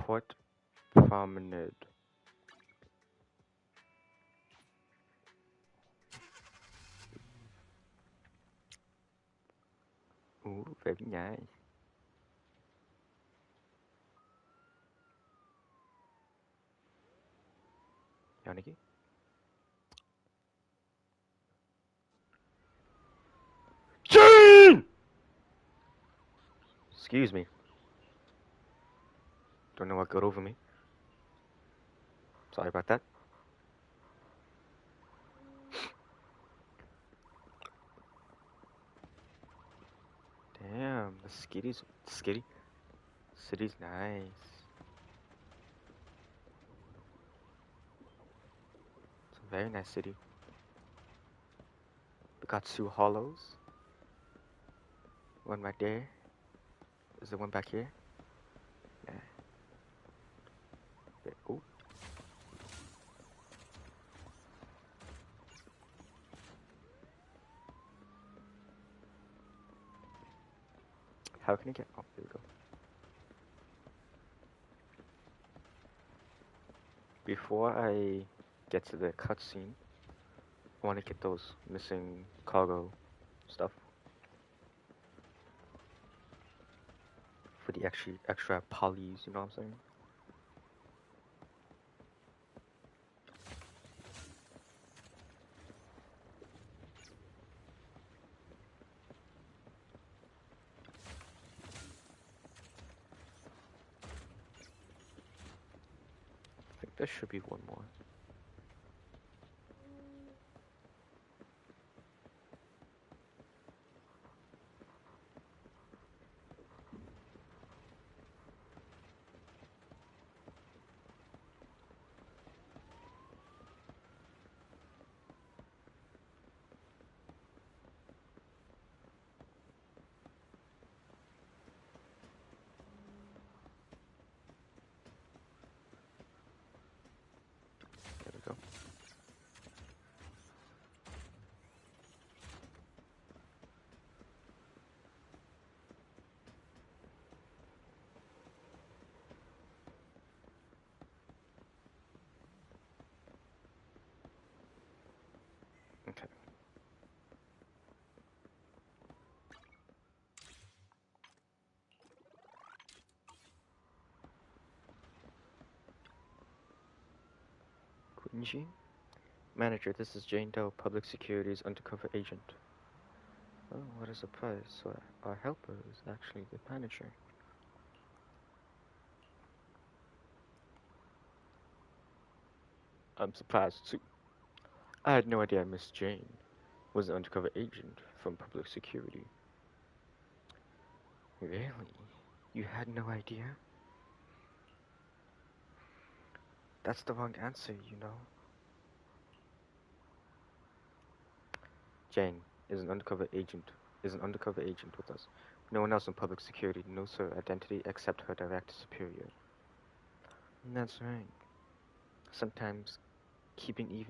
Port Promenade. Ooh, very nice. Yaniki? Jane! Excuse me. Don't know what got over me. Sorry about that. Damn, the city's nice. It's a very nice city. We got 2 hollows. One right there. Is there one back here? Yeah. Oh. How can I get? Oh, there we go. Before I get to the cutscene, I want to get those missing cargo stuff for the extra polys. You know what I'm saying? I think there should be one more. There we go. Okay. Quincy? Manager, this is Jane Doe, Public Security's undercover agent. Oh, what a surprise. So our helper is actually the manager. I'm surprised too. I had no idea Miss Jane was an undercover agent from Public Security. Really? You had no idea? That's the wrong answer, you know. Jane is an undercover agent. With us. No one else in Public Security knows her identity except her direct superior. That's right. Sometimes keeping.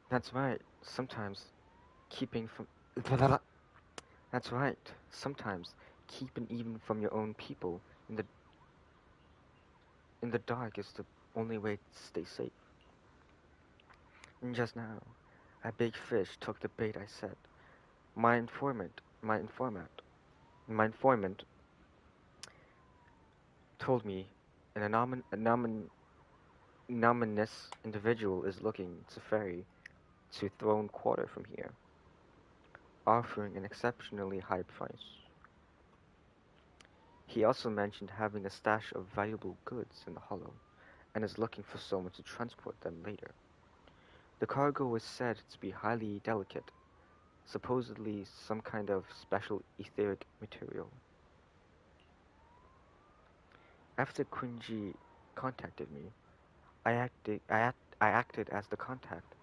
That's right. Sometimes keeping from. That's right. Sometimes keeping even from your own people in the dark is the only way to stay safe. And just now, a big fish took the bait I set. My informant, my informant told me an anonymous individual is looking to ferry to Throne Quarter from here, offering an exceptionally high price. He also mentioned having a stash of valuable goods in the hollow, and is looking for someone to transport them later. The cargo was said to be highly delicate, supposedly some kind of special etheric material. After Quinji contacted me, I acted as the contact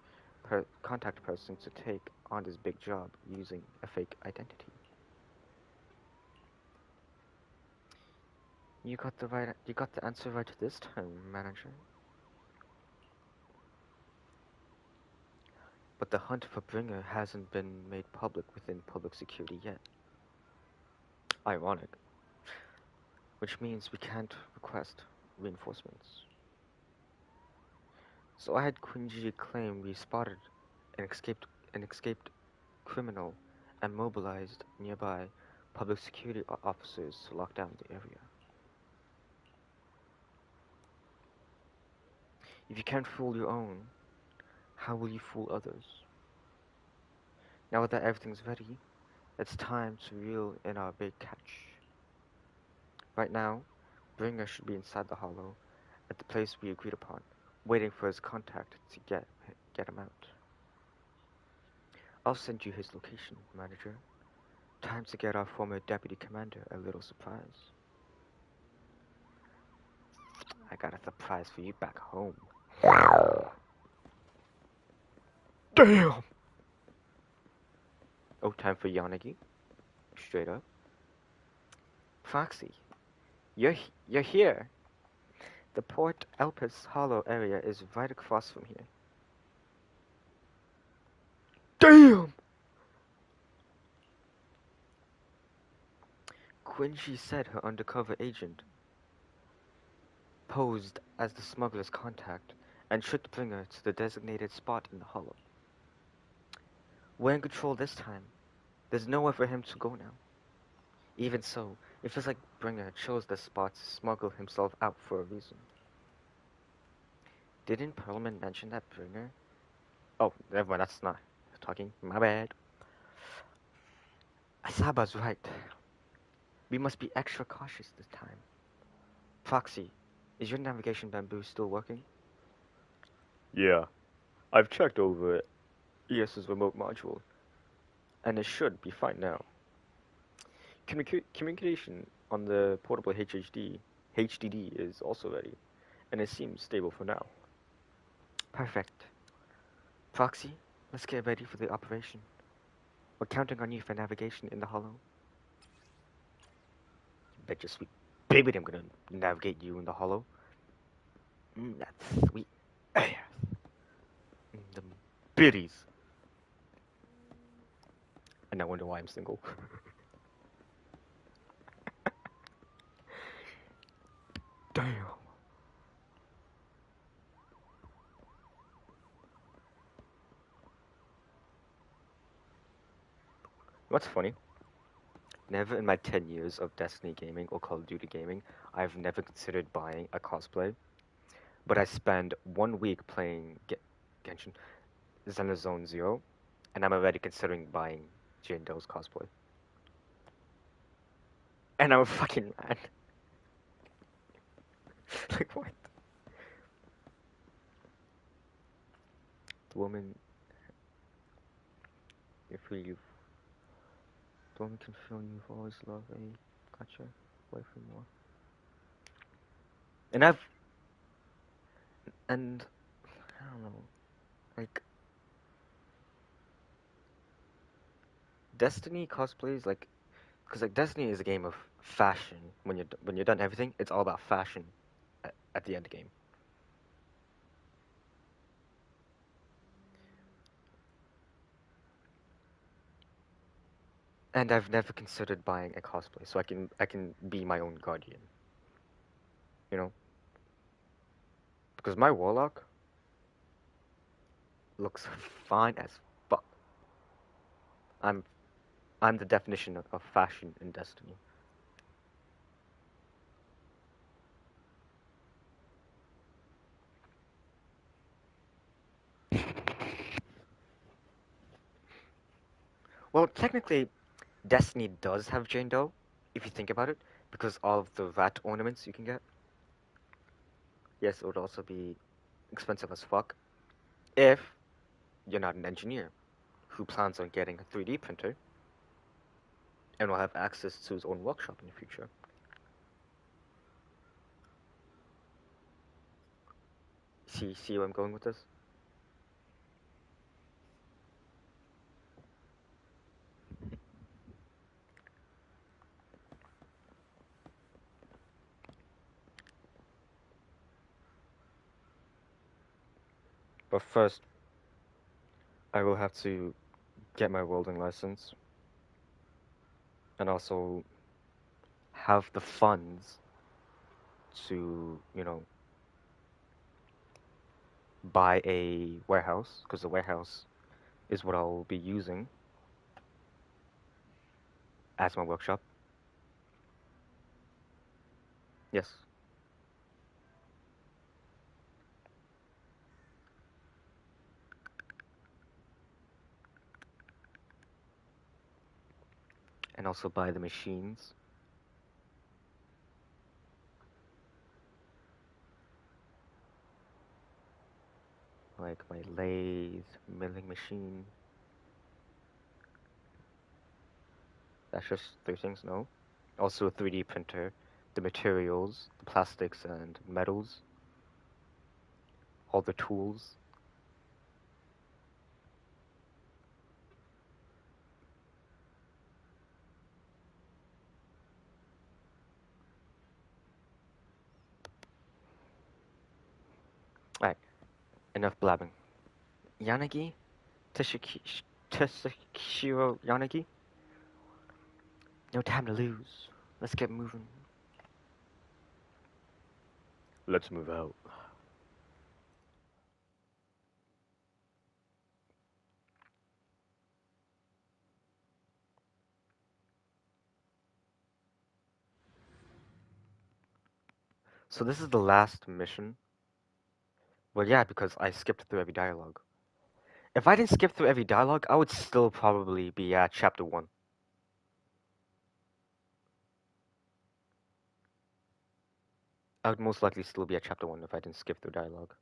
person to take on this big job using a fake identity. You got the answer right this time, manager. But the hunt for Bringer hasn't been made public within Public Security yet. Ironic. which means we can't request reinforcements. So I had Quinji claim we spotted an escaped criminal and mobilized nearby public security officers to lock down the area. If you can't fool your own, how will you fool others? Now that everything's ready, it's time to reel in our big catch. Right now, Bringer should be inside the hollow at the place we agreed upon, waiting for his contact to get him out. I'll send you his location, manager. Time to get our former deputy commander a little surprise. I got a surprise for you back home. Damn! Oh, time for Yanagi. Straight up. Foxy, you're here. The Port Elpis Hollow area is right across from here. Damn! Quincy said her undercover agent posed as the smuggler's contact and should bring her to the designated spot in the hollow. We're in control this time. There's nowhere for him to go now. Even so, it feels like Bringer chose this spot to smuggle himself out for a reason. Didn't Perlman mention that Bringer? Oh, never mind, that's not talking. My bad. Asaba's right. We must be extra cautious this time. Foxy, is your navigation bamboo still working? Yeah, I've checked over ES's remote module, and it should be fine now. Communication on the portable HDD is also ready, and it seems stable for now. Perfect. Foxy, let's get ready for the operation. We're counting on you for navigation in the hollow. Bet your sweet baby I'm gonna navigate you in the hollow. That's sweet. The biddies. And I wonder why I'm single. Damn. What's funny? Never in my 10 years of Destiny gaming or Call of Duty gaming, I've never considered buying a cosplay. But I spend 1 week playing Genshin Xenozone Zero, and I'm already considering buying Jane Doe's cosplay. And I'm a fucking man. Like, what? The woman... The woman can feel you've always loved a... Gotcha. Away from more. And And... I don't know. Like... Destiny cosplays, like... Because, like, Destiny is a game of fashion. When you're done everything, it's all about fashion at the end game. And I've never considered buying a cosplay, so I can be my own guardian. You know? Because my warlock looks fine as fuck. I'm the definition of fashion in Destiny. Well, technically, Destiny does have Jane Doe, if you think about it, because all of the rat ornaments you can get. Yes, it would also be expensive as fuck if you're not an engineer who plans on getting a 3D printer and will have access to his own workshop in the future. See where I'm going with this? But first, I will have to get my welding license and also have the funds to, buy a warehouse, because the warehouse is what I'll be using as my workshop. Yes. And also buy the machines. Like my lathe, milling machine. That's just 3 things, no? Also a 3D printer, the materials, the plastics and metals, all the tools. Alright, enough blabbing. Yanagi? Teshikishiro Yanagi? No time to lose. Let's get moving. Let's move out. So this is the last mission. Well, yeah, because I skipped through every dialogue. If I didn't skip through every dialogue, I would still probably be at chapter 1. I would most likely still be at chapter 1 if I didn't skip through dialogue.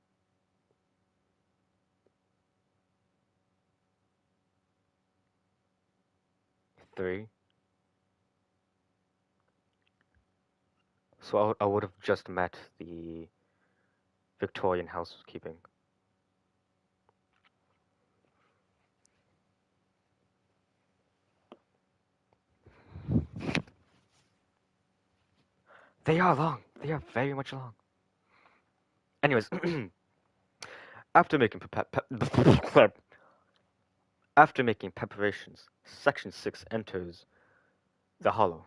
Three. So I would have just met the Victorian housekeeping. They are long. They are very much long. Anyways, after making preparations, Section 6 enters the Hollow,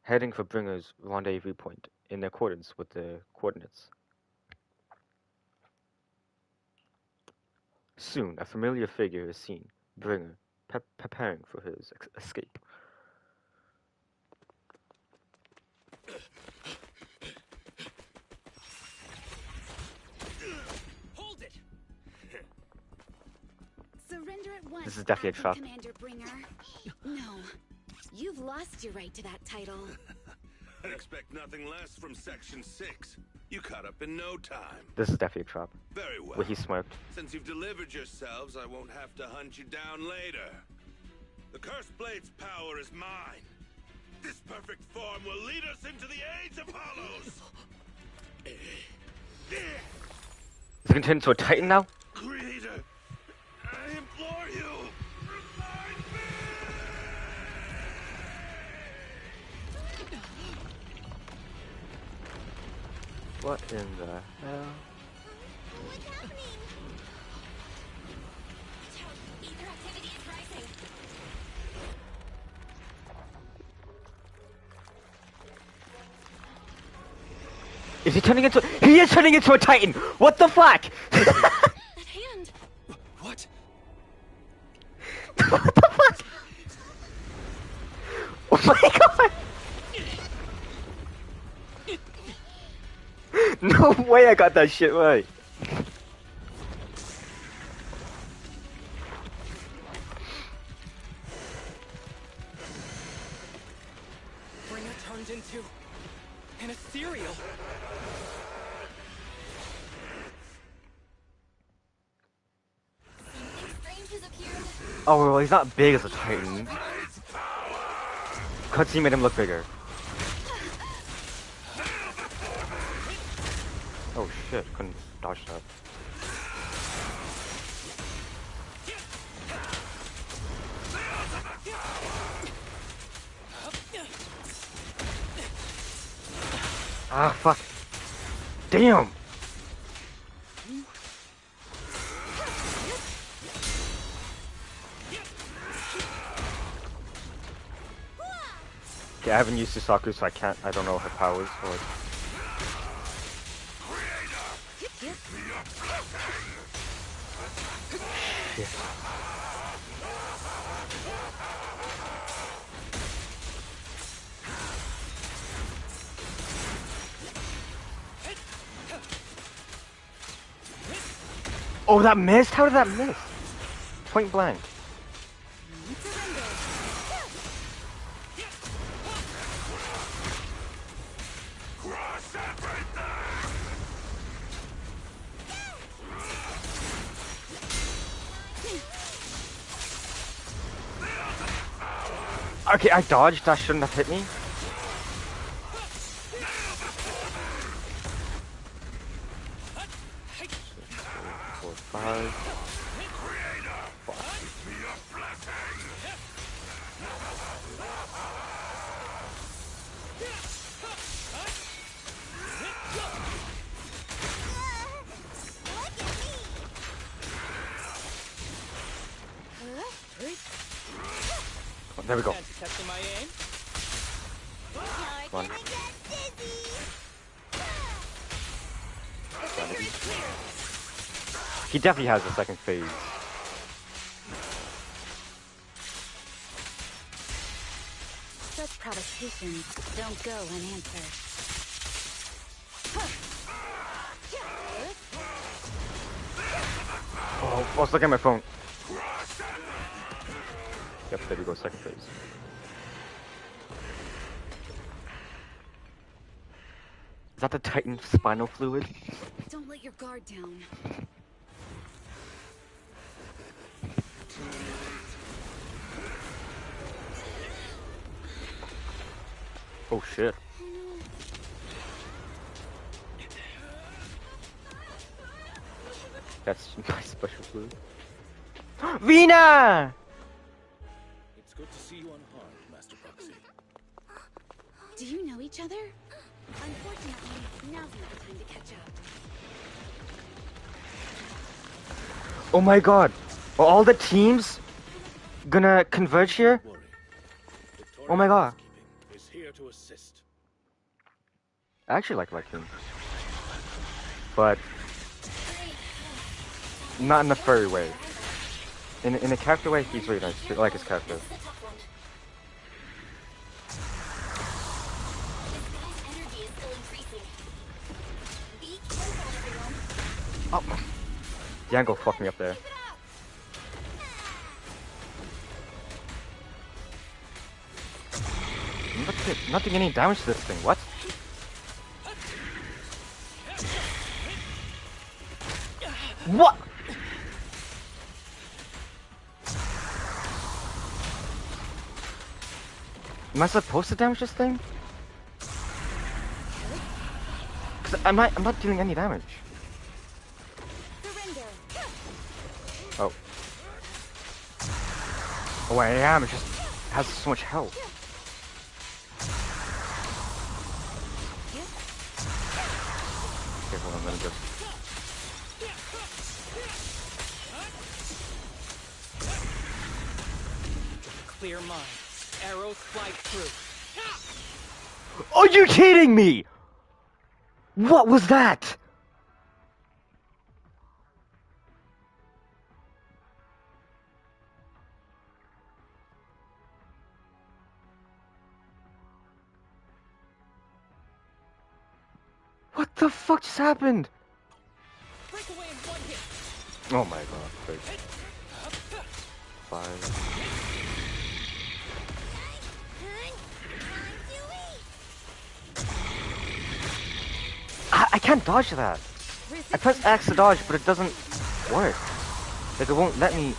heading for Bringer's rendezvous point in accordance with the coordinates. Soon, a familiar figure is seen, Bringer, preparing for his escape. Hold it! Surrender at once. This is definitely a trap. Commander Bringer. No, you've lost your right to that title. I'd expect nothing less from Section 6. You caught up in no time. This is definitely a trap. Very well. Where he smirked. Since you've delivered yourselves, I won't have to hunt you down later. The Cursed Blade's power is mine. This perfect form will lead us into the Age of Hollows. Is he gonna turn into a Titan now? Creator, I implore you, remind me! What in the hell? What's happening? Ether activity is rising. Is he turning into? He is turning into a Titan! What the fuck? That hand. What? What the fuck? Oh my god! No way I got that shit right. Bringer turned into an ethereal. Something strange has appeared. Oh well, he's not big as a Titan. Cutscene made him look bigger. Oh shit, couldn't dodge that. Ah, fuck. Damn! Okay, I haven't used Susaku, so I don't know her powers, or... shit. Oh, that missed? How did that miss? Point blank. Okay, I dodged. That shouldn't have hit me. Four, five. There we go. Testing my aim. One. He definitely has a second phase. Such provocations don't go unanswered. Oh, I was looking at my phone. Yep, there we go, second phase. Is that the Titan spinal fluid? Don't let your guard down. Oh shit. That's my special fluid. Vina! It's good to see you unharmed, Master Proxy. Do you know each other? Unfortunately, now's not the time to catch up. Oh my god. Are all the teams gonna converge here? Worry. Oh my god. Victoria's is here to assist. I actually like Raccoon. But not in the furry way. In a character way, he's really nice. I like his character. Oh, the angle fucked me up there. I'm not doing any damage to this thing. What? What? Am I supposed to damage this thing? Cause I'm not dealing any damage. Oh. Oh, I am. It just has so much health. Okay, hold on. Let me just. Clear mind. Arrows fly through. Are you kidding me? What was that? What the fuck just happened? Break away in one hit. Oh my god, wait. 5. I can't dodge that. I press X to dodge, but it doesn't work. Like, it won't let me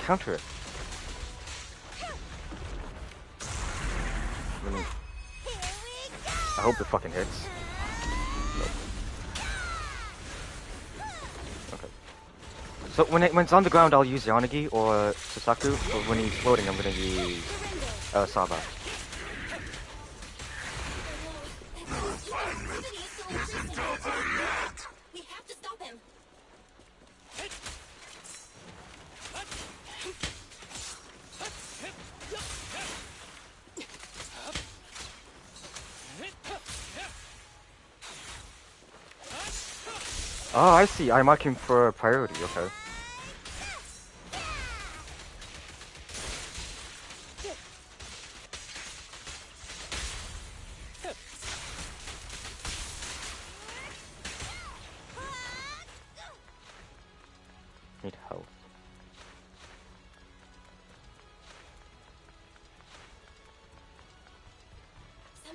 counter it. I hope it fucking hits. Nope. Okay. So when it's on the ground, I'll use Yanagi or Susaku, but when he's floating, I'm gonna use Saba. We have to stop him. Oh, I see. I mark him for priority. Okay.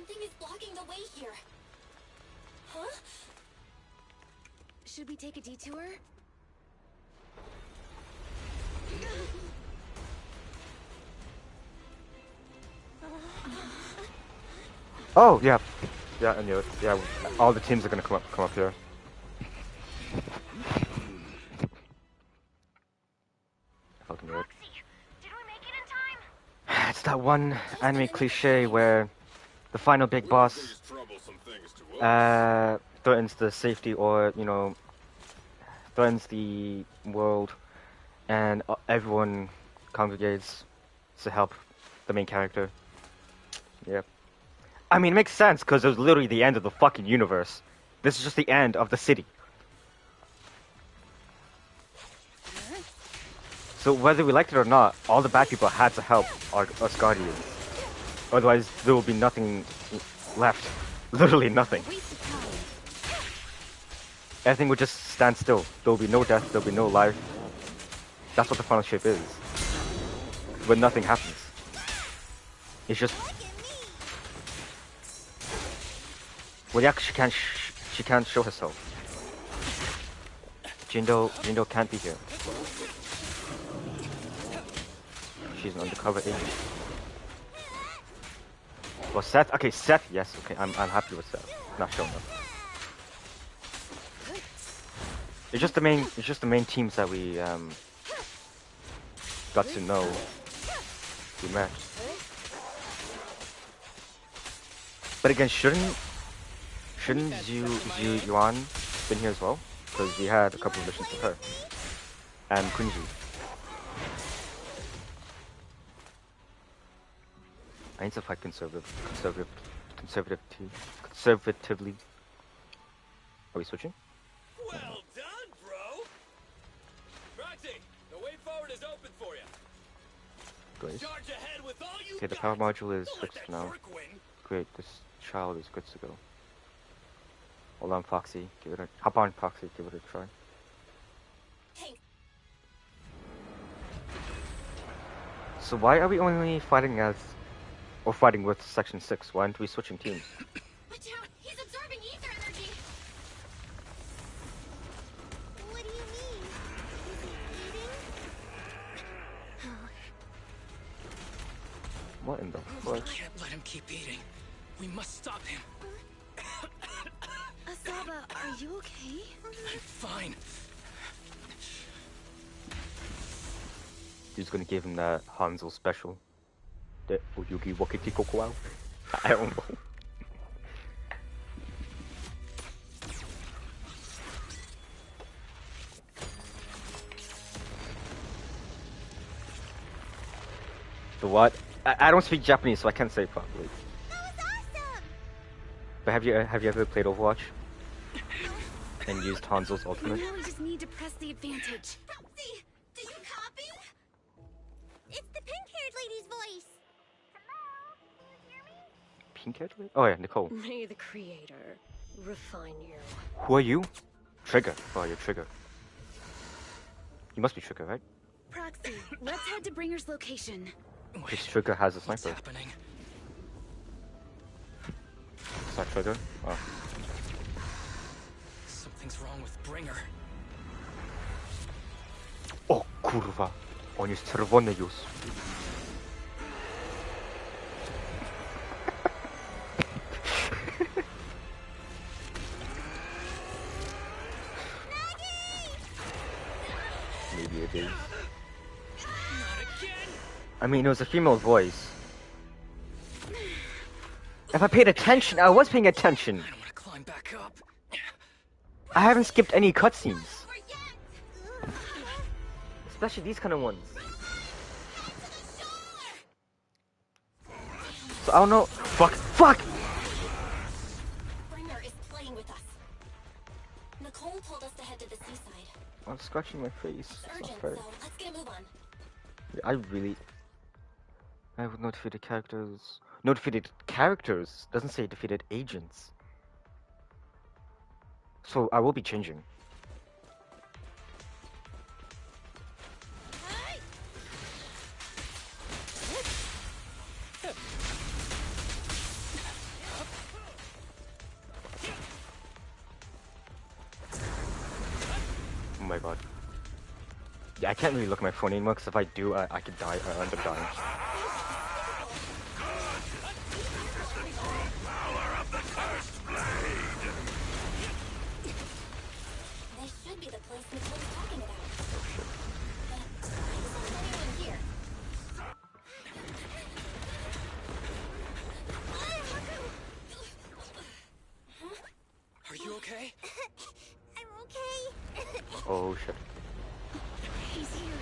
Something is blocking the way here. Huh? Should we take a detour? Oh yeah, yeah, I knew it. Yeah, all the teams are gonna come up here. I fucking knew it. Did we make it in time? It's that one anime cliche where the final big boss threatens the safety, or you know, threatens the world, and everyone congregates to help the main character. Yep. I mean, it makes sense because it was literally the end of the fucking universe. This is just the end of the city. So whether we liked it or not, all the bad people had to help us guardians. Otherwise, there will be nothing left. Literally nothing. Everything would just stand still. There will be no death, there will be no life. That's what the final shape is. When nothing happens. It's just... Well, yeah, she can't show herself. Jindo can't be here. She's an undercover agent. Well, Seth, okay, Seth, yes, okay, I'm happy with Seth. Not showing up. It's just the main teams that we got to know. We met. But again, shouldn't Zhu Yuan been here as well? Because we had a couple of missions with her. And Kunji. I need to fight conservatively. Are we switching? Well done, bro! Roxy, the way forward is open for you. Great. Charge ahead with all you Okay, the got. power module is Don't let fixed that now. jerk win. Great, this child is good to go. Hold on, Foxy. Hop on, Foxy. Give it a try. Thanks. So why are we only fighting with Section 6? Why aren't we switching teams? Watch out! He's absorbing ether energy! What do you mean? Is he eating? What in the We fuck? can't let him keep eating. We must stop him. Asaba, are you okay? I'm fine. Dude's gonna give him that Hansel special. The Uyugi Wakiti Kokoau? I don't know. The what? I don't speak Japanese, so I can't say it properly. That was awesome! But have you ever played Overwatch? And used Hanzo's We ultimate? really just need to press the advantage. Roxy, did you copy? It's the pink-haired lady's voice. Hello? Can you hear me? Pink-haired lady? Oh yeah, Nicole. May the Creator refine you. Who are you? Trigger. Oh, you're Trigger. You must be Trigger, right? Proxy, let's head to Bringer's location. Because Trigger has a What's sniper. happening? It's not Trigger? Oh. Something's wrong with Bringer. O kurwa, on jest czerwony już. Maybe it is. I mean, it was a female voice. If I paid attention, I was paying attention. I don't want to climb back up. I haven't skipped any cutscenes. Especially these kind of ones. So I don't know. Fuck! Bringer is playing with us. Nicole told us to head to the seaside. I'm scratching my face. It's It's not urgent, fair. so let's get a move on. I have no defeated characters. No defeated characters. Doesn't say defeated agents. So I will be changing. Yeah, I can't really look at my phone anymore because if I do, I could die. I end up dying. This should be the place Nicole was talking about. But why isn't anyone here? Are you okay? I'm okay. Oh shit. He's here.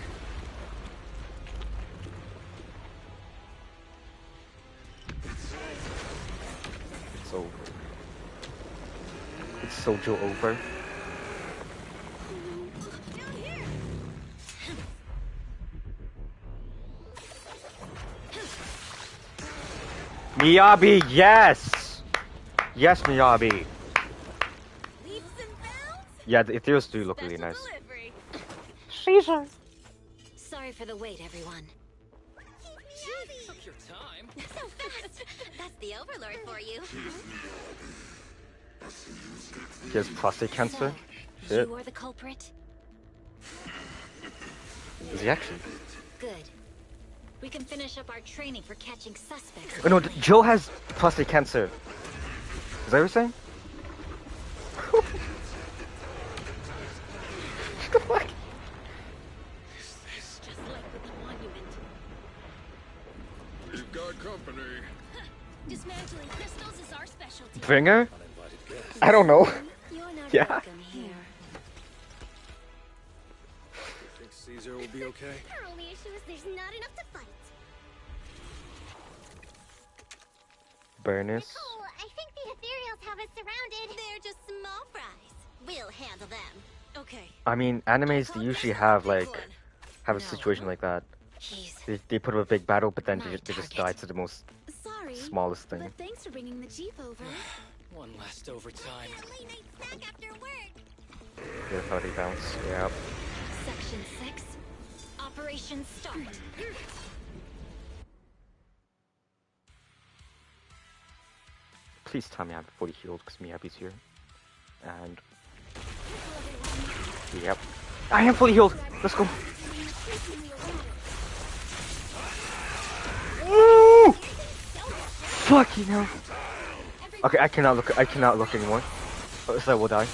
It's over. It's Sojo over. Down here. Miyabi, yes! Yes, Miyabi. Leaps and bounds. Yeah, the ethereals do look really Special nice. delivery. Caesar! Sorry for the wait, everyone. Miyabi. Took your time. So fast. That's the Overlord for you. He has prostate cancer. Shit. You are the culprit? Is he actually? Good. We can finish up our training for catching suspects. Oh no, Joe has prostate cancer. Is that what you're saying? What the fuck? Just like with the monument. You've got company. Dismantling crystals is our specialty. Bringer? I don't know. You're not Yeah. welcome here. Think Caesar will be okay? Our only issue is there's not enough to fight. Burnus. Nicole, I think the ethereals have us surrounded. They're just small fries. We'll handle them. Okay. I mean, animes they usually have a situation like that. He's They put up a big battle, but then My they just target. die to the most Sorry. smallest thing. But thanks for bringing the Jeep over. One last overtime. A late night snack after work. Yeah, how they bounce. Yeah. Section 6. Operation start. Please tell me I'm fully healed because Miyabi's here. And yep, I am fully healed. Let's go. Woo! Fucking hell. Okay, I cannot look. I cannot look anymore. Oh, so I will die.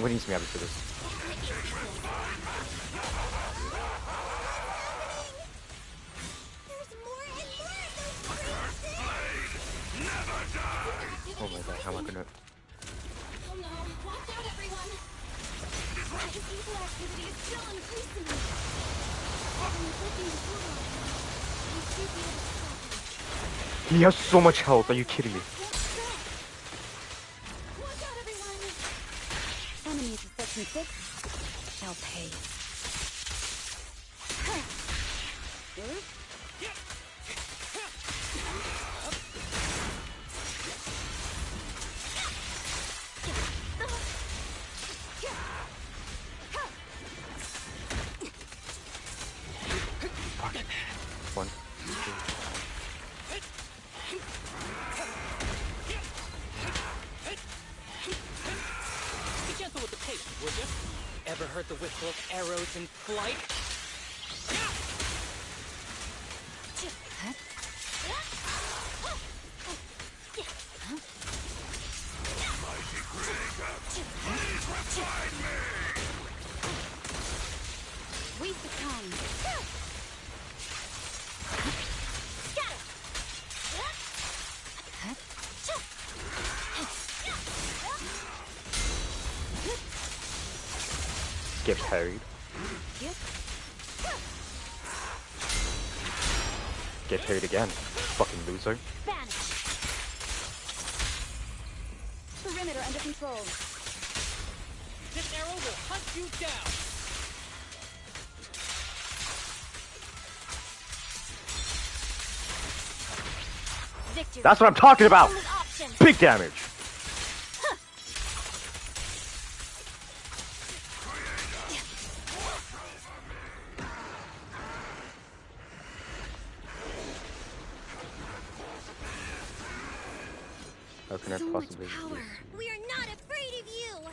What needs Miyabi for this? There's more and more of those creatures. Oh my god, how am I gonna? Oh no, watch out everyone. The evil activity is still increasing. I'm looking to pull on him. We should be able to stop him. He has so much health. Are you kidding me? Watch out everyone. Enemies of Section 6 shall pay. One, two. Be gentle with the pace, would you? Ever heard the whistle of arrows in flight? We succumb. Get parried. Get parried again. Fucking loser. Vanish. Perimeter under control. This arrow will hunt you down. Victory. That's what I'm talking about. Only option. Big damage. How can I So much possibly? power. We are not afraid of you.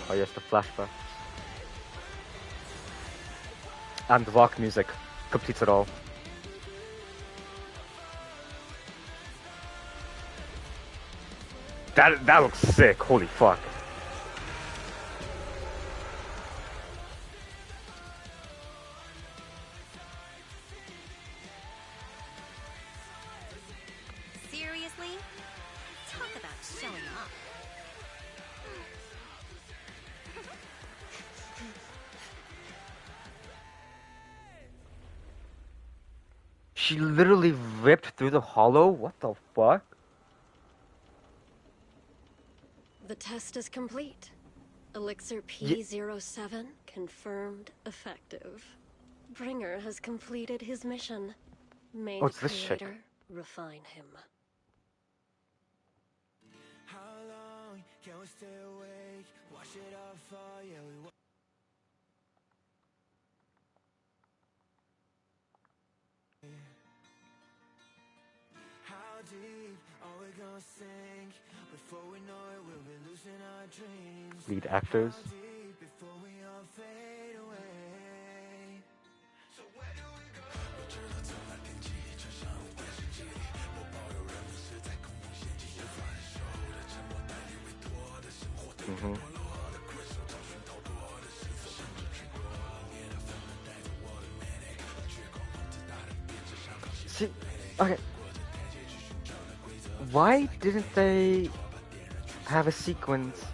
Oh yes, the flashbacks. And the rock music completes it all. That looks sick, holy fuck. Seriously? Talk about showing off. She literally ripped through the hollow? What the fuck? The test is complete. Elixir P07 confirmed effective. Bringer has completed his mission. May Oh, the it's this chick. Creator refine him. How long can we stay awake? Wash it off for you. How deep are we gonna sink? Before we know it, we'll be losing our dreams. Lead actors. How deep before we all fade away? So where do we go? 我知道从那天起，穿上半世纪里，我保有人们是在空中掀起，反手的沉默带你委托的生活，对破落的困兽，找寻逃脱的幸福，甚至去过冷冽的风带着我的 manic， 绝光光自大的编织上高兴。 See, okay. Why didn't they have a sequence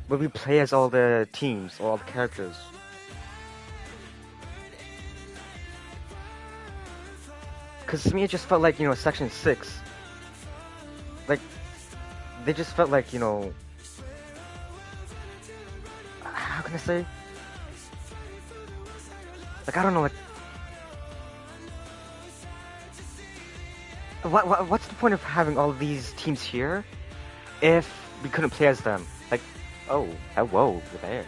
where we play as all the teams, or all the characters? Because to me it just felt like, you know, Section 6. Like, they just felt like, you know... How can I say? Like, I don't know, like... What's the point of having all these teams here if we couldn't play as them? Like, oh, hello, you're there.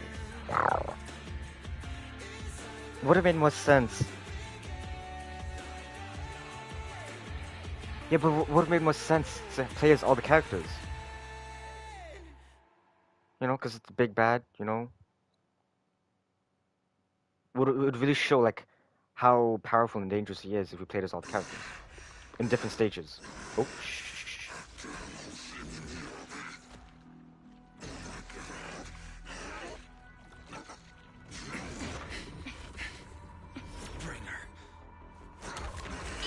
Would have made more sense. Yeah, but would have made more sense to play as all the characters. You know, because it's the big bad, you know? It would really show, like, how powerful and dangerous he is if we played as all the characters. In different stages. Oh, shh.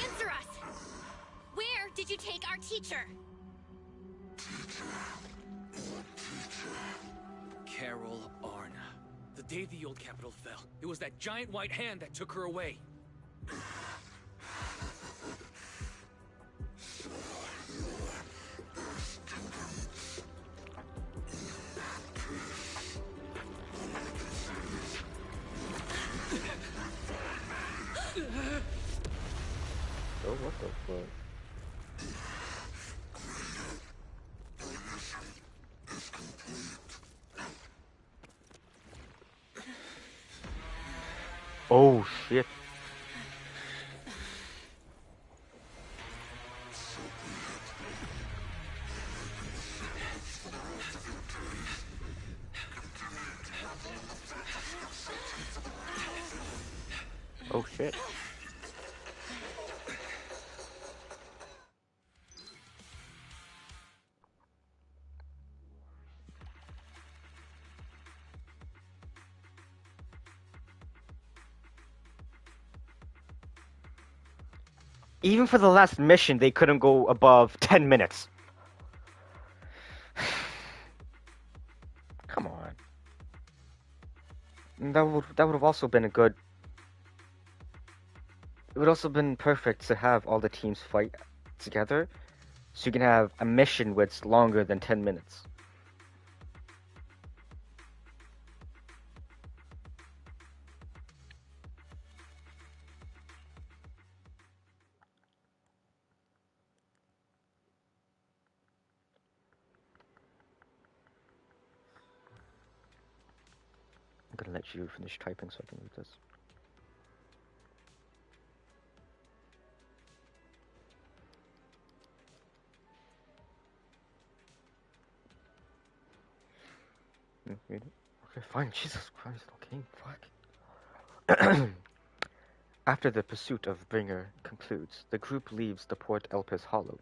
Answer us! Where did you take our teacher? Carol Arna. The day the old capital fell, it was that giant white hand that took her away. Oh, what the fuck? Oh shit. Oh shit. Even for the last mission, they couldn't go above 10 minutes. Come on. That would have also been a good... It would also been perfect to have all the teams fight together, so you can have a mission that's longer than 10 minutes. I'm gonna let you finish typing so I can read this. Read it. Okay, fine. Jesus Christ. Okay, fuck. After the pursuit of Bringer concludes, the group leaves the Port Elpis Hollow.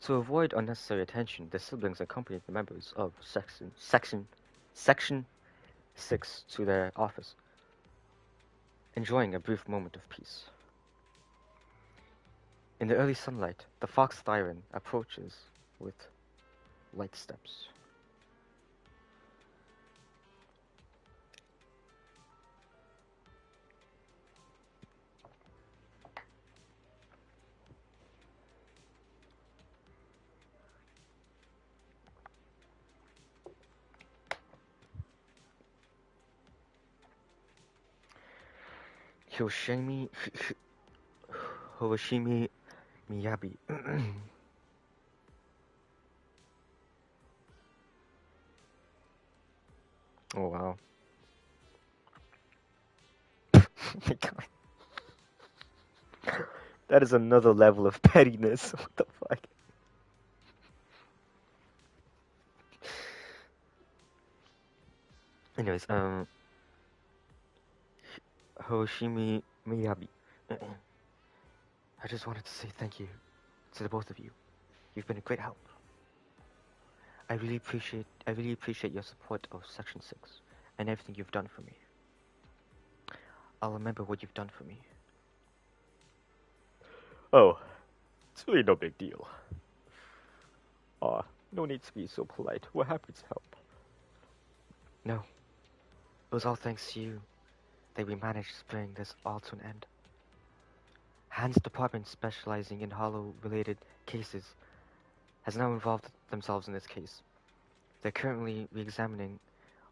To avoid unnecessary attention, the siblings accompany the members of Section 6 to their office, enjoying a brief moment of peace. In the early sunlight, the fox Thyron approaches with light steps. Hiroshimi Miyabi. Oh wow. Oh my God. That is another level of pettiness. What the fuck? Anyways, Hiroshimi Miyabi. I just wanted to say thank you to the both of you. You've been a great help. I really appreciate your support of Section 6 and everything you've done for me. I'll remember what you've done for me. Oh, it's really no big deal. No need to be so polite. We're happy to help. No, it was all thanks to you that we managed to bring this all to an end. Han's department, specializing in Hollow-related cases, has now involved themselves in this case. They're currently re-examining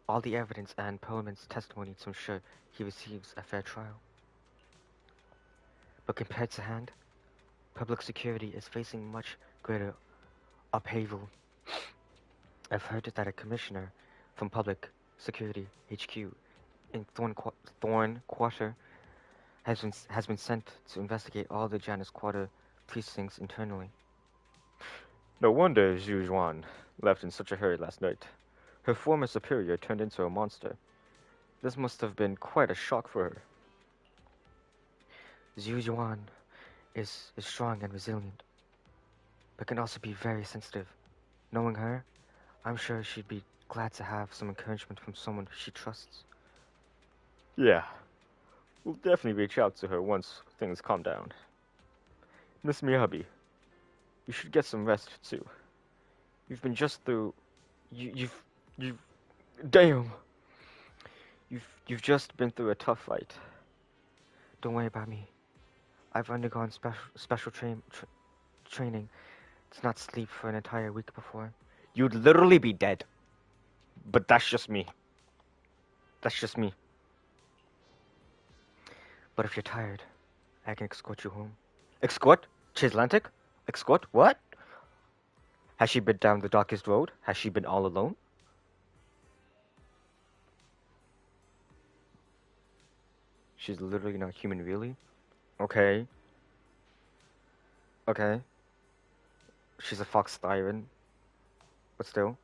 all the evidence and Perlman's testimony to ensure he receives a fair trial. But compared to Hand, public security is facing much greater upheaval. I've heard that a commissioner from Public Security HQ in Thorn Quarter has been sent to investigate all the Janus Quarter precincts internally. No wonder Zhu Juan left in such a hurry last night. Her former superior turned into a monster. This must have been quite a shock for her. Zhu Juan is strong and resilient, but can also be very sensitive. Knowing her, I'm sure she'd be glad to have some encouragement from someone she trusts. Yeah, we'll definitely reach out to her once things calm down. Miss Miyabi, you should get some rest too. You've been just through. You've. Damn. You've just been through a tough fight. Don't worry about me. I've undergone special training to not sleep for an entire week before. You'd literally be dead. But that's just me. That's just me. But if you're tired, I can escort you home. Escort? Chislantic? Escort? What? Has she been down the darkest road? Has she been all alone? She's literally not human, really? Okay. Okay. She's a fox Thyron. But still.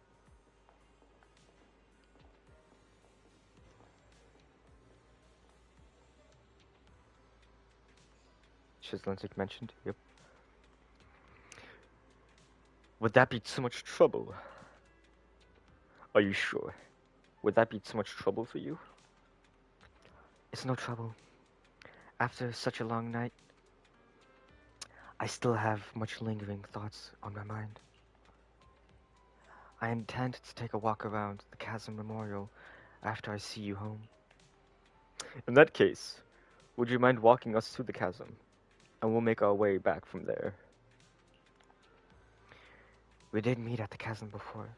Chislantic mentioned, yep. Would that be too much trouble? Are you sure? Would that be too much trouble for you? It's no trouble. After such a long night, I still have much lingering thoughts on my mind. I intend to take a walk around the Chasm Memorial after I see you home. In that case, would you mind walking us to the chasm? And we'll make our way back from there. We did meet at the chasm before.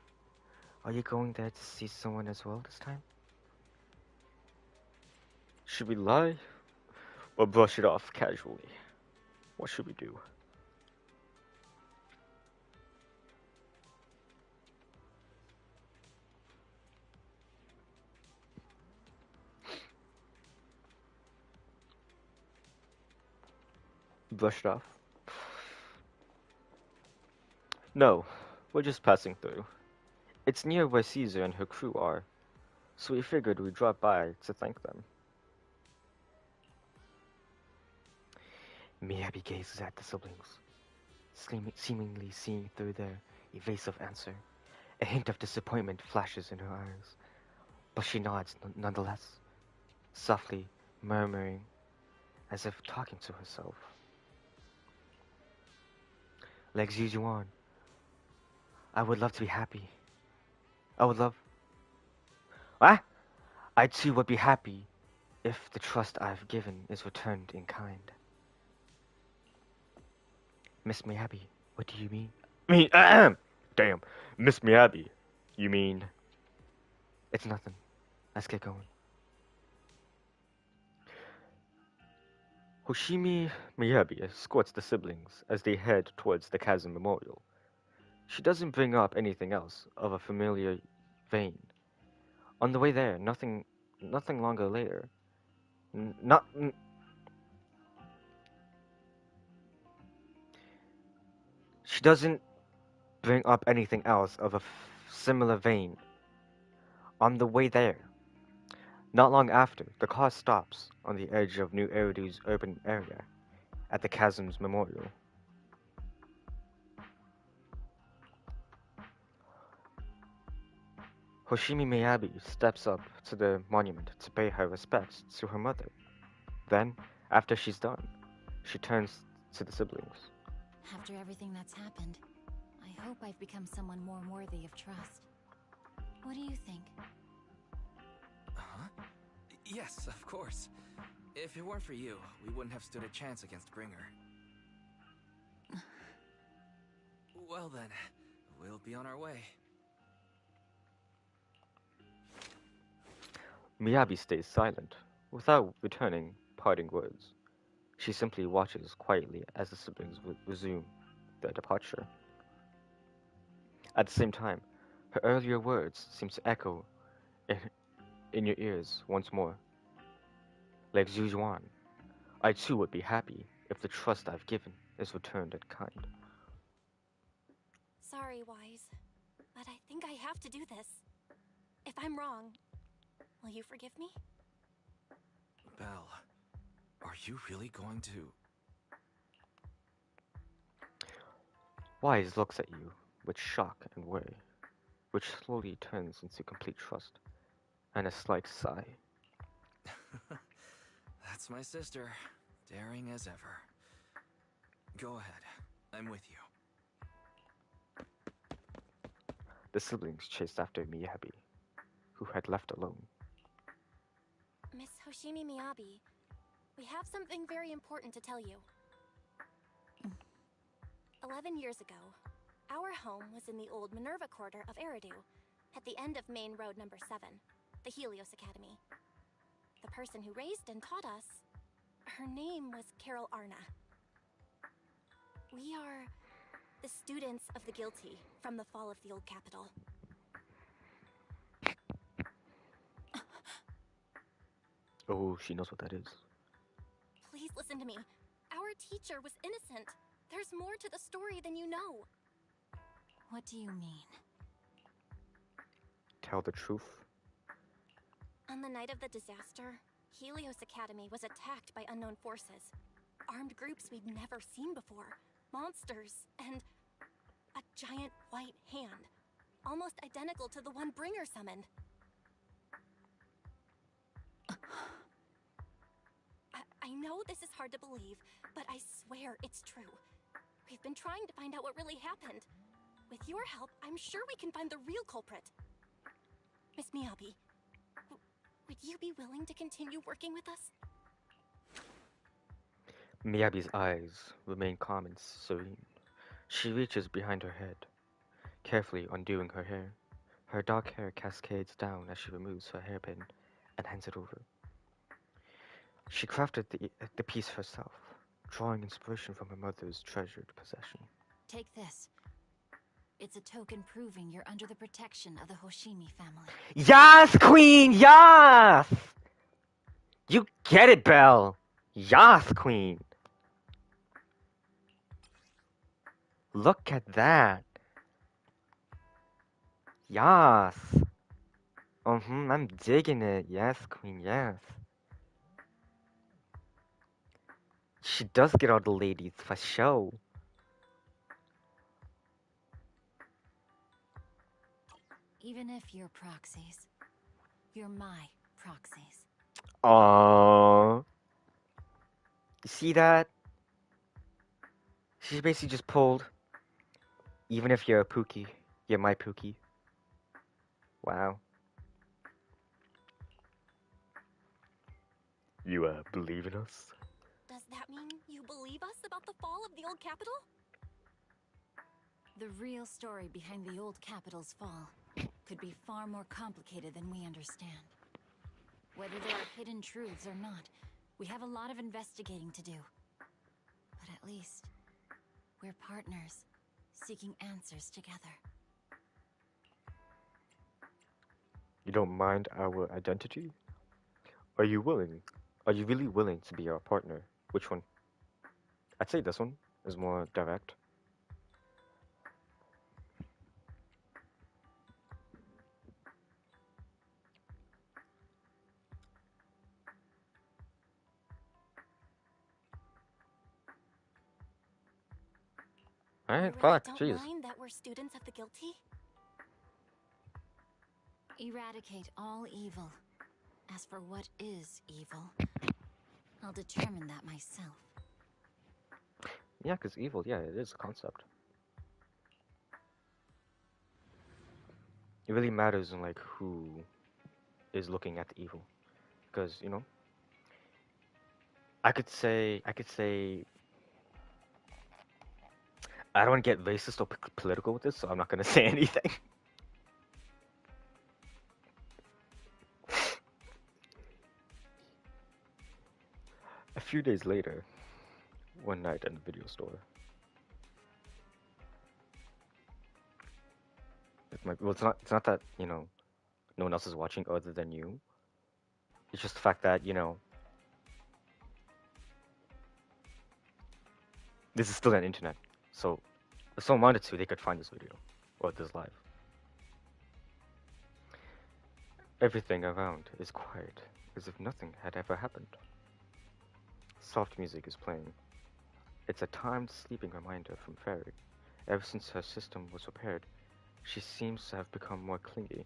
Are you going there to see someone as well this time? Should we lie? Or brush it off casually? What should we do? Brush it off? No, we're just passing through. It's near where Caesar and her crew are, so we figured we'd drop by to thank them. Miyabi gazes at the siblings, seemingly seeing through their evasive answer. A hint of disappointment flashes in her eyes, but she nods nonetheless, softly murmuring as if talking to herself. Legs Yujuan, I would love to be happy. I would love... Ah! I too would be happy if the trust I've given is returned in kind. Miss Miyabi, what do you mean? Damn, Miss Miyabi, you mean... It's nothing. Let's get going. Hoshimi Miyabi escorts the siblings as they head towards the Chasm Memorial. She doesn't bring up anything else of a familiar vein. On the way there, nothing longer later. Not. She doesn't bring up anything else of a similar vein. On the way there, not long after, the car stops on the edge of New Eridu's urban area, at the Chasm's Memorial. Hoshimi Miyabi steps up to the monument to pay her respects to her mother. Then, after she's done, she turns to the siblings. After everything that's happened, I hope I've become someone more worthy of trust. What do you think? Huh? Yes, of course. If it weren't for you, we wouldn't have stood a chance against Bringer. Well then, we'll be on our way. Miyabi stays silent, without returning parting words. She simply watches quietly as the siblings resume their departure. At the same time, her earlier words seem to echo in your ears once more. Like Zhujuan, I too would be happy if the trust I've given is returned in kind. Sorry, Wise, but I think I have to do this. If I'm wrong, will you forgive me? Belle, are you really going to... Wise looks at you with shock and worry, which slowly turns into complete trust and a slight sigh. That's my sister, daring as ever. Go ahead, I'm with you. The siblings chased after Miyabi, who had left alone. Miss Hoshimi Miyabi, we have something very important to tell you. 11 years ago, our home was in the old Minerva quarter of Eridu, at the end of Main Road number 7, the Helios Academy. The person who raised and taught us, her name was Carol Arna. We are the students of the guilty from the fall of the old capital. Oh, she knows what that is. Please listen to me. Our teacher was innocent. There's more to the story than you know. What do you mean? Tell the truth. On the night of the disaster, Helios Academy was attacked by unknown forces. Armed groups we'd never seen before. Monsters, and a giant white hand. Almost identical to the one Bringer summoned. I know this is hard to believe, but I swear it's true. We've been trying to find out what really happened. With your help, I'm sure we can find the real culprit. Miss Miyabi, would you be willing to continue working with us? Miyabi's eyes remain calm and serene. She reaches behind her head, carefully undoing her hair. Her dark hair cascades down as she removes her hairpin and hands it over. She crafted the piece herself, drawing inspiration from her mother's treasured possession. Take this. It's a token proving you're under the protection of the Hoshimi family. Yas, Queen! Yas! You get it, Belle! Yas, Queen! Look at that. Yes. I'm digging it. Yes, Queen, yes. She does get all the ladies for show. Even if you're proxies, you're my proxies. Aww. You see that? She basically just pulled. Even if you're a Pookie, you're my Pookie. Wow. You believe in us? Does that mean you believe us about the fall of the old capital? The real story behind the old capital's fall could be far more complicated than we understand. Whether there are hidden truths or not, we have a lot of investigating to do. But at least, we're partners, seeking answers together. You don't mind our identity? Are you willing? Are you really willing to be our partner? Which one? I'd say this one is more direct. Alright, You really fuck, don't jeez. mind that we're students of the guilty? Eradicate all evil. As for what is evil, I'll determine that myself. Yeah, because evil, yeah, it is a concept. It really matters in like who is looking at the evil. Because, you know, I could say, I don't want to get racist or political with this, so I'm not going to say anything. A few days later, one night in the video store, well, it's not that, you know, no one else is watching other than you. It's just the fact that, you know, this is still on the internet. So, if someone wanted to, they could find this video or this live. Everything around is quiet, as if nothing had ever happened. Soft music is playing. It's a timed sleeping reminder from Fairy. Ever since her system was repaired, she seems to have become more clingy.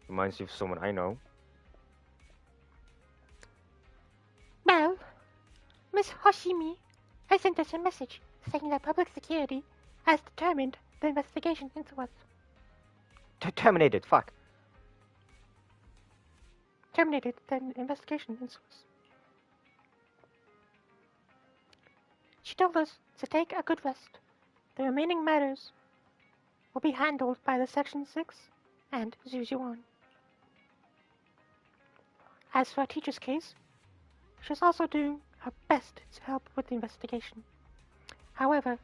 Reminds you of someone I know. Well, Miss Hoshimi has sent us a message saying that public security has determined the investigation into us. Terminated, fuck. Terminated the investigation into us. She told us to take a good rest. The remaining matters will be handled by the Section 6 and ZZ1. As for our teacher's case, she's also doing her best to help with the investigation. However,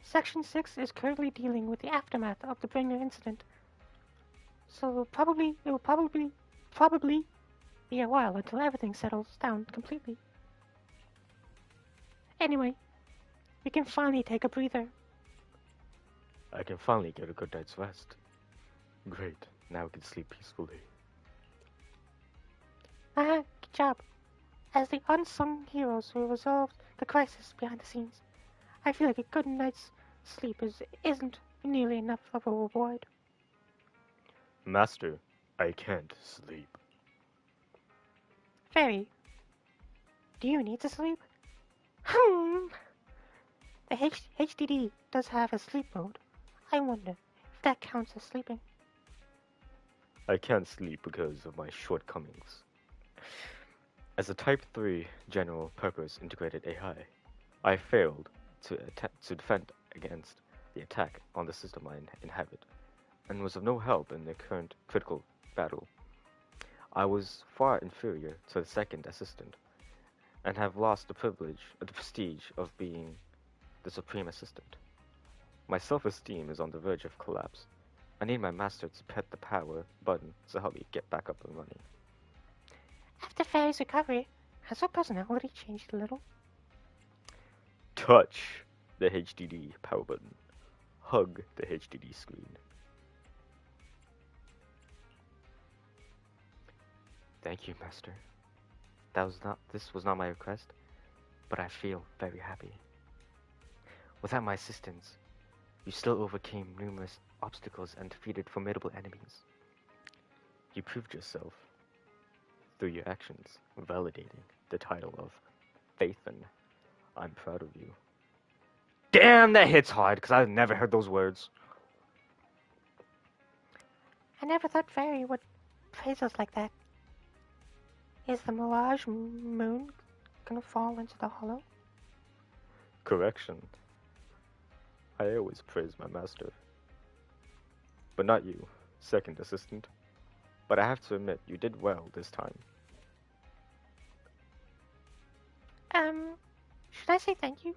Section 6 is currently dealing with the aftermath of the Bringer incident, so it will probably be a while until everything settles down completely. Anyway, we can finally take a breather. I can finally get a good night's rest. Great, now I can sleep peacefully. Good job. As the unsung heroes who resolved the crisis behind the scenes, I feel like a good night's sleep isn't nearly enough of a reward. Master, I can't sleep. Fairy, do you need to sleep? The HDD does have a sleep mode. I wonder if that counts as sleeping. I can't sleep because of my shortcomings. As a Type 3 general purpose integrated AI, I failed to defend against the attack on the system I inhabit, and was of no help in the current critical battle. I was far inferior to the second assistant, and have lost the prestige of being the supreme assistant. My self-esteem is on the verge of collapse. I need my master to hit the power button to help me get back up and running. After Fairy's recovery, has her personality changed a little? Touch the HDD power button. Hug the HDD screen. Thank you, Master. This was not my request, but I feel very happy. Without my assistance, you still overcame numerous obstacles and defeated formidable enemies. You proved yourself through your actions, validating the title of Faithen. I'm proud of you. Damn, that hits hard, because I've never heard those words. I never thought Fairy would praise us like that. Is the Mirage Moon gonna fall into the hollow? Correction. I always praise my master. But not you, second assistant. But I have to admit, you did well this time. Should I say thank you?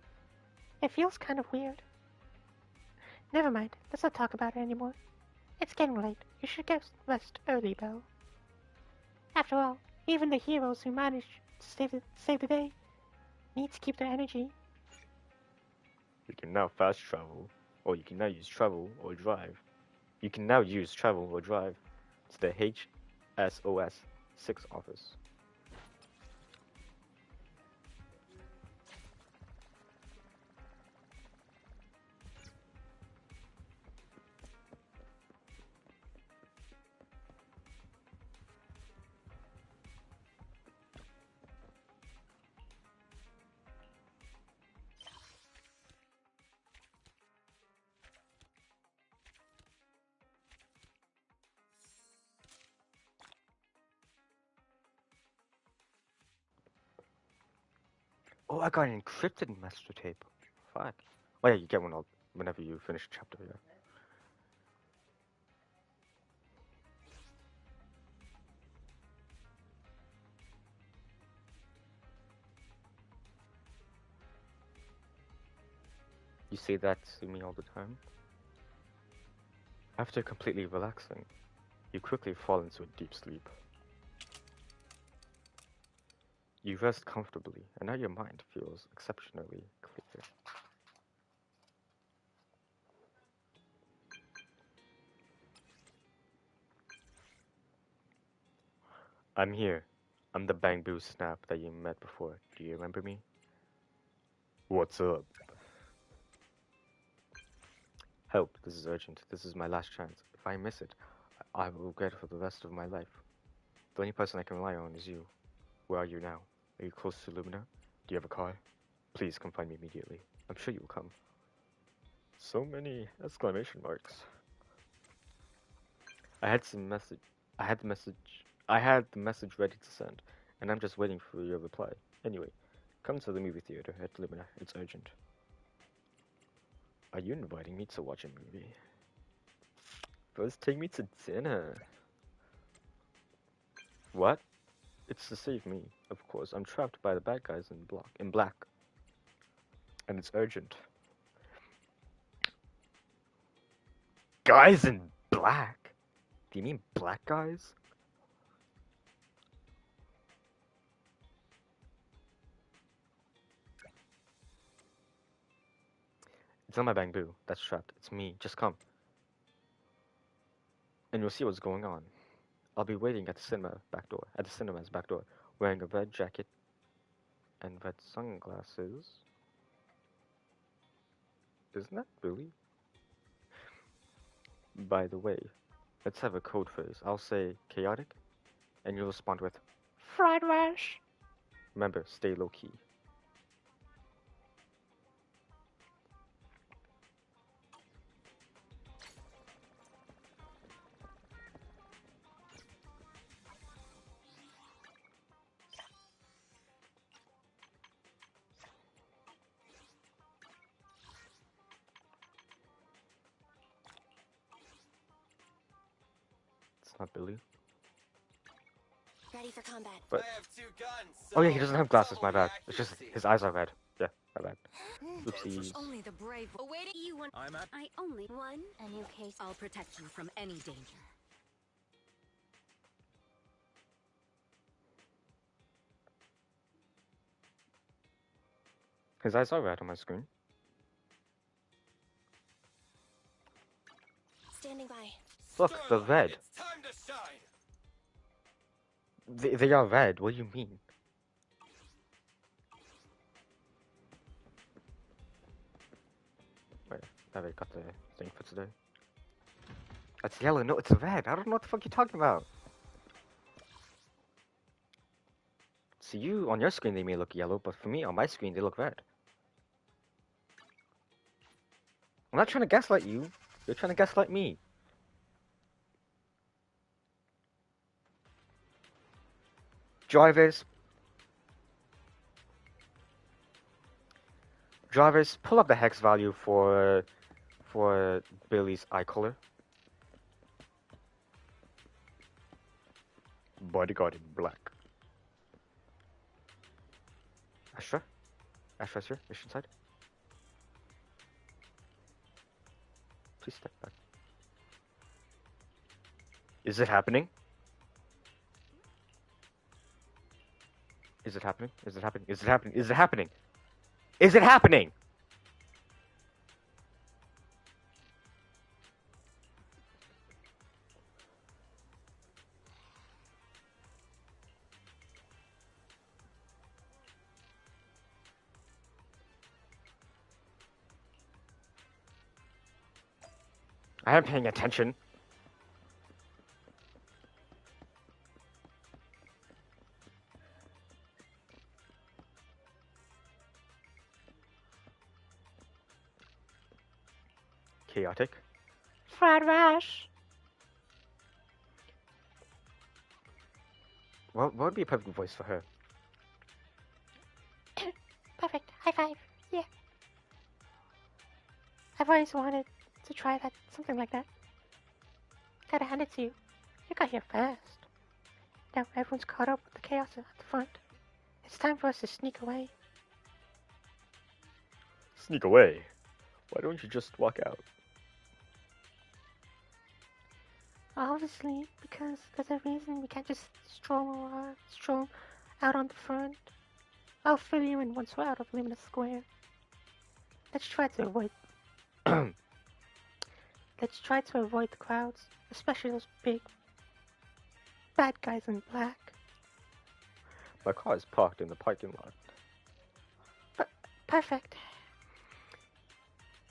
It feels kind of weird. Never mind, let's not talk about it anymore. It's getting late. You should get rest early, Belle. After all, even the heroes who manage to save the day need to keep their energy. You can now fast travel, or you can now use travel or drive. You can now use travel or drive to the HSOS 6 office. Oh, I got an encrypted master tape. Fuck. Oh yeah, you get one whenever you finish a chapter, yeah. You say that to me all the time? After completely relaxing, you quickly fall into a deep sleep. You rest comfortably, and now your mind feels exceptionally clear. I'm here. I'm the Bamboo Snap that you met before. Do you remember me? What's up? Help, this is urgent. This is my last chance. If I miss it, I will regret it for the rest of my life. The only person I can rely on is you. Where are you now? Are you close to Lumina? Do you have a car? Please come find me immediately. I'm sure you will come. So many exclamation marks. I had the message ready to send, and I'm just waiting for your reply. Anyway, come to the movie theater at Lumina. It's urgent. Are you inviting me to watch a movie? First, take me to dinner. What? It's to save me, of course. I'm trapped by the bad guys in black. And it's urgent. Guys in black? Do you mean black guys? It's not my Bamboo that's trapped. It's me. Just come. And you'll see what's going on. I'll be waiting at the cinema's back door, wearing a red jacket and red sunglasses. Isn't that Billy? By the way, let's have a code phrase. I'll say chaotic, and you'll respond with Fried rice. Remember, stay low key. It's not Billy. Ready for combat. But, I have 2 guns. oh yeah, he doesn't have glasses, my bad. It's just his eyes are red. Yeah, my bad. Oopsies. Only the brave. Awaiting you one. I'm at. I only one. A new case. I'll protect you from any danger. His eyes are red on my screen. Standing by. Look, the red. It's time to shine. They are red. What do you mean? Wait, have I got the thing for today? It's yellow. No, it's red. I don't know what the fuck you're talking about. See, you on your screen they may look yellow, but for me on my screen they look red. I'm not trying to gaslight you. You're trying to gaslight me. Drivers, pull up the hex value for Billy's eye color. Bodyguard in black. Astra? Astra's here, mission side. Please step back. Is it happening? Is it happening? Is it happening? Is it happening? Is it happening? Is it happening? I am paying attention. Chaotic. Fried rice. What would be a perfect voice for her? Perfect. High five. Yeah. I've always wanted to try that, something like that. Gotta hand it to you. You got here fast. Now everyone's caught up with the chaos at the front. It's time for us to sneak away. Sneak away? Why don't you just walk out? Obviously, because there's a reason we can't just stroll out on the front. I'll fill you in once we're out of Luminous Square. Let's try to avoid the crowds, especially those big bad guys in black. My car is parked in the parking lot. Perfect.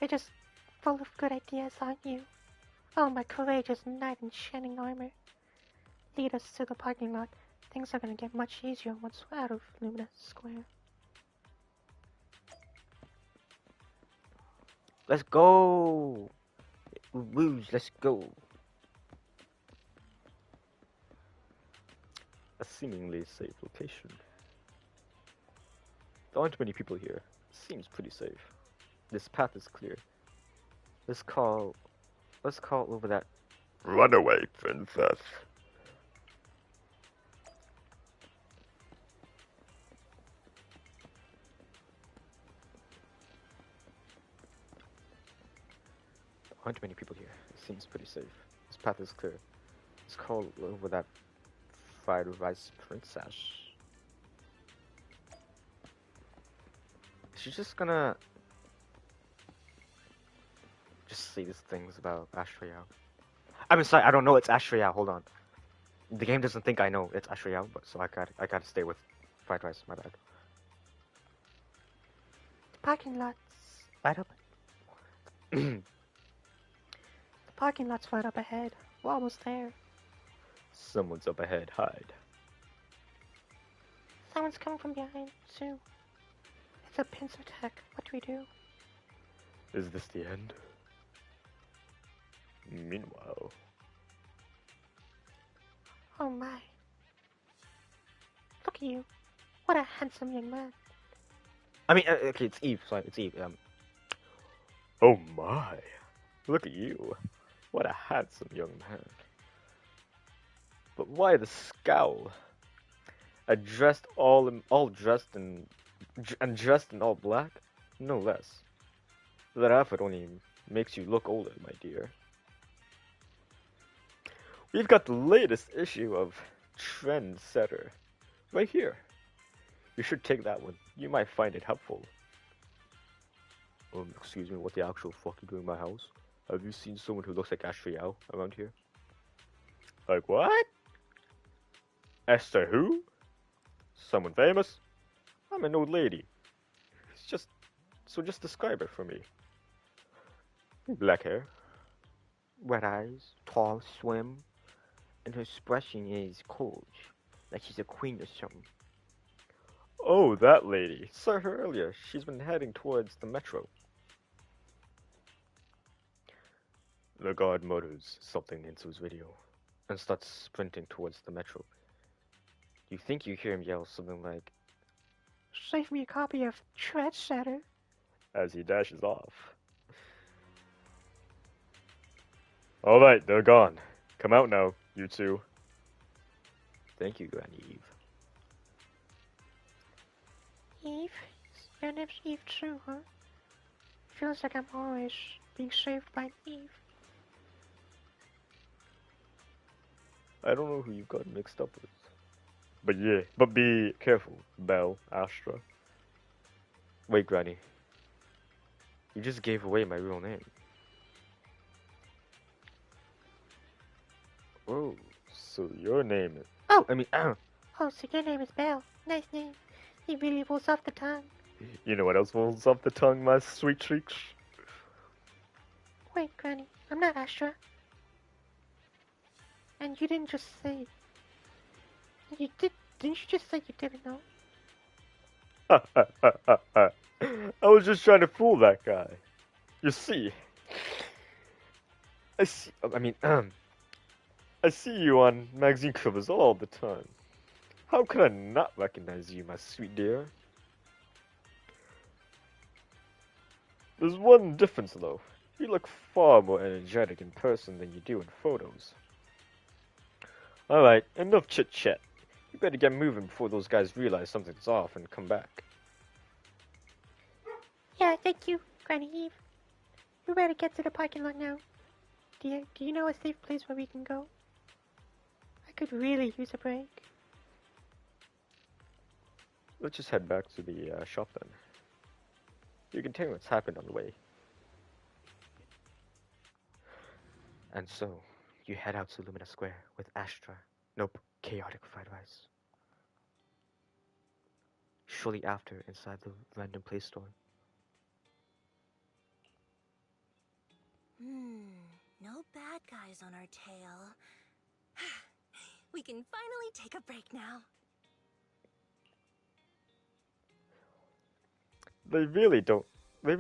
You're just full of good ideas, aren't you? Oh, my courageous knight in shining armor. Lead us to the parking lot. Things are gonna get much easier once we're out of Luminous Square. Let's go! Woo, let's go! A seemingly safe location. There aren't many people here. Seems pretty safe. This path is clear. Let's call over that runaway princess. There aren't many people here. It seems pretty safe. This path is clear. Let's call over that fried rice princess. She's just gonna just say these things about Ashrayao. I'm sorry, I don't know it's Ashrayao. Hold on. The game doesn't think I know it's Ashrayao, but so I gotta stay with fried rice. My bad. The parking lot's right up. The parking lot's right up ahead. We're almost there. Someone's up ahead. Hide. Someone's coming from behind too. It's a pincer attack. What do we do? Is this the end? Meanwhile. Oh my. Look at you. What a handsome young man. I mean, okay, it's Eve. Sorry, it's Eve. Oh my. Look at you. What a handsome young man. But why the scowl? Dressed dressed in all black? No less. That outfit only makes you look older, my dear. We've got the latest issue of Trendsetter right here. You should take that one. You might find it helpful. Excuse me, what the actual fuck are you doing in my house? Have you seen someone who looks like Ashley Yao around here? Like what? Esther who? Someone famous? I'm an old lady. Just describe her for me. Black hair, red eyes, tall, slim, and her expression is cold, like she's a queen or something. Oh, that lady. Saw her earlier. She's been heading towards the metro. The guard mutters something into his video and starts sprinting towards the metro. You think you hear him yell something like, Save me a copy of Trendsetter. As he dashes off. Alright, they're gone. Come out now, you two. Thank you, Granny Eve. Eve? Your name's Eve too, huh? Feels like I'm always being saved by Eve. I don't know who you've got mixed up with. But yeah, but be careful, Belle, Astra. Wait, Granny. You just gave away my real name. Oh, so your name is... Oh! Oh, so your name is Belle. Nice name. It really rolls off the tongue. you know what else rolls off the tongue, my sweet cheeks? Wait, Granny, I'm not Astra. And you didn't just say... Didn't you just say you didn't know? I was just trying to fool that guy. You see... I see you on magazine covers all the time. How could I not recognize you, my sweet dear? There's one difference, though. You look far more energetic in person than you do in photos. Alright, enough chit-chat. You better get moving before those guys realize something's off and come back. Yeah, thank you, Granny Eve. We better get to the parking lot now. Do you know a safe place where we can go? I could really use a break. Let's just head back to the shop then. You can tell me what's happened on the way. And so, you head out to Lumina Square with Astra. Nope, chaotic fried rice. Shortly after, inside the random play store. No bad guys on our tail. We can finally take a break now. They really don't like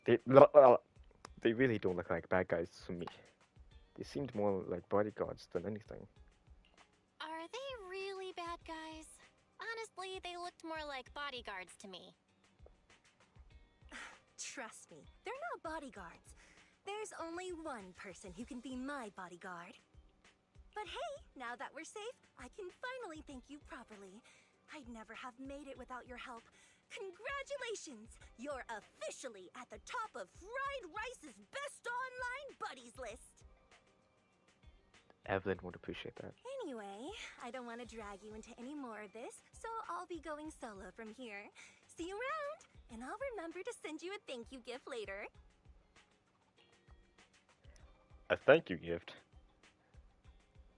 they really don't look like bad guys to me. They seemed more like bodyguards than anything. Are they really bad guys? Honestly, they looked more like bodyguards to me. Trust me, they're not bodyguards. There's only one person who can be my bodyguard. But hey, now that we're safe, I can finally thank you properly. I'd never have made it without your help. Congratulations! You're officially at the top of Fried Rice's best online buddies list! Evelyn would appreciate that. Anyway, I don't want to drag you into any more of this, so I'll be going solo from here. See you around, and I'll remember to send you a thank you gift later. A thank you gift?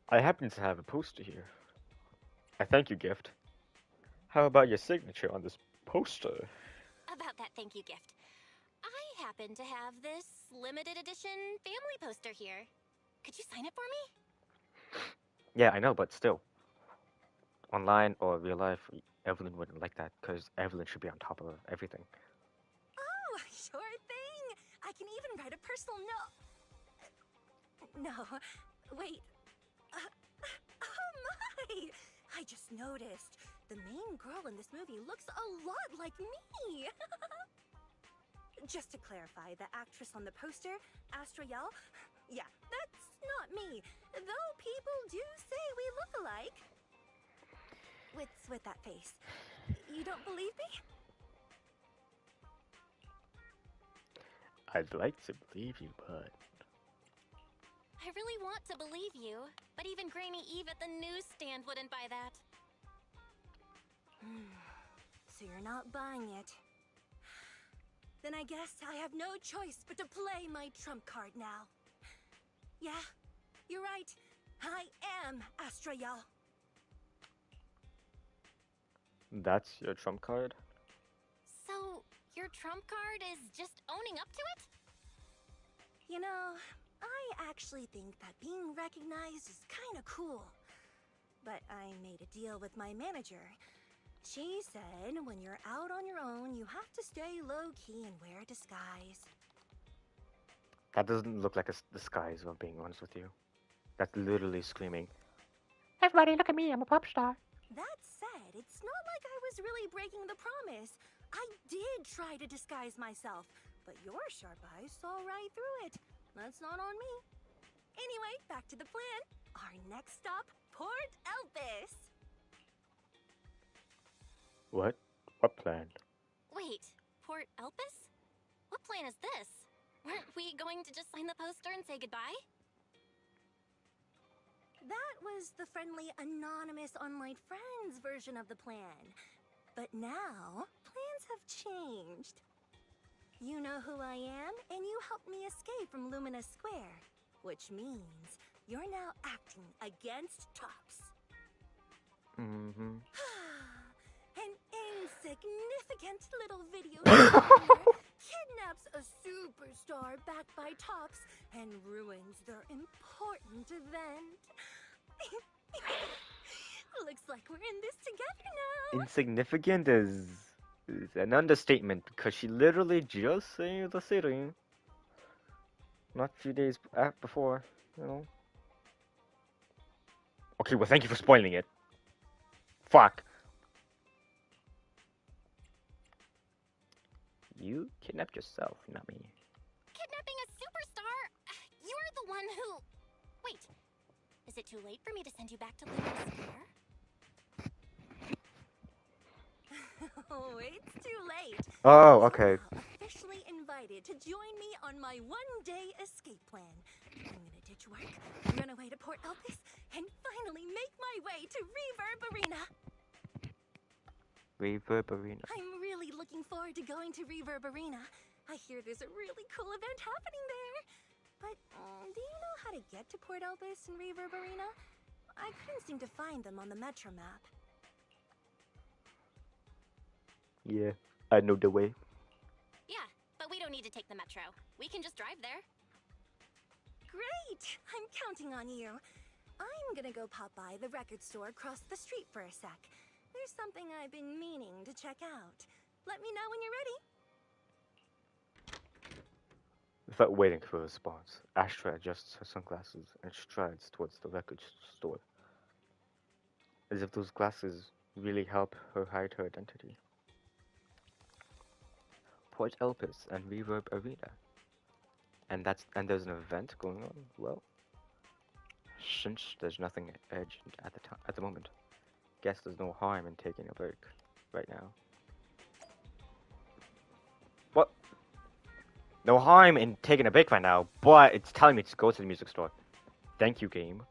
I happen to have a poster here. A thank you gift? How about your signature on this poster? About that thank you gift. I happen to have this limited edition family poster here. Could you sign it for me? Yeah, I know, but still. Online or real life, Evelyn wouldn't like that, because Evelyn should be on top of everything. Oh, sure thing! I can even write a personal note. No, wait. Oh my! I just noticed. The main girl in this movie looks a lot like me! Just to clarify, the actress on the poster, Astra Yell, yeah, that's not me. Though people do say we look alike. What's with that face? You don't believe me? I'd like to believe you, but... I really want to believe you, but even Granny Eve at the newsstand wouldn't buy that. So you're not buying it. Then I guess I have no choice but to play my trump card now. Yeah, you're right. I am Astra Yell. That's your trump card? So, your trump card is just owning up to it? You know, I actually think that being recognized is kinda cool. But I made a deal with my manager. She said when you're out on your own, you have to stay low-key and wear a disguise. That doesn't look like a disguise, if I'm being honest with you. That's literally screaming. Everybody, look at me, I'm a pop star. That said, it's not like I was really breaking the promise. I did try to disguise myself, but your sharp eyes saw right through it. That's not on me. Anyway, back to the plan. Our next stop, Port Elpis. What? What plan? Wait, Port Elpis? What plan is this? Weren't we going to just sign the poster and say goodbye? That was the friendly, anonymous online friends version of the plan. But now, plans have changed. You know who I am, and you helped me escape from Lumina Square. Which means you're now acting against Tops. Mm-hmm. An insignificant little video streamer kidnaps a superstar backed by Tops and ruins their important event. Looks like we're in this together now. Insignificant is an understatement because she literally just saved the city. Not a few days before, you know. Okay, well, thank you for spoiling it. Fuck. You kidnapped yourself, not me. Kidnapping a superstar? You're the one who... Wait, is it too late for me to send you back to Lumina Square? Oh, it's too late. Oh, okay. You're now officially invited to join me on my one-day escape plan. I'm gonna ditch work, run away to Port Elpis, and finally make my way to Reverb Arena. Reverb Arena. I'm really looking forward to going to Reverb Arena. I hear there's a really cool event happening there. But do you know how to get to Port Elpis and Reverb Arena? I couldn't seem to find them on the Metro map. Yeah, I know the way. Yeah, but we don't need to take the metro. We can just drive there. Great! I'm counting on you. I'm gonna go pop by the record store across the street for a sec. There's something I've been meaning to check out. Let me know when you're ready. Without waiting for a response, Astra adjusts her sunglasses and strides towards the record store. As if those glasses really help her hide her identity. Port Elpis and Reverb Arena. And there's an event going on. Well, since there's nothing urgent at the moment, guess there's no harm in taking a break right now. What? No harm in taking a break right now, but it's telling me to go to the music store. Thank you, game.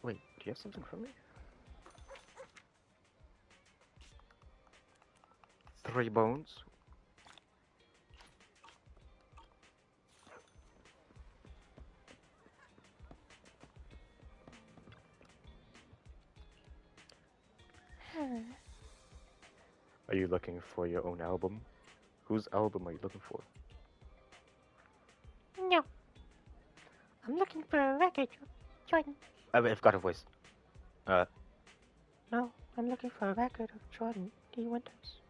Wait, do you have something for me? 3 bones? Are you looking for your own album? Whose album are you looking for? No. I'm looking for a record, Jordan. I've got a voice. No, I'm looking for a record of Jordan D. Winters.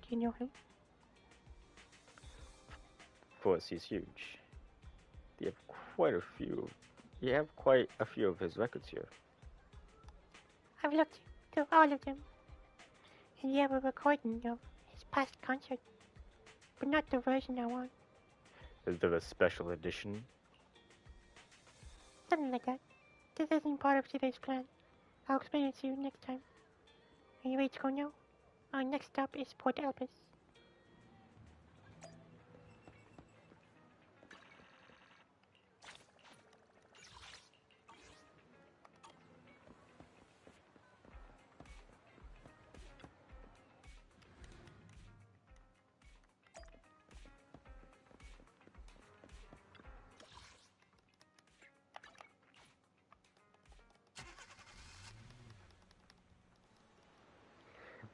Do you know him? Of course, he's huge. You have quite a few. You have quite a few of his records here. I've looked through all of them. And you have a recording of his past concert. But not the version I want. Is there a special edition? Something like that. This isn't part of today's plan. I'll explain it to you next time. Are you ready to go now? Our next stop is Port Elpis.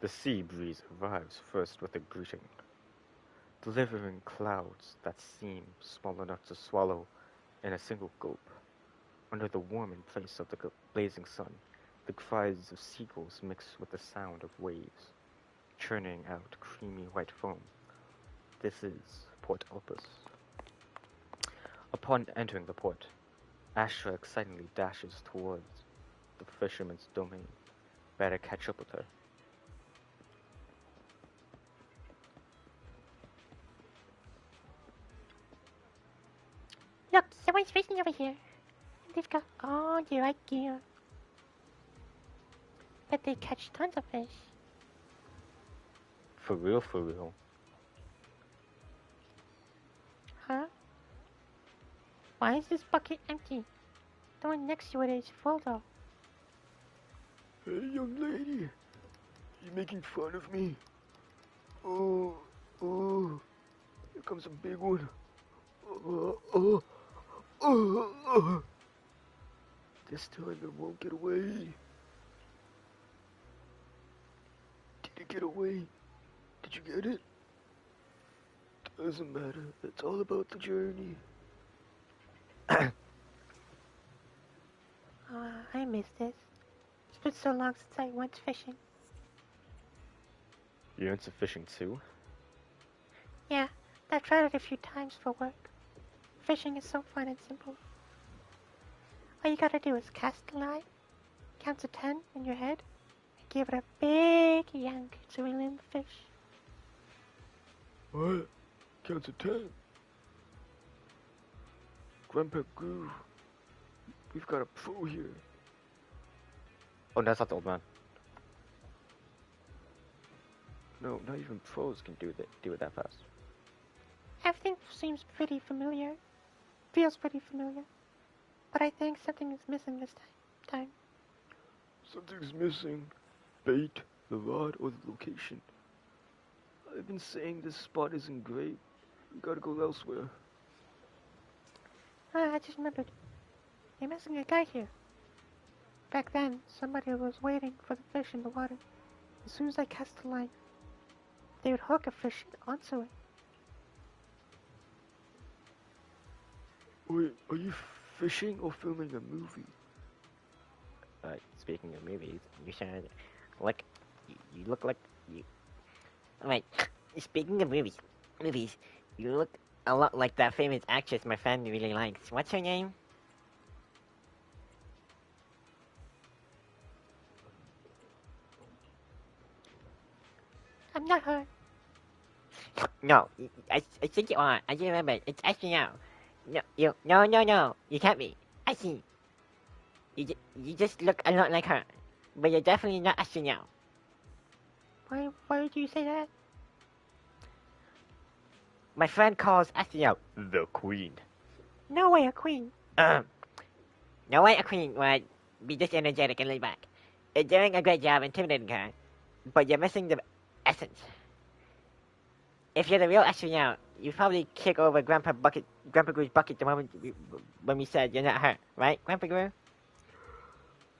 The sea breeze arrives first with a greeting, delivering clouds that seem small enough to swallow in a single gulp. Under the warm embrace of the blazing sun, the cries of seagulls mix with the sound of waves, churning out creamy white foam. This is Port Opus. Upon entering the port, Astra excitedly dashes towards the fisherman's domain. Better catch up with her. Look, someone's fishing over here. They've got all the right gear. Bet they catch tons of fish. For real, for real. Huh? Why is this bucket empty? The one next to it is full though. Hey, young lady. You making fun of me? Oh, oh. Here comes a big one. This time it won't get away. Did it get away? Did you get it? Doesn't matter. It's all about the journey. I miss this. It's been so long since I went fishing. You're into fishing too? Yeah, I've tried it a few times for work. Fishing is so fun and simple. All you gotta do is cast the line, count to 10 in your head, and give it a big yank to reel in the fish. What? Count to 10? Grandpa Groove, we've got a pro here. Oh, that's not the old man. No, not even pros can do it that fast. Everything seems pretty familiar. Feels pretty familiar. But I think something is missing this time. Something's missing. Bait, the rod, or the location. I've been saying this spot isn't great. We gotta go elsewhere. I just remembered. They're missing a guy here. Back then, somebody was waiting for the fish in the water. As soon as I cast the line, they would hook a fish onto it. Wait, are you fishing or filming a movie? Speaking of movies, you should look. You look like you. Wait, speaking of movies, you look a lot like that famous actress my family really likes. What's her name? I'm not her. No, I think you are. I remember. It's actually now. No. You can't be. I see. You just look a lot like her. But you're definitely not Ashley now. Why did you say that? My friend calls Ashley the queen. No way, a queen. No way a queen would be this energetic and laid back. You're doing a great job intimidating her, but you're missing the essence. If you're the real Ashley now, you'd probably kick over Grandpa Gru's bucket the moment when we said you're not her, right, Grandpa Gru?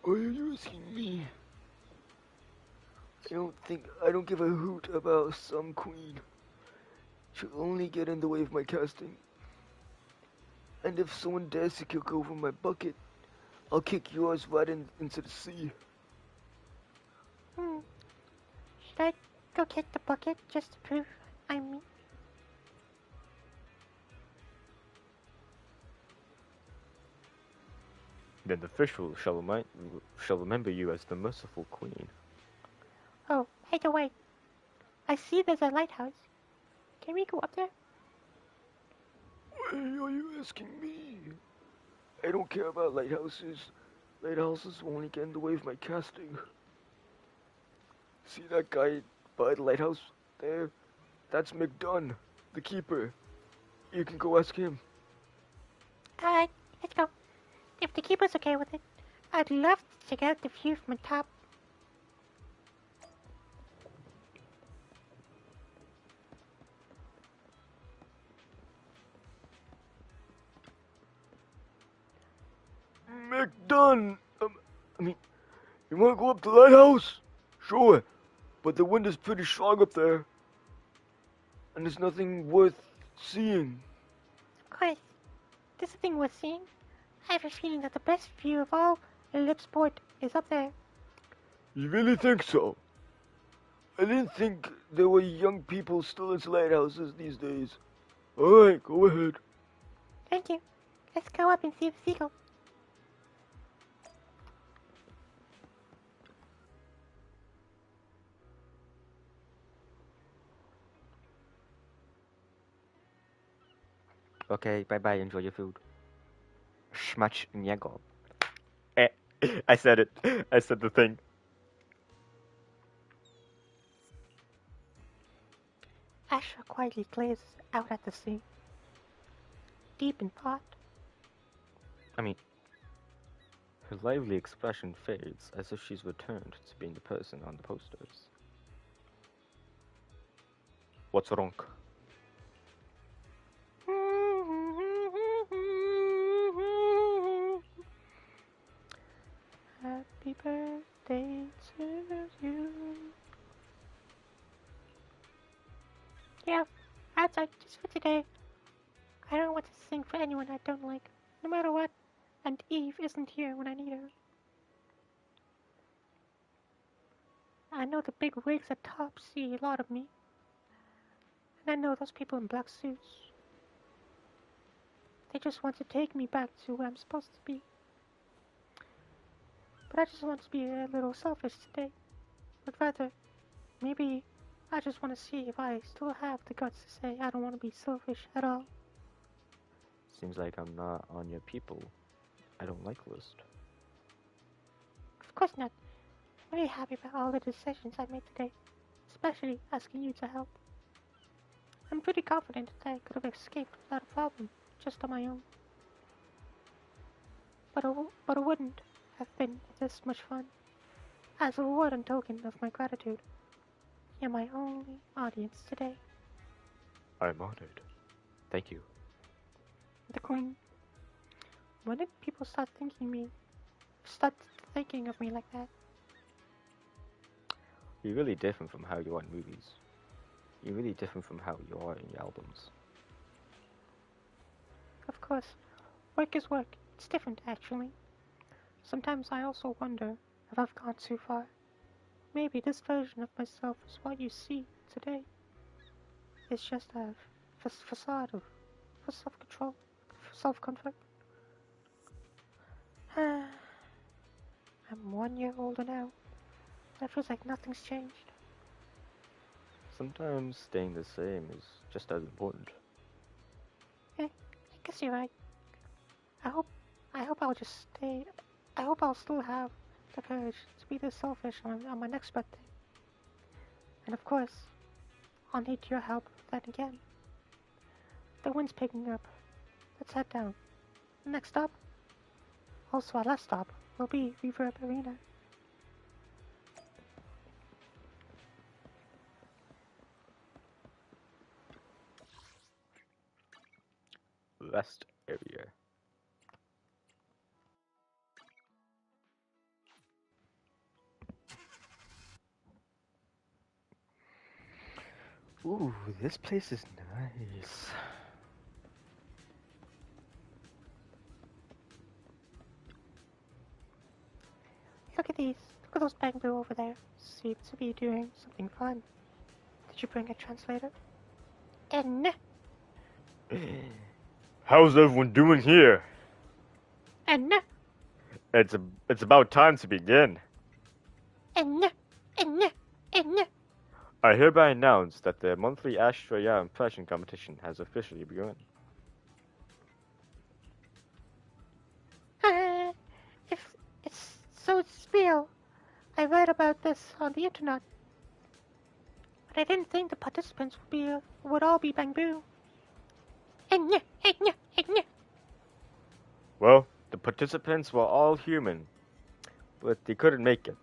Are you asking me? I don't give a hoot about some queen. She'll only get in the way of my casting. And if someone dares to kick over my bucket, I'll kick yours right into the sea. Should I go kick the bucket just to prove I'm me? Then the fish shall remember you as the merciful queen. Oh, by the way, I see there's a lighthouse. Can we go up there? Why are you asking me? I don't care about lighthouses. Lighthouses will only get in the way of my casting. See that guy by the lighthouse there? That's McDunn, the keeper. You can go ask him. Alright, let's go. If the keeper's okay with it, I'd love to check out the view from the top. McDunn! You wanna go up the lighthouse? Sure. But the wind is pretty strong up there. And there's nothing worth seeing. Of course, there's nothing worth seeing. I have a feeling that the best view of all Ellipsport is up there. You really think so? I didn't think there were young people still into lighthouses these days. Alright, go ahead. Thank you. Let's go up and see the seagull. Okay, bye-bye, enjoy your food. Schmach niego. I said it. I said the thing. Asha quietly gazes out at the sea. Deep in thought. I mean, her lively expression fades as if she's returned to being the person on the posters. What's wrong? Happy birthday to you. Yeah, that's like just for today. I don't want to sing for anyone I don't like, no matter what, and Eve isn't here when I need her. I know the big wigs at top see a lot of me, and I know those people in black suits. They just want to take me back to where I'm supposed to be. But I just want to be a little selfish today. But rather, maybe I just want to see if I still have the guts to say I don't want to be selfish at all. Seems like I'm not on your people I don't like list. Of course not. I'm really happy about all the decisions I made today, especially asking you to help. I'm pretty confident that I could have escaped without a problem, just on my own. But it wouldn't have been this much fun. As a reward and token of my gratitude, you're my only audience today. I'm honored. Thank you. The Queen. When did people start thinking of me like that? You're really different from how you are in movies. You're really different from how you are in your albums. Of course, work is work. It's different, actually. Sometimes I also wonder if I've gone too far. Maybe this version of myself is what you see today. It's just a facade for self-control, for self-comfort. I'm 1 year older now. But it feels like nothing's changed. Sometimes staying the same is just as important. I guess you're right. I hope I'll still have the courage to be this selfish on my next birthday. And of course, I'll need your help then again. The wind's picking up. Let's head down. Next stop, also our last stop, will be Reverb Arena. Rest area. Ooh, this place is nice. Look at these. Look at those bamboo over there. Seem to be doing something fun. Did you bring a translator? And How's everyone doing here? and It's about time to begin. and I hereby announce that the monthly Astraya impression competition has officially begun. if it's so it's real. I read about this on the internet, but I didn't think the participants would all be bamboo. Well, the participants were all human, but they couldn't make it.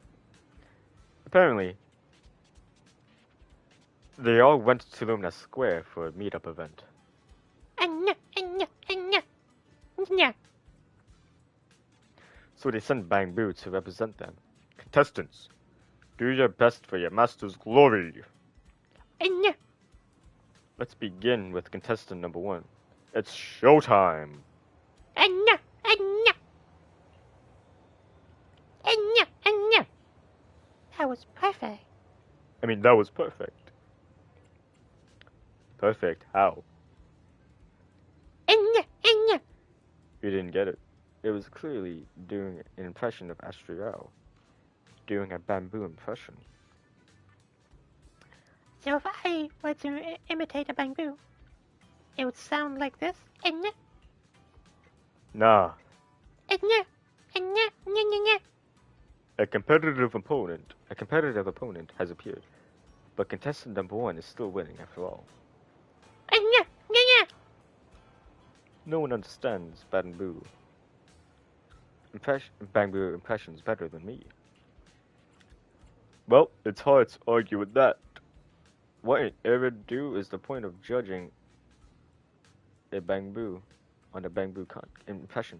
Apparently, they all went to Lumina Square for a meetup event. So they sent Bamboo to represent them. Contestants, Do your best for your master's glory. Enya. Let's begin with contestant number 1. It's showtime. Enya. Enya. Enya. Enya. That was perfect. I mean, that was perfect. Perfect how? Enya. Enya. You didn't get it. It was clearly doing an impression of Astriel. Doing a bamboo impression. So if I were to imitate a bamboo, it would sound like this. Enya. Nah. Enya. Enya. Nya nya nya. A competitive opponent has appeared, but contestant number 1 is still winning after all. Enya. Nya nya. No one understands bamboo impressions better than me. Well, it's hard to argue with that. What an error do is the point of judging a bamboo on a bamboo impression.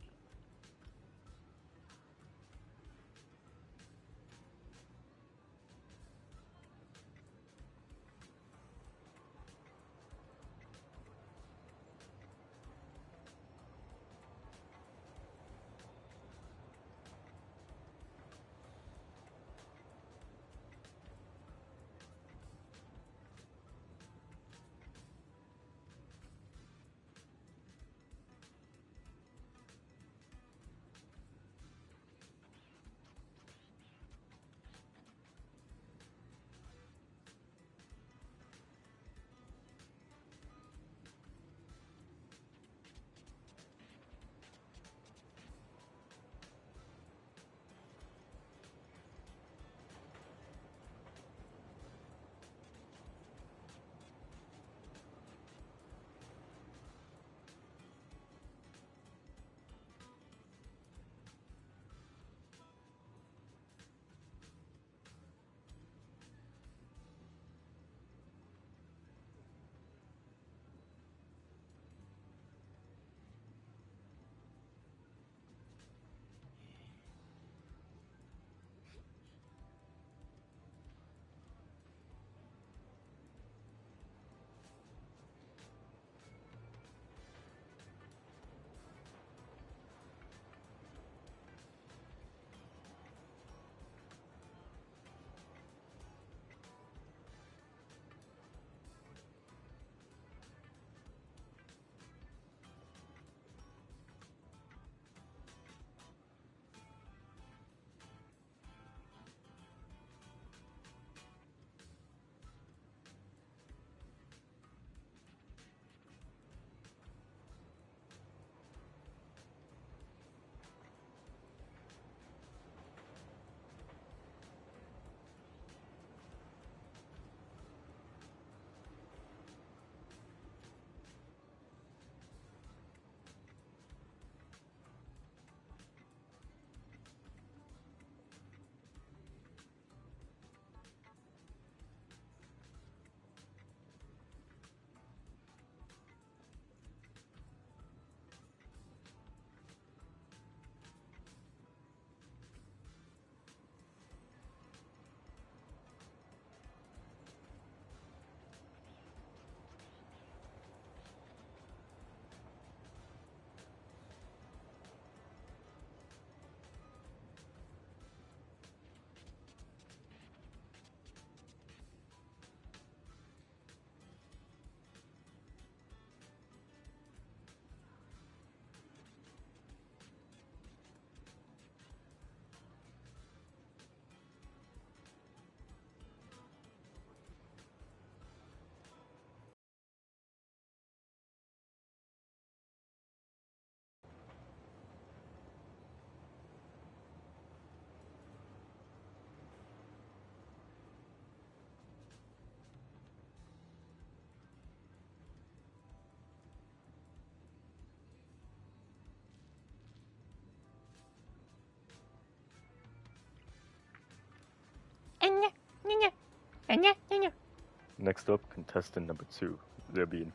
Next up, contestant number 2. They'll be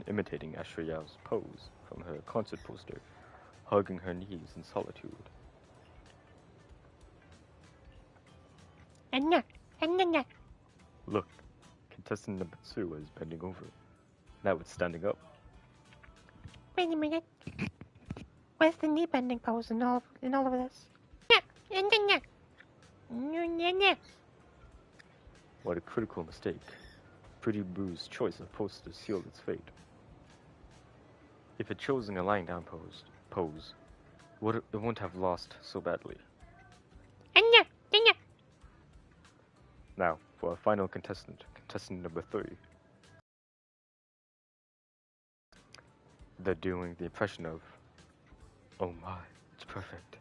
imitating Ashraya's pose from her concert poster, hugging her knees in solitude. Enya, Look, contestant number 2 is bending over. Now it's standing up. Wait a minute. Where's the knee bending pose in all of this? What a critical mistake. Pretty Boo's choice of poster sealed its fate. If it chosen a lying down pose, it wouldn't have lost so badly. Now, for our final contestant number 3. They're doing the impression of, oh my, it's perfect.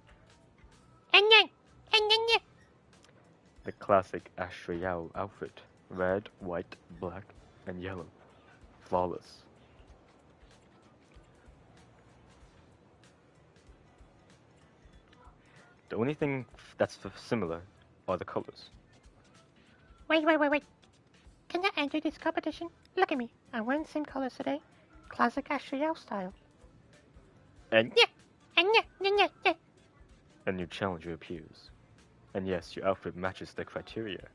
The classic Astra Yao outfit, red, white, black, and yellow. Flawless. The only thing that's similar are the colors. Wait. Can I enter this competition? Look at me. I'm wearing the same colors today. Classic Astral style. And a new challenger appears. And yes, your outfit matches the criteria.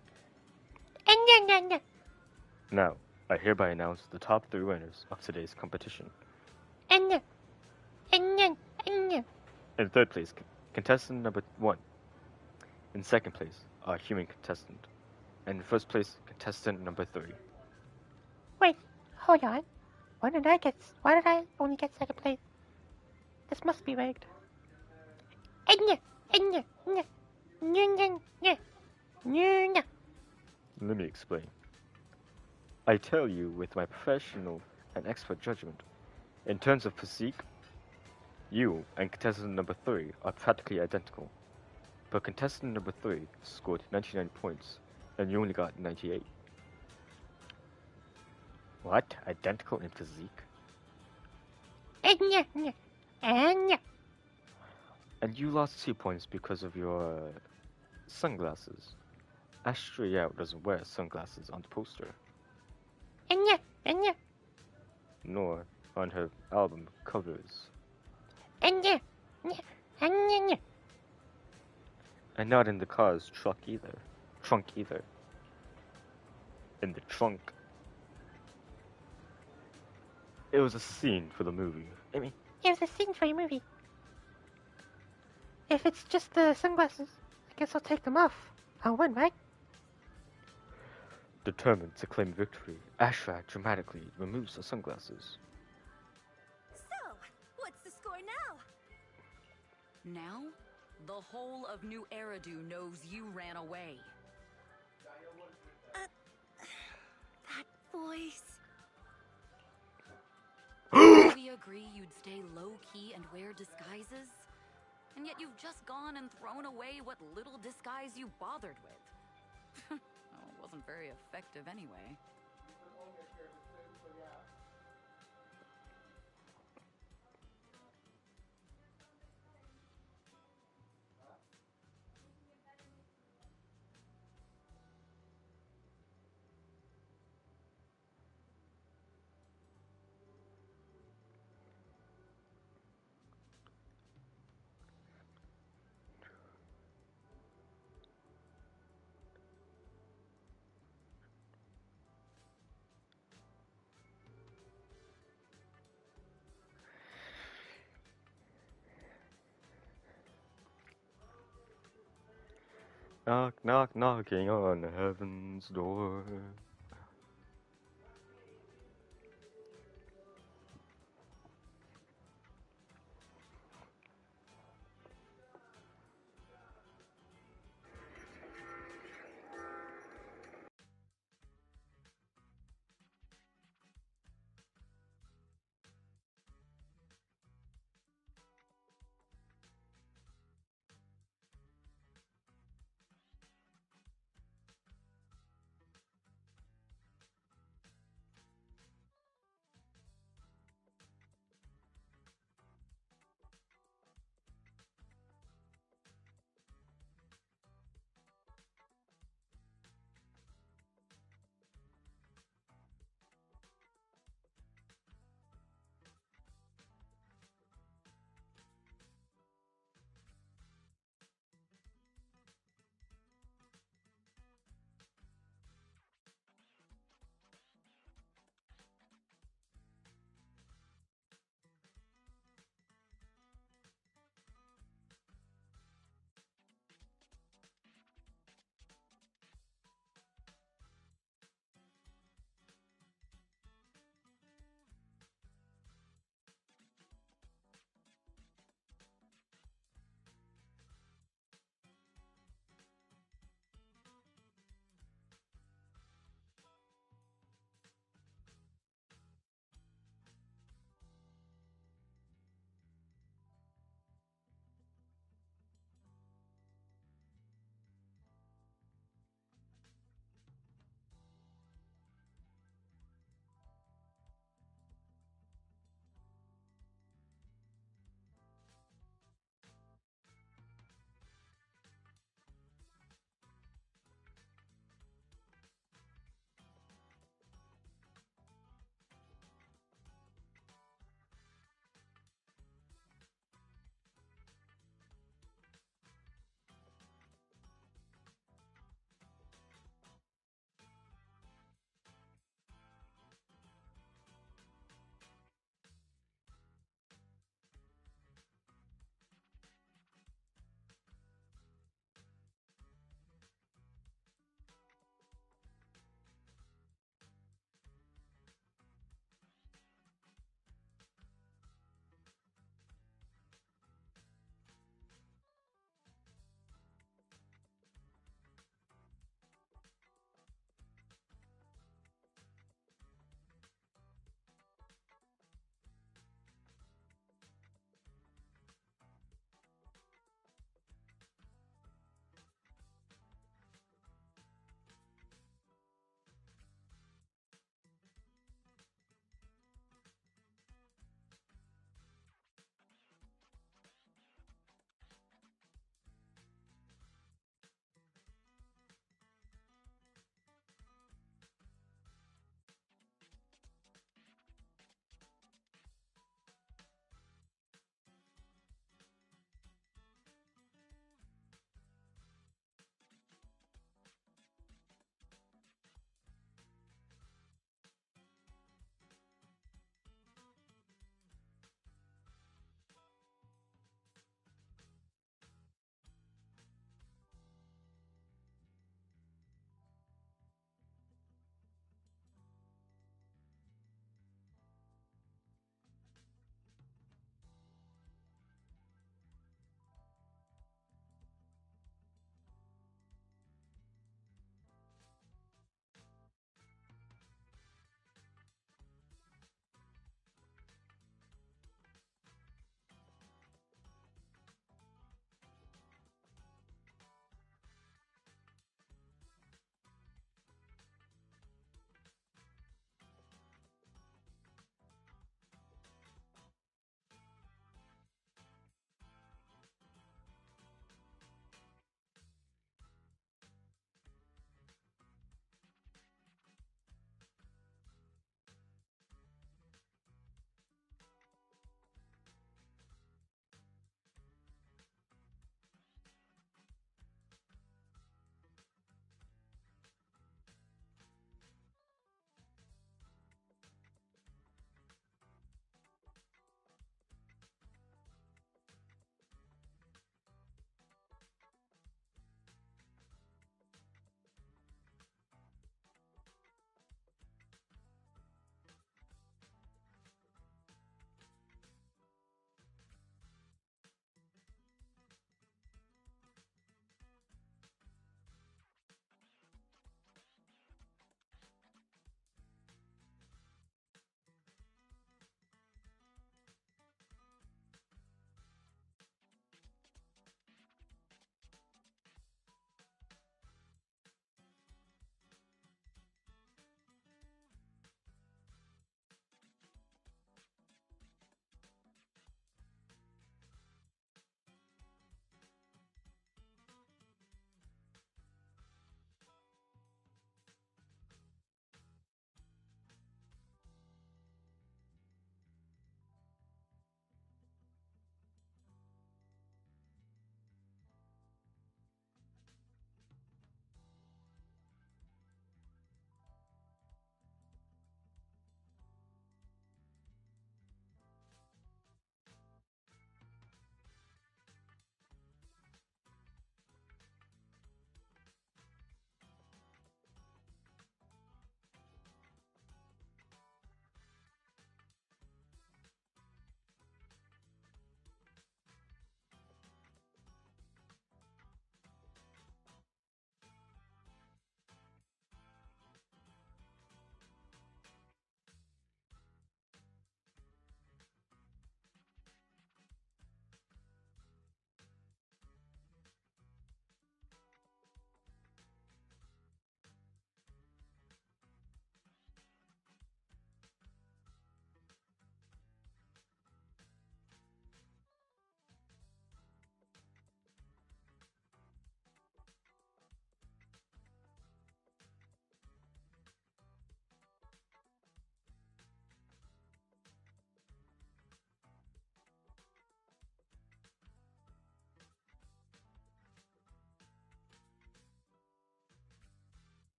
Now, I hereby announce the top 3 winners of today's competition. In 3rd place, contestant number 1. In 2nd place, our human contestant. And in 1st place, contestant number 3. Wait, hold on. Why did I only get 2nd place? This must be rigged. Let me explain. I tell you with my professional and expert judgment. In terms of physique, you and contestant number 3 are practically identical. But contestant number 3 scored 99 points, and you only got 98. What? Identical in physique? And you lost 2 points because of your sunglasses. Astra Yao doesn't wear sunglasses on the poster. Nor on her album covers. And not in the car's trunk either. In the trunk. It was a scene for the movie. I mean, it was a scene for your movie. If it's just the sunglasses, I guess I'll take them off. I'll win, right? Determined to claim victory, Ashra dramatically removes the sunglasses. So, what's the score now? Now, the whole of New Eridu knows you ran away. That voice. Did we agree you'd stay low-key and wear disguises? And yet you've just gone and thrown away what little disguise you bothered with. Well, it wasn't very effective anyway. Knock, knock, knocking on heaven's door.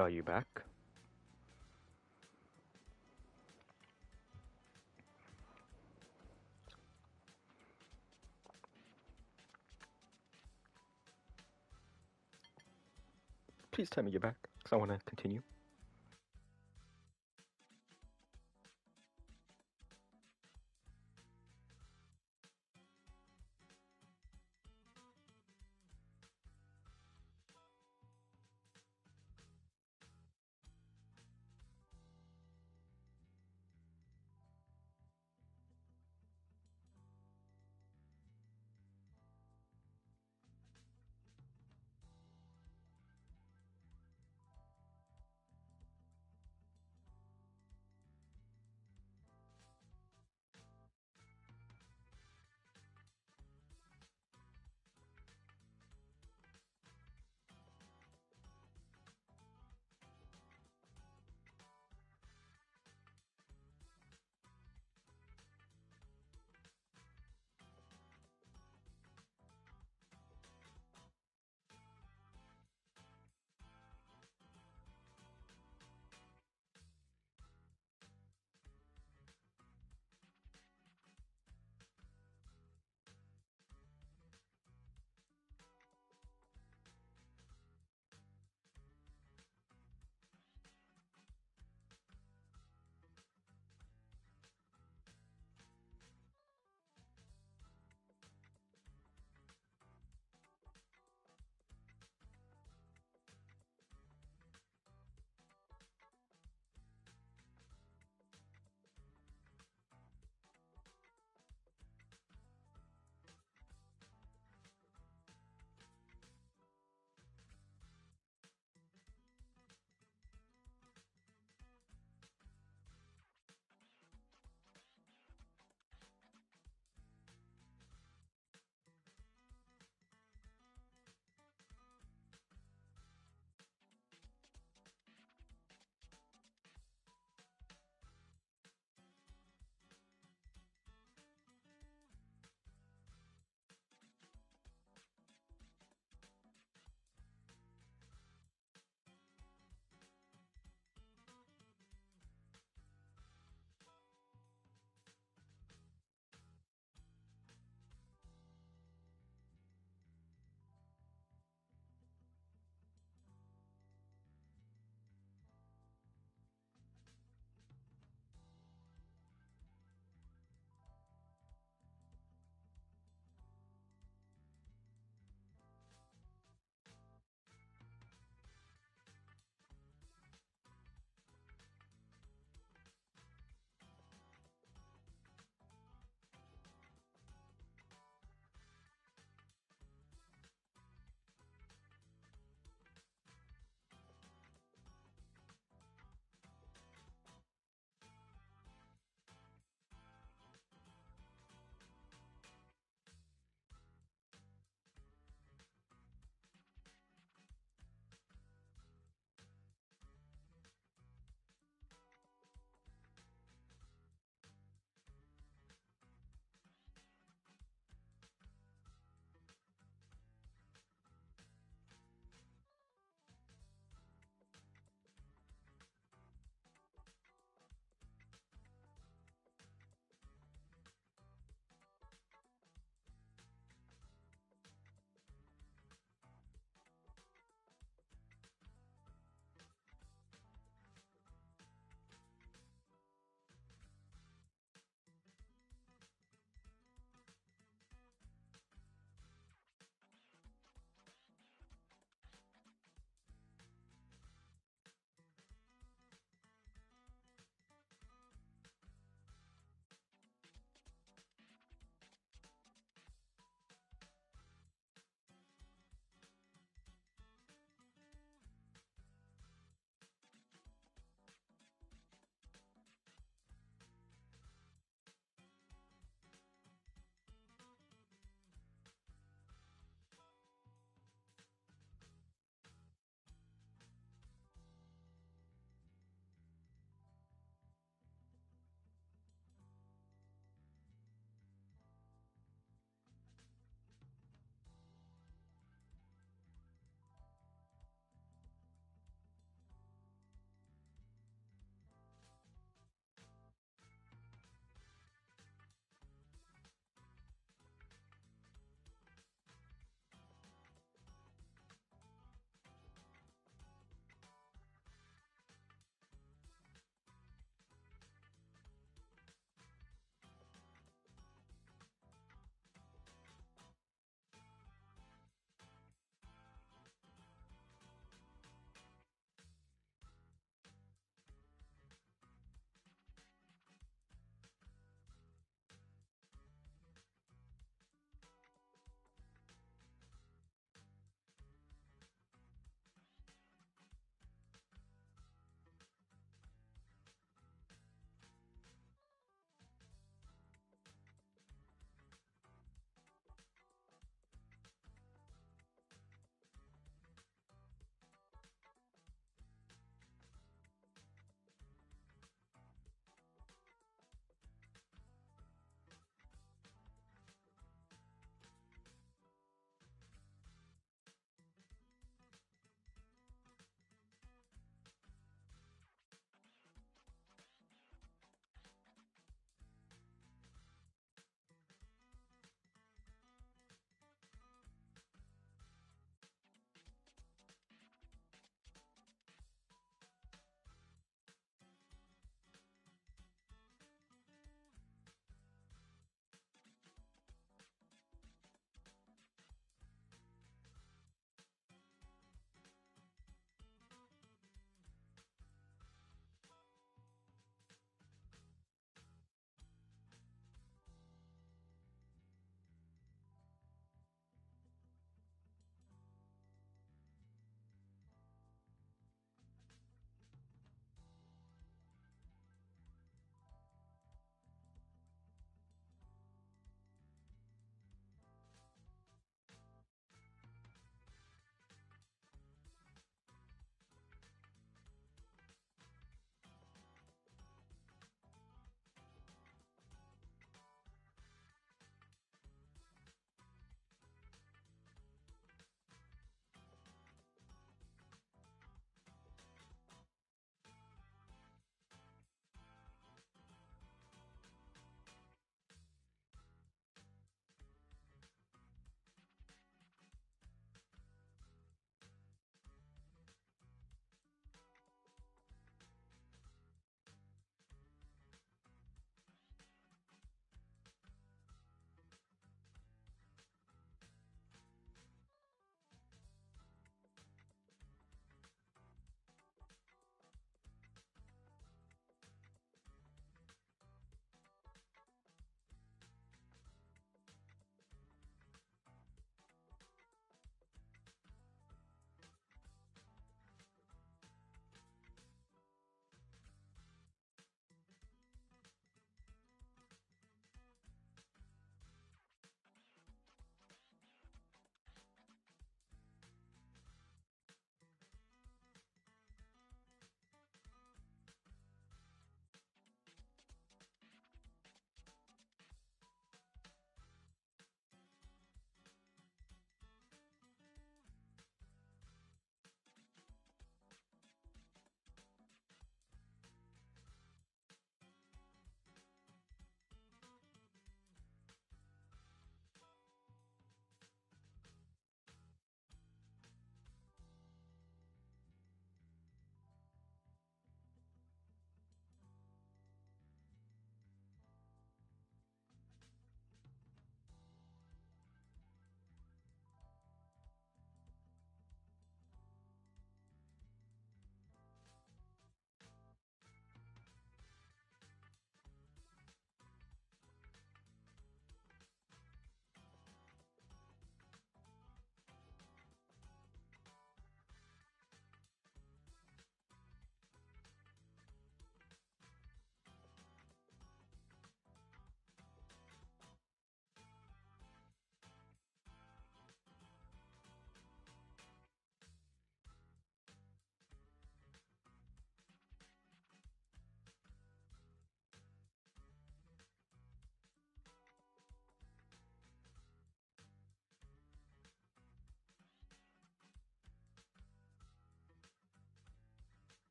Are you back? Please tell me you're back, because I want to continue.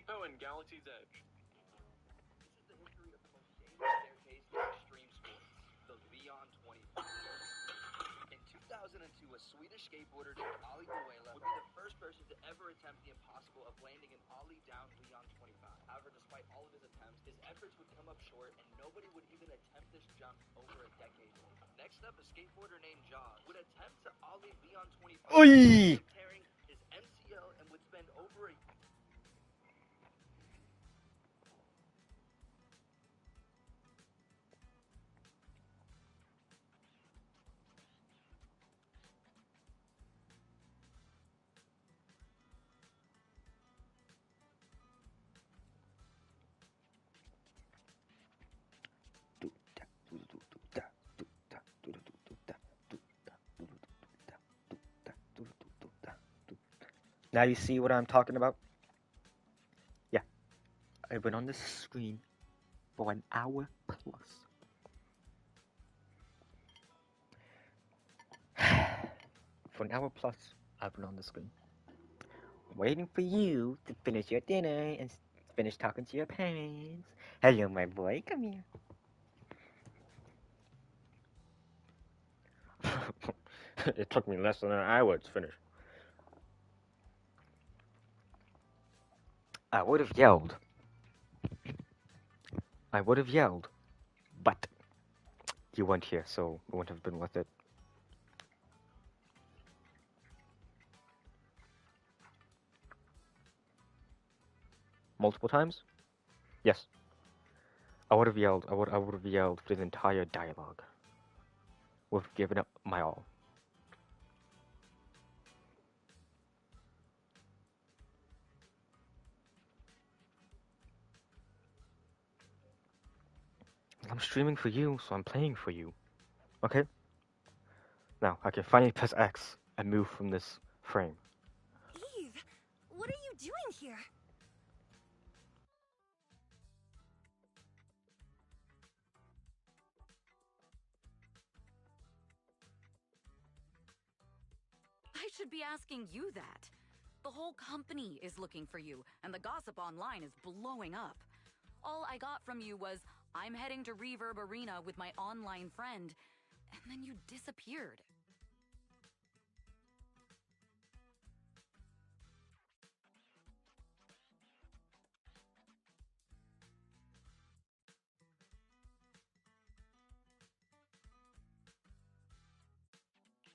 Oh, and Galaxy's Edge. This is the history of the most dangerous staircase in extreme sports, the Leon 25. In 2002, a Swedish skateboarder named Ali Buela would be the first person to ever attempt the impossible of landing an ollie down Leon 25. However, despite all of his attempts, his efforts would come up short, and nobody would even attempt this jump over a decade later. Next up, a skateboarder named Jaws would attempt to ollie Leon 25, Oi! tearing his MCL, and would spend over a Now you see what I'm talking about? Yeah. I've been on this screen for an hour plus. For an hour plus, I've been on the screen. Waiting for you to finish your dinner and finish talking to your parents. Hello, my boy. Come here. It took me less than an hour to finish. I would have yelled. But you weren't here, so it wouldn't have been worth it. Multiple times? Yes. I would have yelled. I would have yelled for the entire dialogue. Would have given up my all. I'm streaming for you, so I'm playing for you. Okay? Now, I can finally press X and move from this frame. Eve, what are you doing here? I should be asking you that. The whole company is looking for you, and the gossip online is blowing up. All I got from you was, I'm heading to Reverb Arena with my online friend, and then you disappeared.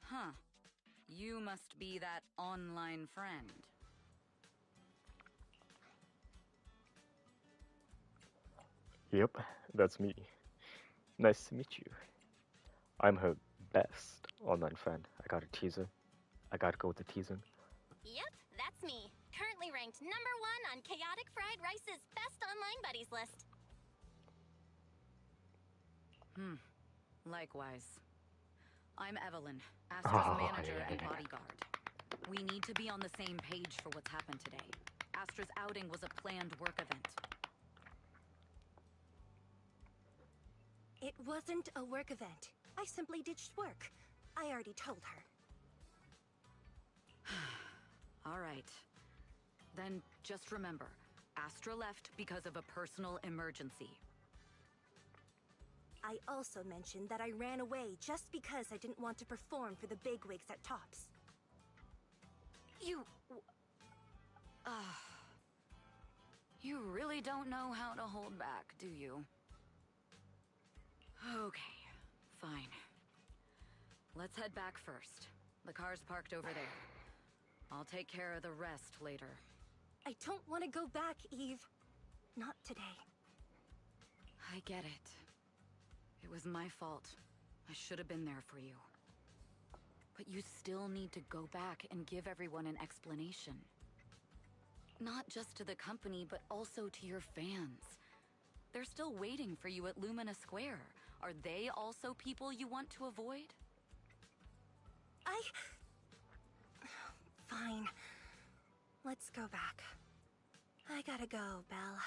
Huh. You must be that online friend. Yep, that's me. Nice to meet you. I'm her best online friend. I got a teaser. I gotta go with the teaser. Yep, that's me. Currently ranked #1 on Chaotic Fried Rice's best online buddies list. Likewise. I'm Evelyn, Astra's manager and bodyguard. We need to be on the same page for what's happened today. Astra's outing was a planned work event. It wasn't a work event. I simply ditched work. I already told her. All right. Then just remember, Astra left because of a personal emergency. I also mentioned that I ran away just because I didn't want to perform for the bigwigs at Tops. You really don't know how to hold back, do you? Okay, fine. Let's head back first. The car's parked over there. I'll take care of the rest later. I don't want to go back, Eve. Not today. I get it. It was my fault. I should have been there for you. But you still need to go back and give everyone an explanation. Not just to the company, but also to your fans. They're still waiting for you at Lumina Square. Are they also people you want to avoid? Fine. Let's go back. I gotta go, Belle.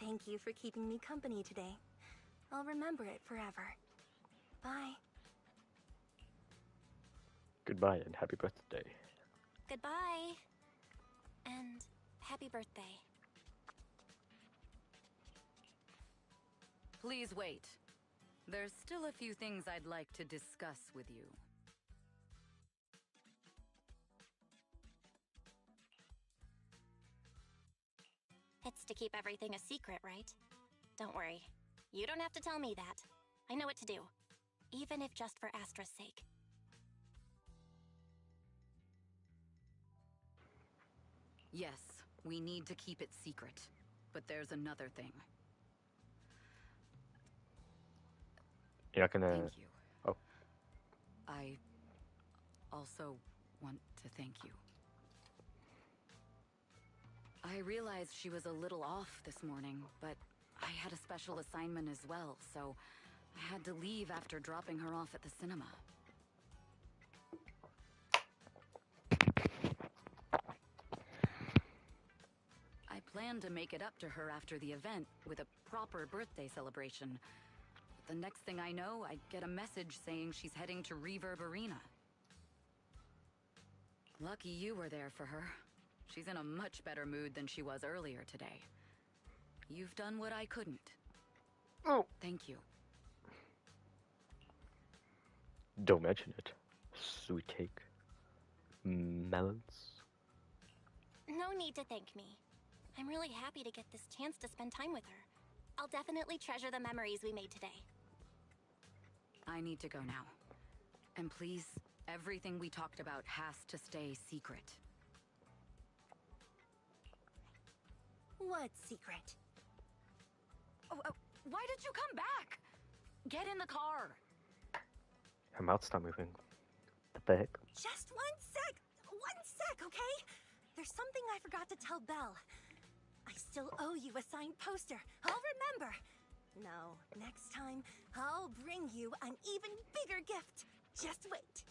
Thank you for keeping me company today. I'll remember it forever. Bye. Goodbye and happy birthday. Goodbye. And happy birthday. Please wait. There's still a few things I'd like to discuss with you. It's to keep everything a secret, right? Don't worry. You don't have to tell me that. I know what to do. Even if just for Astra's sake. Yes, we need to keep it secret. But there's another thing. You're not gonna... Thank you. Oh. I also want to thank you. I realized she was a little off this morning, but I had a special assignment as well, so I had to leave after dropping her off at the cinema. I planned to make it up to her after the event with a proper birthday celebration. But the next thing I know, I get a message saying she's heading to Reverb Arena. Lucky you were there for her. She's in a much better mood than she was earlier today. You've done what I couldn't. Oh. Thank you. Don't mention it. Sweet cake. Melons. No need to thank me. I'm really happy to get this chance to spend time with her. I'll definitely treasure the memories we made today. I need to go now. And please, everything we talked about has to stay secret. What secret? Oh, why did you come back? Get in the car. Her mouth's not moving. What the heck? Just one sec, okay? There's something I forgot to tell Belle. I still owe you a signed poster. I'll remember. No, next time, I'll bring you an even bigger gift. Just wait.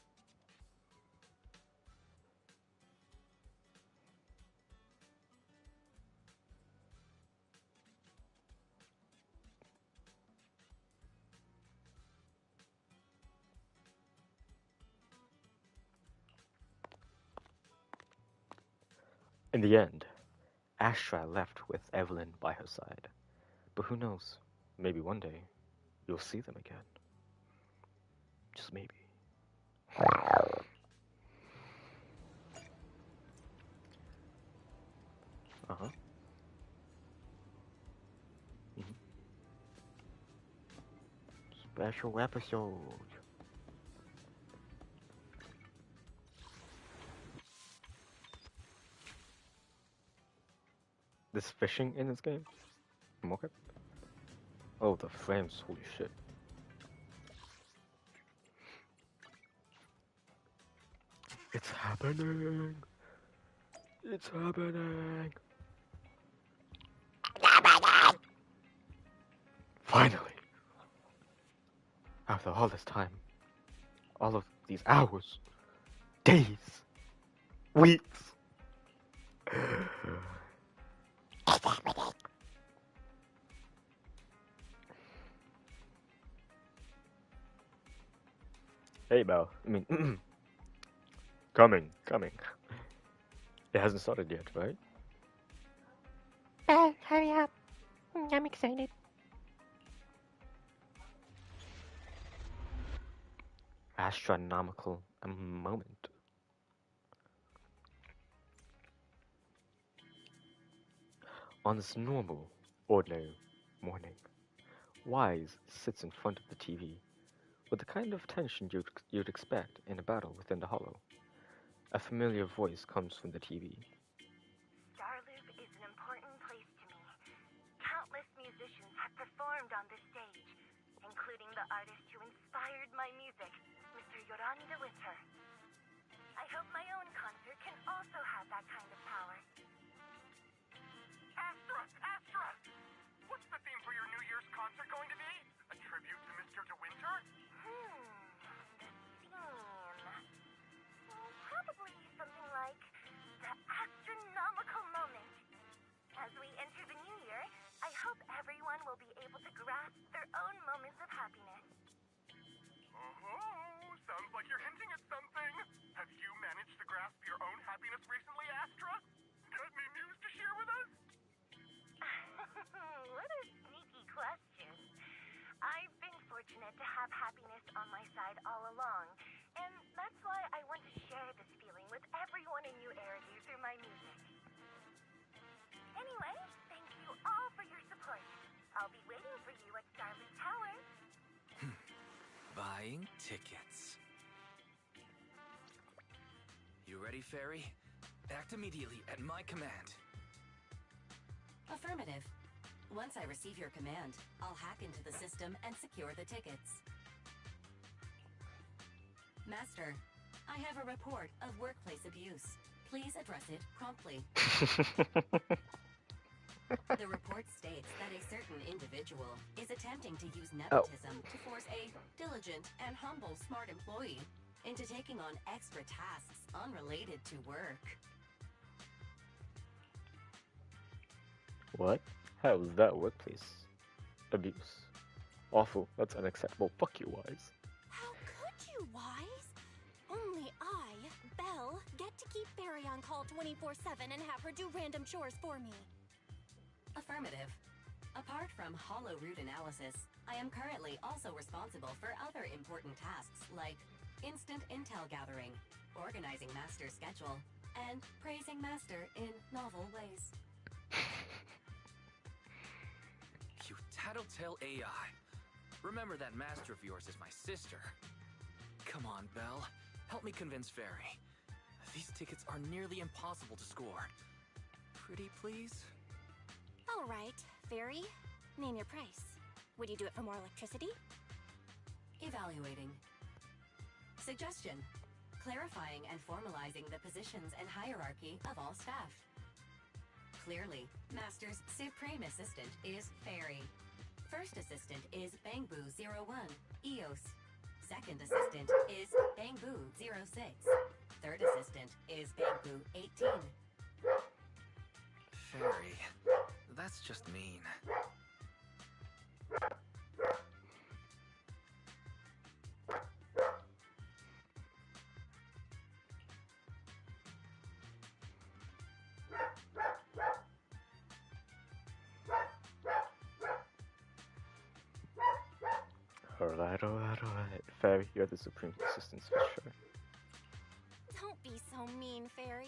In the end, Astra left with Evelyn by her side. But who knows? Maybe one day, you'll see them again. Just maybe. Uh-huh. Special episode. This fishing in this game? Okay. Oh, the frames, holy shit. It's happening! It's happening! Finally! After all this time, all of these hours, days, weeks, Hey, Belle. I mean, coming. It hasn't started yet, right? Hurry up. I'm excited. Astronomical moment. On this normal, ordinary morning, Wise sits in front of the TV with the kind of tension you'd expect in a battle within the Hollow. A familiar voice comes from the TV. Starloop is an important place to me. Countless musicians have performed on this stage, including the artist who inspired my music, Mr. Yorani de Winter. I hope my own concert can also have that kind of power. Astra! What's the theme for your New Year's concert going to be? A tribute to Mr. De Winter? The theme... probably something like the astronomical moment. As we enter the new year, I hope everyone will be able to grasp their own moments of happiness. Oh, sounds like you're hinting at something. Have you managed to grasp your own happiness recently, Astra? Got any news to share with us? What a sneaky question. I've been fortunate to have happiness on my side all along, and that's why I want to share this feeling with everyone in New Eridu through my music. Anyway, thank you all for your support. I'll be waiting for you at Scarlet Tower. Buying tickets. You ready, Fairy? Act immediately at my command. Affirmative. Once I receive your command, I'll hack into the system and secure the tickets. Master, I have a report of workplace abuse. Please address it promptly. The report states that a certain individual is attempting to use nepotism to force a diligent and humble smart employee into taking on extra tasks unrelated to work. What? How is that workplace abuse? Awful. That's unacceptable. Fuck you, Wise. How could you, Wise? Only I, Belle, get to keep Barry on call 24/7 and have her do random chores for me. Affirmative. Apart from hollow root analysis, I am currently also responsible for other important tasks like instant intel gathering, organizing Master's schedule, and praising Master in novel ways. You tattletale AI. Remember that Master of yours is my sister. Come on, Belle. Help me convince Fairy. These tickets are nearly impossible to score. Pretty please? All right, Fairy. Name your price. Would you do it for more electricity? Evaluating. Suggestion. Clarifying and formalizing the positions and hierarchy of all staff. Clearly, Master's Supreme Assistant is Fairy. First Assistant is Bangboo01, EOS. Second Assistant is Bangboo06. Third Assistant is Bangboo18. Fairy, that's just mean. Alright. Fairy, you're the Supreme Assistant for sure. Don't be so mean, Fairy.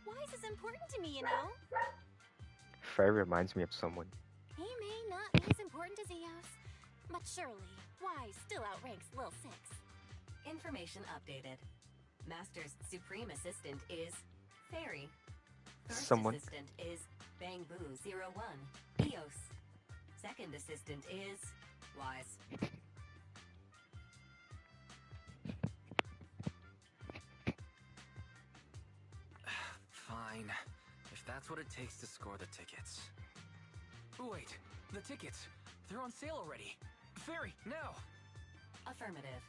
Wise is important to me, you know? Fairy reminds me of someone. He may not be as important as Eos, but surely Wise still outranks Lil Six. Information updated. Master's Supreme Assistant is Fairy. First Someone. Assistant is Bangboo01, EOS. Second Assistant is Wise. Fine. If that's what it takes to score the tickets. Wait, the tickets. They're on sale already. Fairy, now! Affirmative.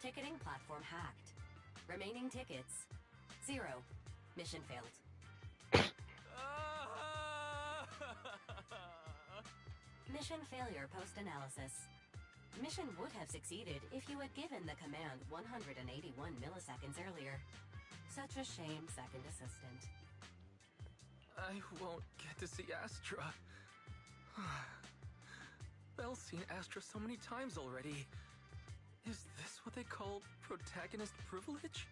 Ticketing platform hacked. Remaining tickets 0. Mission failed. Mission failure post-analysis. Mission would have succeeded if you had given the command 181 milliseconds earlier. Such a shame, Second Assistant. I won't get to see Astra. Belle's seen Astra so many times already. Is this what they call protagonist privilege?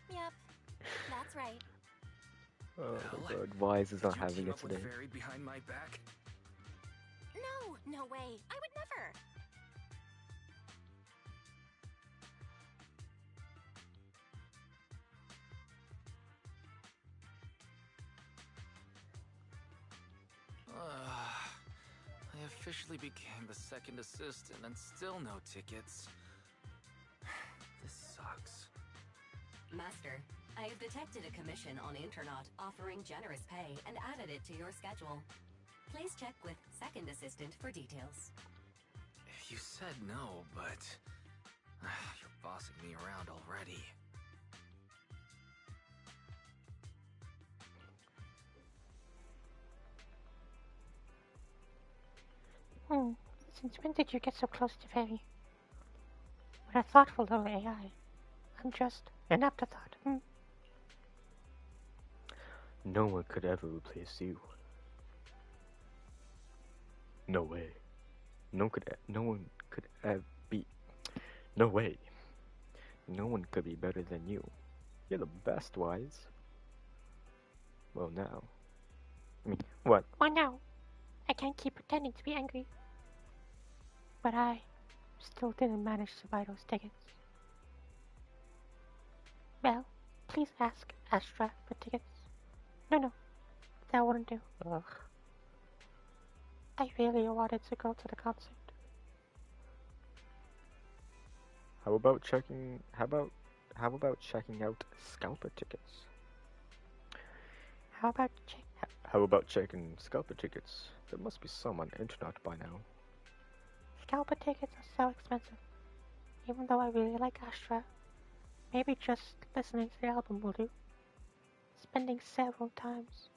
Yep, that's right. Oh my god, Wise is not having it today. Fairy behind my back? No way. I would never. I officially became the second assistant and still no tickets. This sucks. Master, I have detected a commission on Internaut offering generous pay and added it to your schedule. Please check with Second Assistant for details. You said no, but you're bossing me around already. Since when did you get so close to Fairy? What a thoughtful little AI. I'm just an afterthought. No one could ever replace you. No way. No one could be. No way. No one could be better than you. You're the best, Wise. Well, now. I mean, what? Well, no. I can't keep pretending to be angry. But I still didn't manage to buy those tickets. Well, please ask Astra for tickets. No, that wouldn't do. Ugh. I really wanted to go to the concert. How about checking out scalper tickets? How about How about checking scalper tickets? There must be some on the internet by now. scalper tickets are so expensive. Even though I really like Astra, maybe just listening to the album will do. Spending several times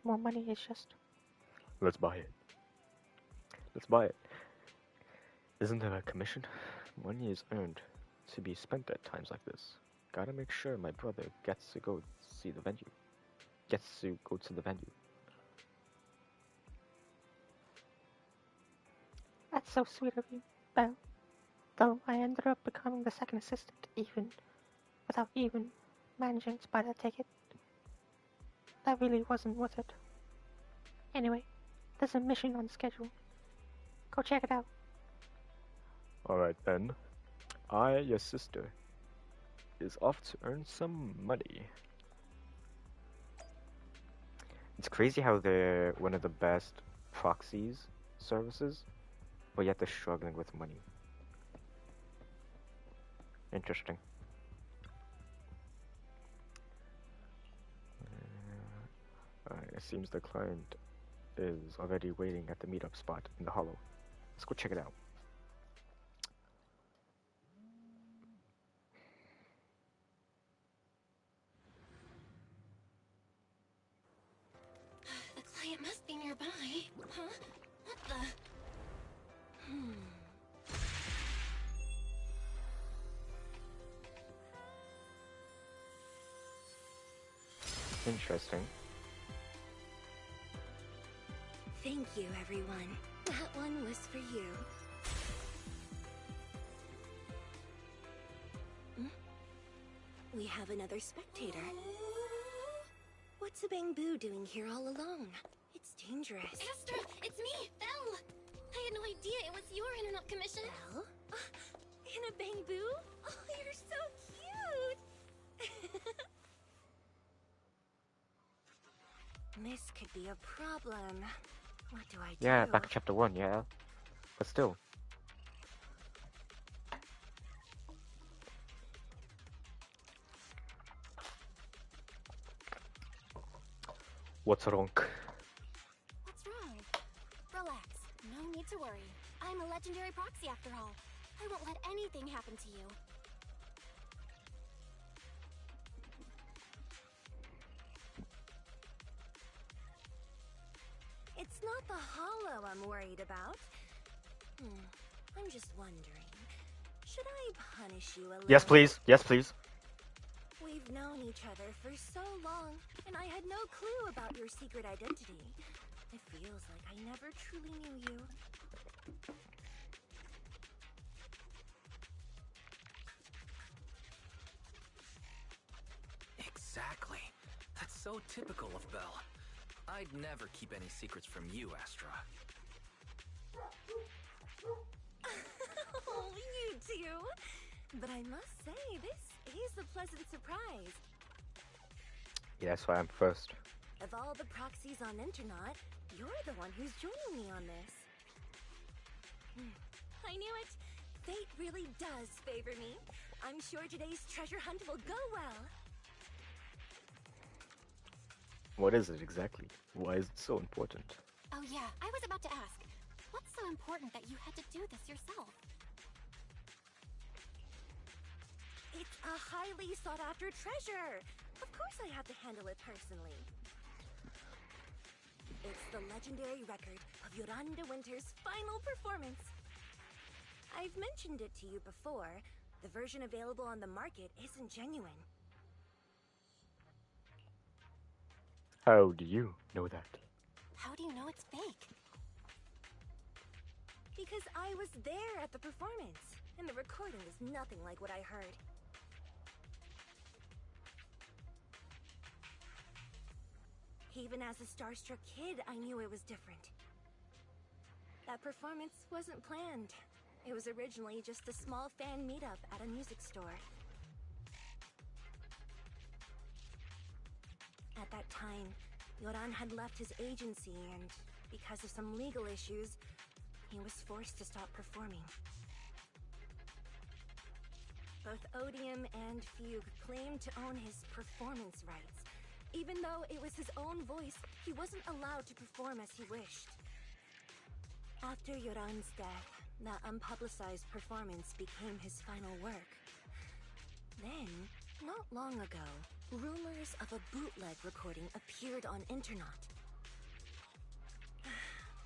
more money is just... Let's buy it. Let's buy it. Isn't there a commission? Money is earned to be spent at times like this. Gotta make sure my brother gets to go see the venue. Gets to go to the venue. That's so sweet of you, Belle. Though I ended up becoming the second assistant without even managing to buy that ticket. That really wasn't worth it. Anyway, there's a mission on schedule. Go check it out. Alright then. I, your sister, is off to earn some money. It's crazy how they're one of the best proxies services, but yet they're struggling with money. Interesting. Alright, it seems the client is already waiting at the meetup spot in the hollow. Let's go check it out. The client must be nearby. Huh? What the? Interesting. Thank you, everyone. That one was for you. We have another spectator. What's a bamboo doing here all alone? It's dangerous. Astra, it's me, Belle. I had no idea it was your internet commission. Belle? In a bamboo? Oh, you're so cute! This could be a problem. What do I do? Yeah, back to chapter 1, yeah. But still. What's wrong? What's wrong? Relax. No need to worry. I'm a legendary proxy after all. I won't let anything happen to you. It's not the hollow I'm worried about. I'm just wondering, should I punish you a little? Yes, please. Yes, please. We've known each other for so long, and I had no clue about your secret identity. It feels like I never truly knew you. Exactly. That's so typical of Belle. I'd never keep any secrets from you, Astra. Oh, you too. But I must say, this is a pleasant surprise. Yeah, that's why I'm first. Of all the proxies on Internet, you're the one who's joining me on this. I knew it. Fate really does favor me. I'm sure today's treasure hunt will go well. What is it exactly? Why is it so important? Oh yeah, I was about to ask. What's so important that you had to do this yourself? It's a highly sought-after treasure. Of course I have to handle it personally. It's the legendary record of Yolanda Winter's final performance. I've mentioned it to you before. The version available on the market isn't genuine. How do you know that? How do you know it's fake? because I was there at the performance, and the recording is nothing like what I heard. Even as a starstruck kid, I knew it was different. That performance wasn't planned. It was originally just a small fan meetup at a music store. At that time, Yoran had left his agency and, because of some legal issues, he was forced to stop performing. Both Odium and Fugue claimed to own his performance rights. Even though it was his own voice, he wasn't allowed to perform as he wished. After Yoran's death, that unpublicized performance became his final work. Then, not long ago, rumors of a bootleg recording appeared on internet.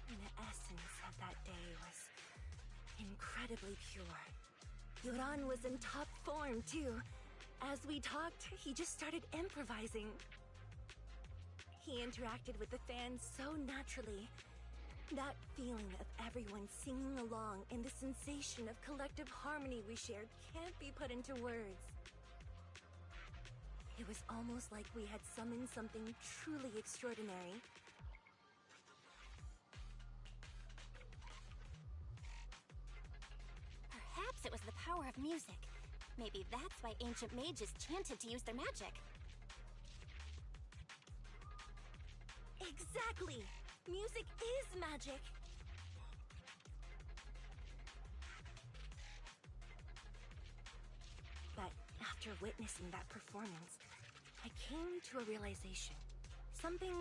The essence of that day was incredibly pure. Yoran was in top form, too. As we talked, he just started improvising. He interacted with the fans so naturally. That feeling of everyone singing along and the sensation of collective harmony we shared can't be put into words. It was almost like we had summoned something truly extraordinary. Perhaps it was the power of music. Maybe that's why ancient mages chanted to use their magic. Exactly! Music is magic! But after witnessing that performance, I came to a realization. Something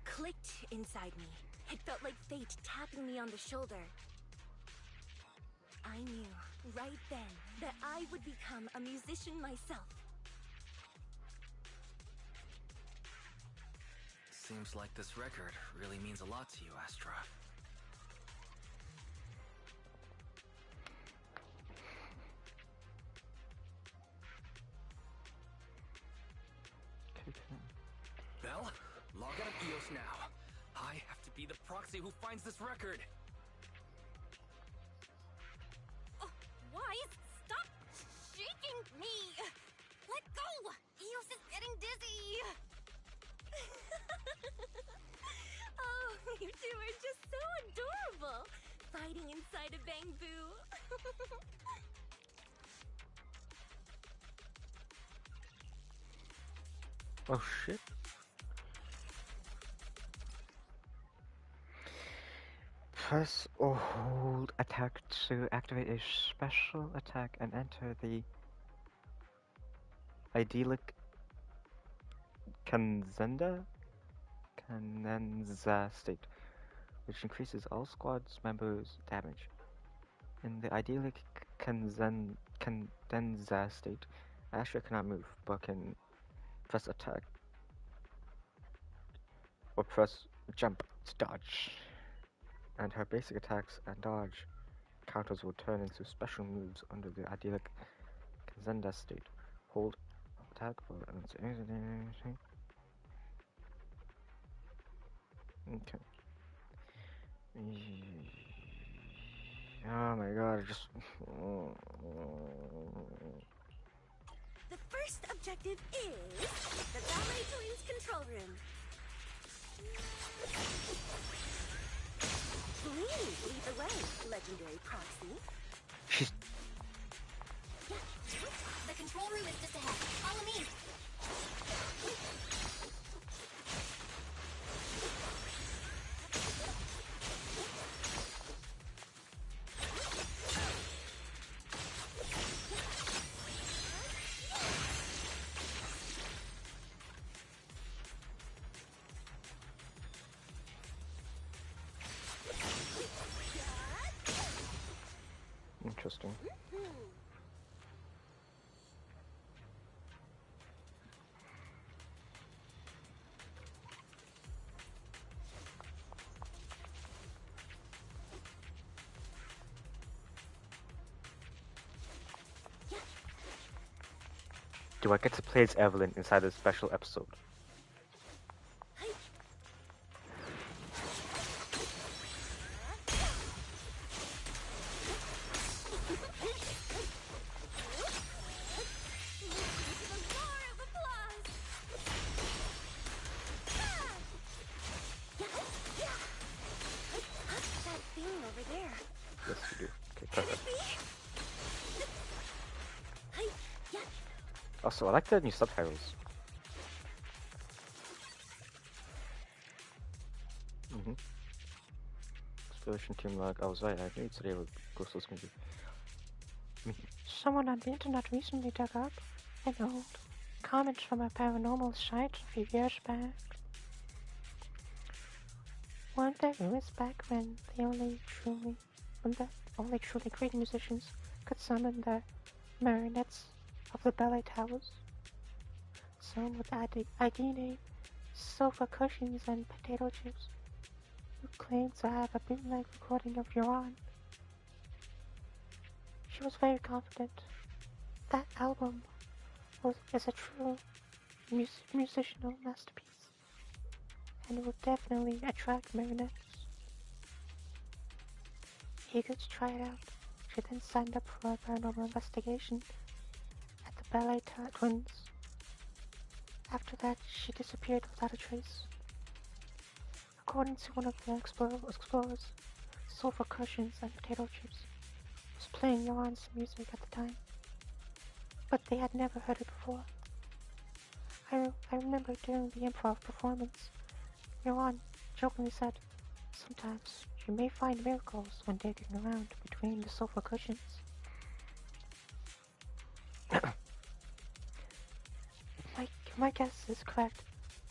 clicked inside me. It felt like fate tapping me on the shoulder. I knew, right then, that I would become a musician myself. Seems like this record really means a lot to you, Astra. Belle, log out of EOS now. I have to be the proxy who finds this record. Oh, Wise, stop shaking me! Let go! Eos is getting dizzy! Oh, you two are just so adorable! Fighting inside a bamboo. Oh shit. Press or hold attack to activate a special attack and enter the idyllic Kanzenza state, which increases all squad's members' damage. In the idyllic Kanzenza state, Astra cannot move, but can press attack or press jump to dodge. And her basic attacks and dodge counters will turn into special moves under the idyllic Kanzenza state. Hold attack for anything. Okay. Oh my god, just... The first objective is the Ballet Twins control room. Please lead the way, legendary proxy. The control room is just ahead. Follow me! Interesting. Do I get to play as Evelyn inside a special episode? Also, I like the new subtitles. Exploration team log. I was right. I knew today would go so smoothly. Someone on the internet recently dug up an old comment from a paranormal site a few years back. Weren't there rumors back when the only truly great musicians could summon the marionettes of the ballet towers? Some with ID name, sofa cushions and potato chips, who claimed to have a bootleg recording of Yoran. She was very confident that album is a true musical masterpiece and will definitely attract marionettes. Eager to try it out, she then signed up for a paranormal investigation at the Ballet Twins. After that, she disappeared without a trace. According to one of the explorers, sofa cushions and potato chips was playing Yoran's music at the time, but they had never heard it before. I remember during the improv performance, Yoran jokingly said, "Sometimes you may find miracles when digging around between the sofa cushions." My guess is correct.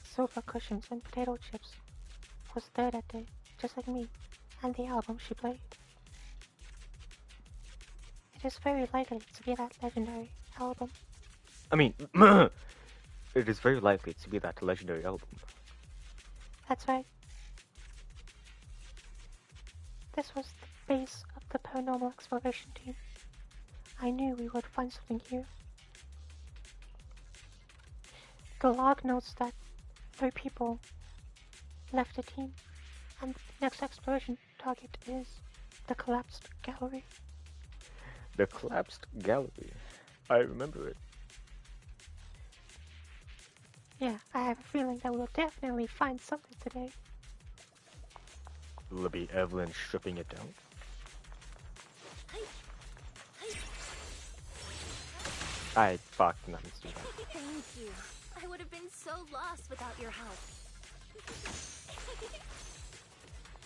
Sofa cushions and potato chips was there that day, just like me, and the album she played. It is very likely to be that legendary album. I mean, it is very likely to be that legendary album. That's right. This was the base of the paranormal exploration team. I knew we would find something here. The log notes that 3 people left the team, and the next exploration target is the collapsed gallery. The collapsed gallery. I remember it. Yeah, I have a feeling that we'll definitely find something today. Will it be Evelyn stripping it down? I fucked nothing to do that. Thank you. I would have been so lost without your help.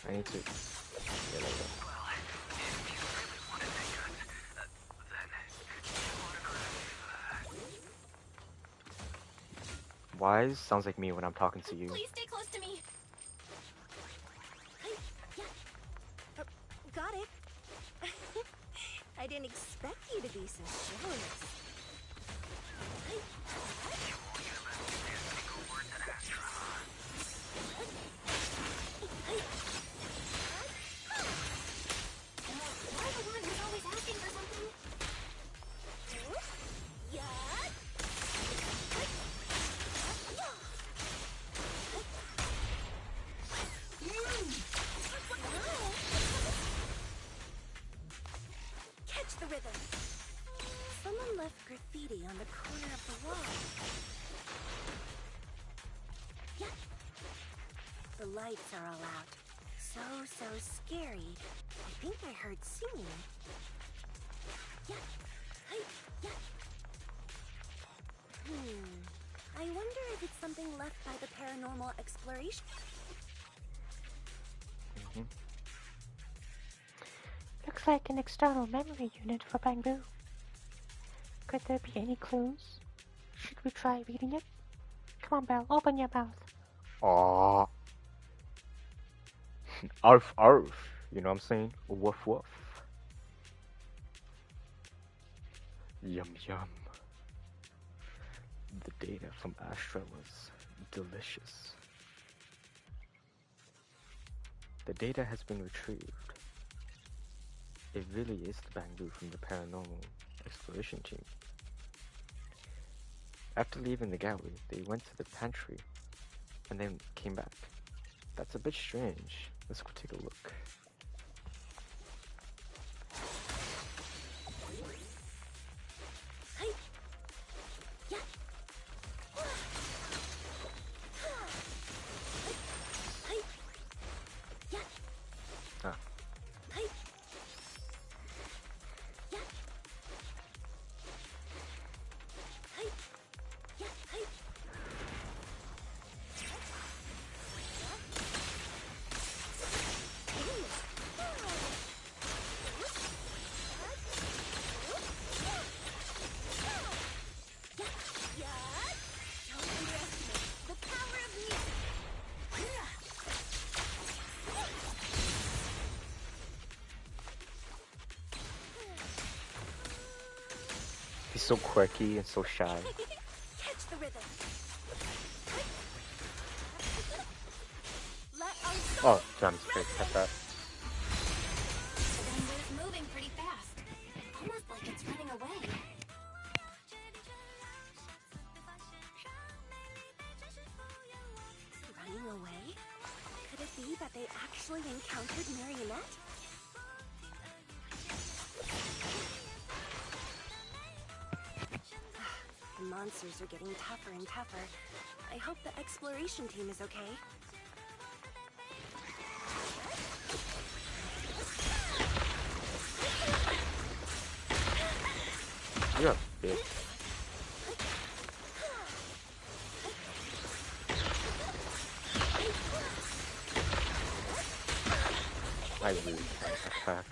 I need to get over. Wise sounds like me when I'm talking to you. Please stay close to me. Got it. I didn't expect you to be so chivalrous. Someone left graffiti on the corner of the wall. Yeah. The lights are all out. So scary. I think I heard singing. Yeah. I wonder if it's something left by the paranormal exploration. Looks like an external memory unit for Bamboo. Could there be any clues? Should we try reading it? Come on, Belle, open your mouth. Aww. Arf, arf. You know what I'm saying? Woof, woof. Yum, yum. The data from Astra was delicious. The data has been retrieved. It really is the Bamboo from the paranormal exploration team. After leaving the gallery, they went to the pantry and then came back. That's a bit strange. Let's go take a look. so quirky and so shy. Catch the rhythm. Oh, damn, straight cut that. The is moving pretty fast. Almost like it's running away. Running away? Could it be that they actually encountered Marionette? The monsters are getting tougher and tougher. I hope the exploration team is okay. You're a bitch. I really can't attack.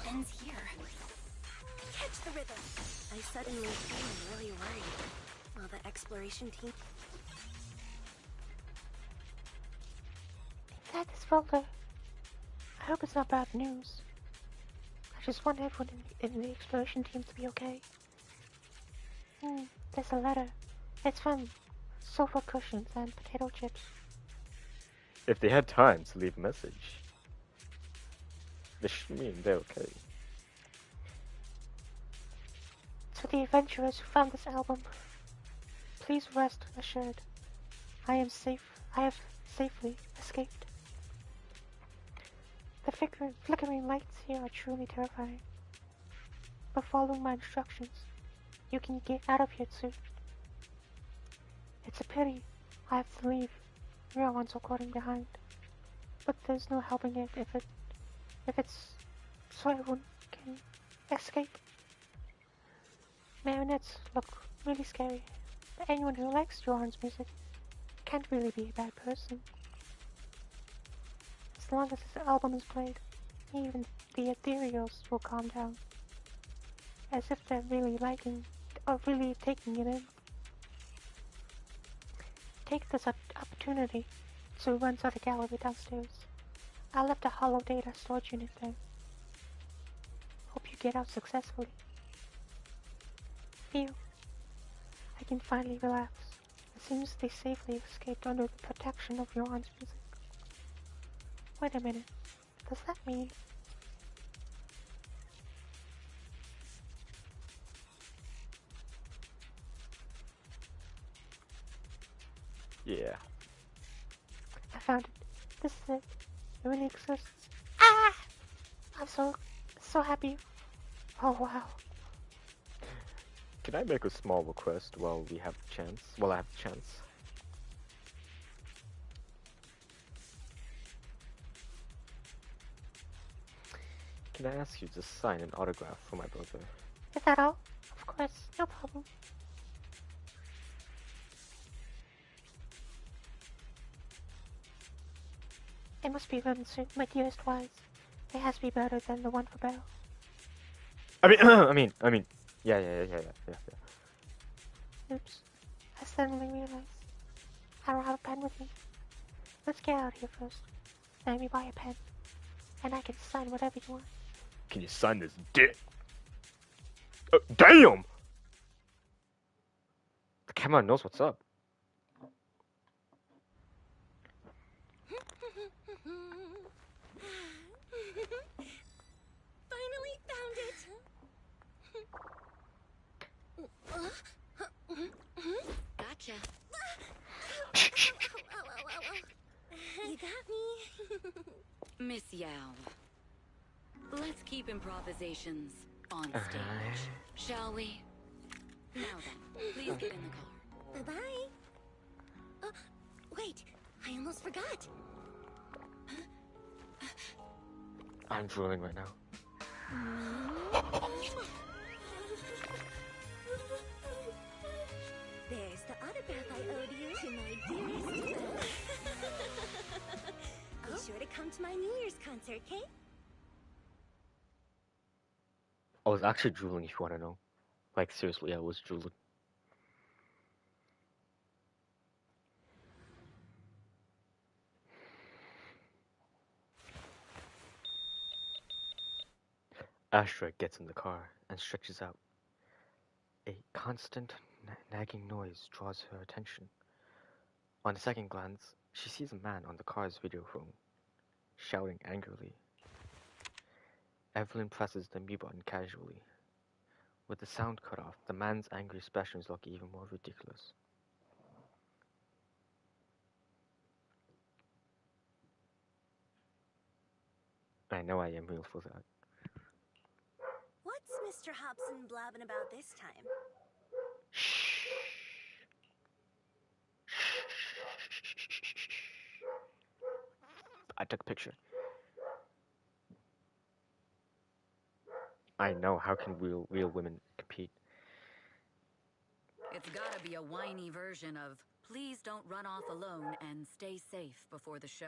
Ends here. Catch the rhythm. I suddenly feel really worried. Will the exploration team... Inside this folder. I hope it's not bad news. I just want everyone in the exploration team to be okay. There's a letter. It's from sofa cushions and potato chips. If they had time to leave a message, this should mean they're okay. To the adventurers who found this album, please rest assured. I have safely escaped. The flickering lights here are truly terrifying. But following my instructions, you can get out of here soon. It's a pity I have to leave real ones recording behind. But there's no helping it if it's so everyone can escape. Marionettes look really scary, but anyone who likes Johan's music can't really be a bad person. As long as this album is played, even the ethereals will calm down, as if they're really liking or really taking it in. Take this opportunity to run to the gallery downstairs. I left a hollow data storage unit there. Hope you get out successfully. Phew. I can finally relax. It seems they safely escaped under the protection of Johan's music. Wait a minute. Does that mean... Yeah. I found it. This is it. It really exists. Ah! I'm so happy. Oh wow. Can I make a small request while we have the chance? While I have the chance. Can I ask you to sign an autograph for my brother? Is that all? Of course, no problem. It must be written soon, my dearest wise. It has to be better than the one for Belle. I mean, yeah. Oops. I suddenly realized I don't have a pen with me. Let's get out of here first. Let me buy a pen. And I can sign whatever you want. Can you sign this dick? Damn! The camera knows what's up. Finally found it! Gotcha. You got me. Miss Yao. Let's keep improvisations on stage, shall we? Now then, please get in the car. Bye-bye. Wait, I almost forgot. I'm drooling right now. There's the autograph. autograph I owed you to my dearest Belle. Be sure to come to my New Year's concert, okay? I was actually drooling, if you want to know. Like, seriously, I was drooling. Astra gets in the car and stretches out. A constant nagging noise draws her attention. On a second glance, she sees a man on the car's video phone, shouting angrily. Evelyn presses the mute button casually. With the sound cut off, the man's angry expressions look even more ridiculous. I know I am real for that. What's Mr. Hobson blabbing about this time? I took a picture. I know, how can real women compete? It's gotta be a whiny version of, please don't run off alone and stay safe before the show.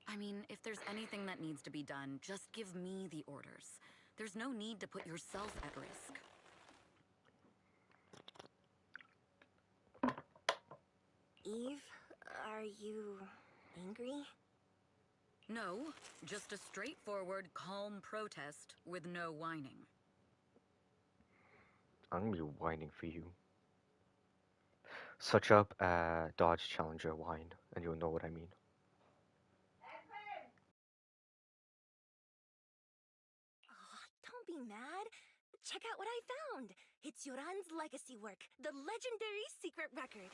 I mean, if there's anything that needs to be done, just give me the orders. There's no need to put yourself at risk. Eve, are you angry? No, just a straightforward, calm protest with no whining. I'm gonna be whining for you. Search up Dodge Challenger whine, and you'll know what I mean. Oh, don't be mad. Check out what I found. It's Yoran's legacy work, the legendary secret record.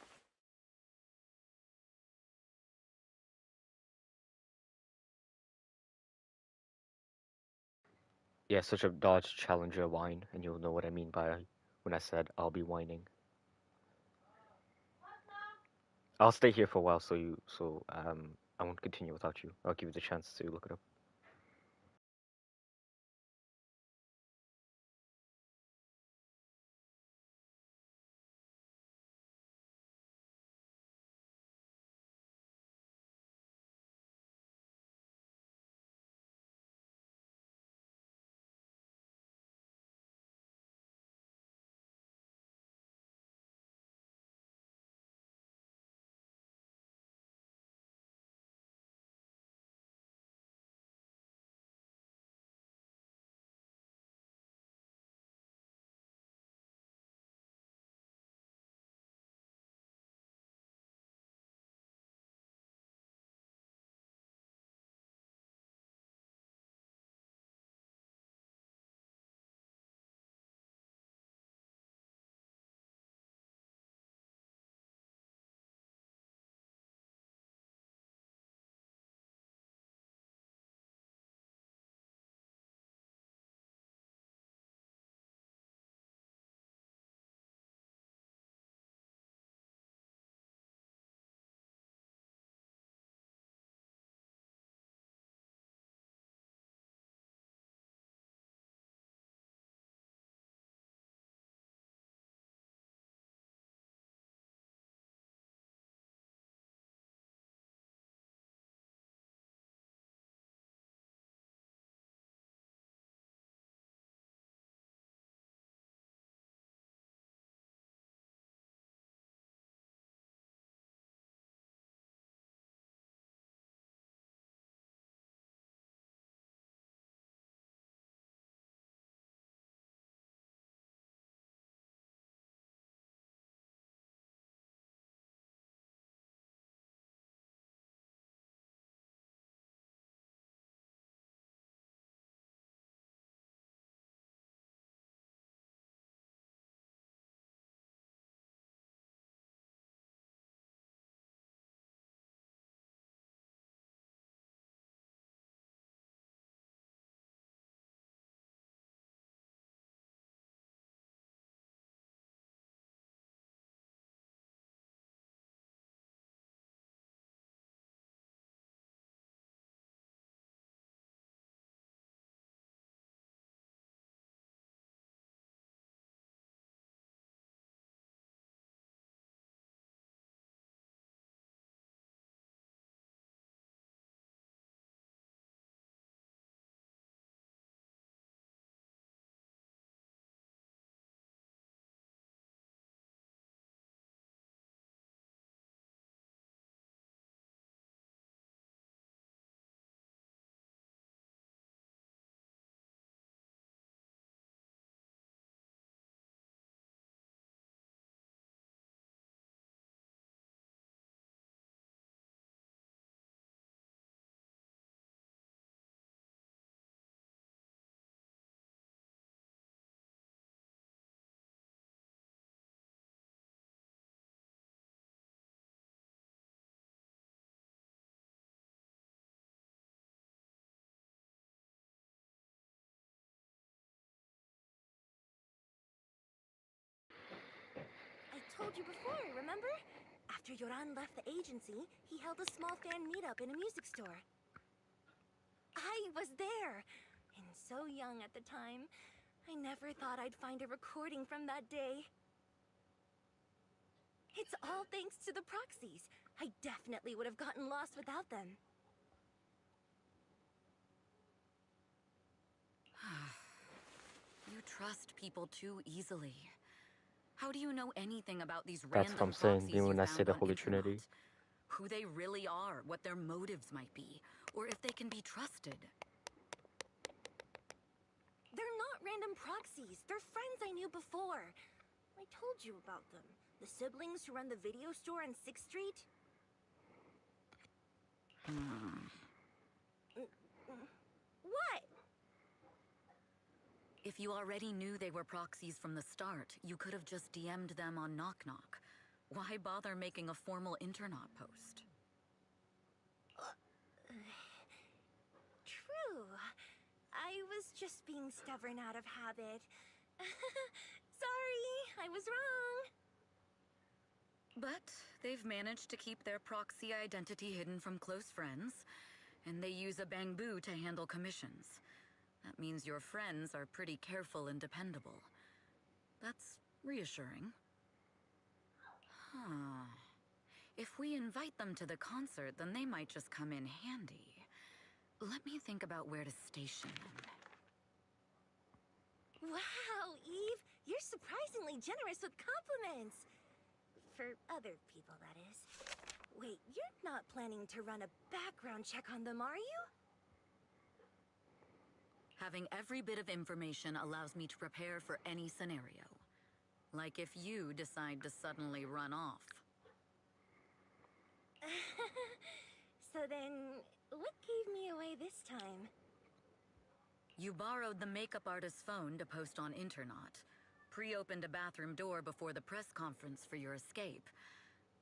Yeah, search up Dodge Challenger whine, and you'll know what I mean by when I said I'll be whining. I'll stay here for a while, so I won't continue without you. I'll give you the chance to look it up. told you before, remember? After Yoran left the agency, he held a small fan meetup in a music store. I was there, and so young at the time. I never thought I'd find a recording from that day. It's all thanks to the proxies. I definitely would have gotten lost without them. You trust people too easily. How do you know anything about these That's what random I'm saying, proxies even you when I say found the on Holy Internet? Trinity. Who they really are, what their motives might be, or if they can be trusted. They're not random proxies. They're friends I knew before. I told you about them. The siblings who run the video store on 6th Street. What? If you already knew they were proxies from the start, you could have just DM'd them on Knock Knock. Why bother making a formal Internet post? True. I was just being stubborn out of habit. Sorry, I was wrong. But they've managed to keep their proxy identity hidden from close friends, and they use a bamboo to handle commissions. That means your friends are pretty careful and dependable. That's reassuring. Huh. If we invite them to the concert, then they might just come in handy. Let me think about where to station them. Wow, Eve, you're surprisingly generous with compliments. For other people, that is. Wait, you're not planning to run a background check on them, are you? Having every bit of information allows me to prepare for any scenario. Like if you decide to suddenly run off. So then, what gave me away this time? You borrowed the makeup artist's phone to post on Internet, pre-opened a bathroom door before the press conference for your escape.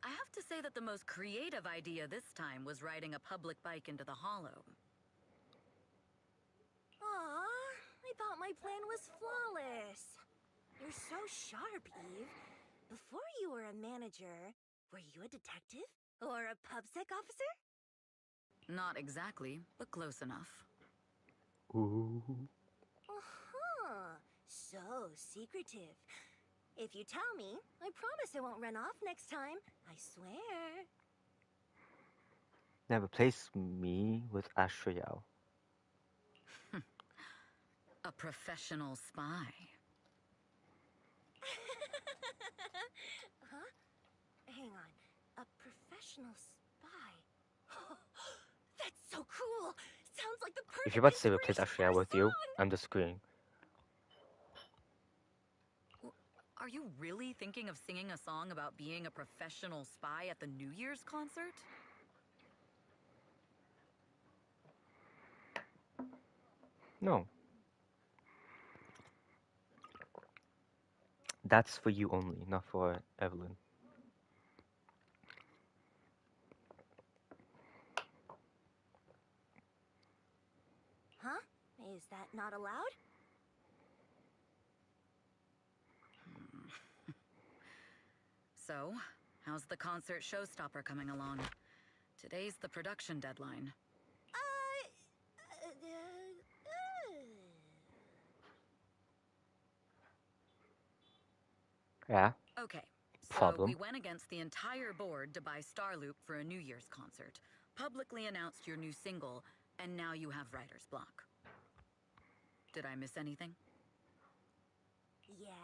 I have to say that the most creative idea this time was riding a public bike into the hollow. Aw, I thought my plan was flawless. You're so sharp, Eve. Before you were a manager, were you a detective? Or a PubSec officer? Not exactly, but close enough. Ooh. Uh-huh. So secretive. If you tell me, I promise I won't run off next time. I swear. Never place me with Asriel. A professional spy. Huh? Hang on. A professional spy. That's so cool! Sounds like the perfect If you're about to say replace inspiration for Asriel a with you, song! I'm disagreeing. Are you really thinking of singing a song about being a professional spy at the New Year's concert? No. That's for you only, not for Evelyn. Huh? Is that not allowed? So, how's the concert showstopper coming along? Today's the production deadline. Yeah? Okay, so Problem. we went against the entire board to buy Starloop for a New Year's concert, publicly announced your new single, and now you have writer's block. Did I miss anything? Yes.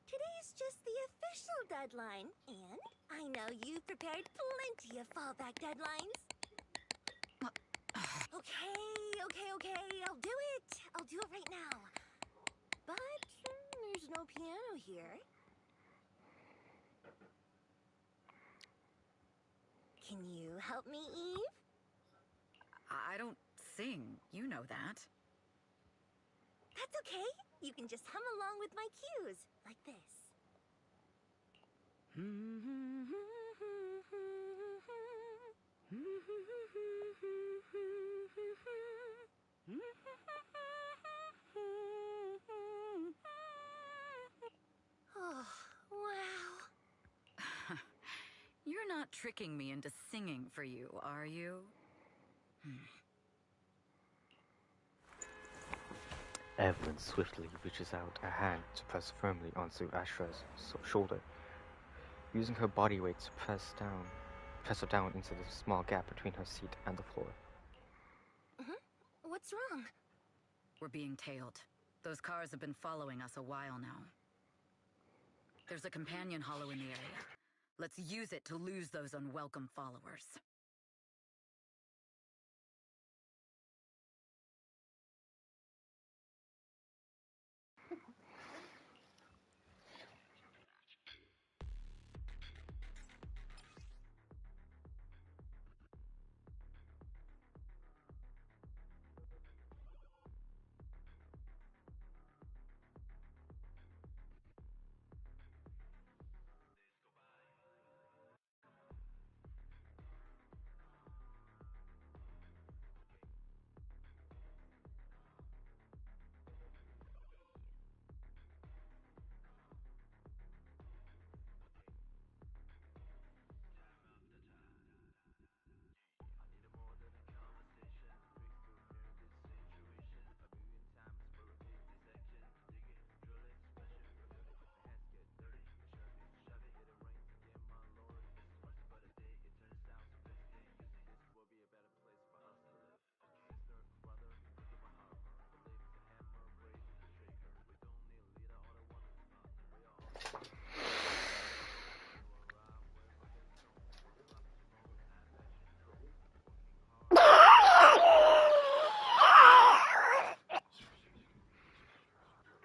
Today's just the official deadline, and I know you've prepared plenty of fallback deadlines. Okay. I'll do it. I'll do it right now. But there's no piano here. Can you help me, Eve? I don't sing, you know that. That's okay. You can just hum along with my cues, like this. Oh, wow. tricking me into singing for you, are you? Evelyn swiftly reaches out a hand to press firmly onto Astra's shoulder, using her body weight to press her down into the small gap between her seat and the floor. What's wrong? We're being tailed. Those cars have been following us a while now. There's a companion hollow in the area. Let's use it to lose those unwelcome followers.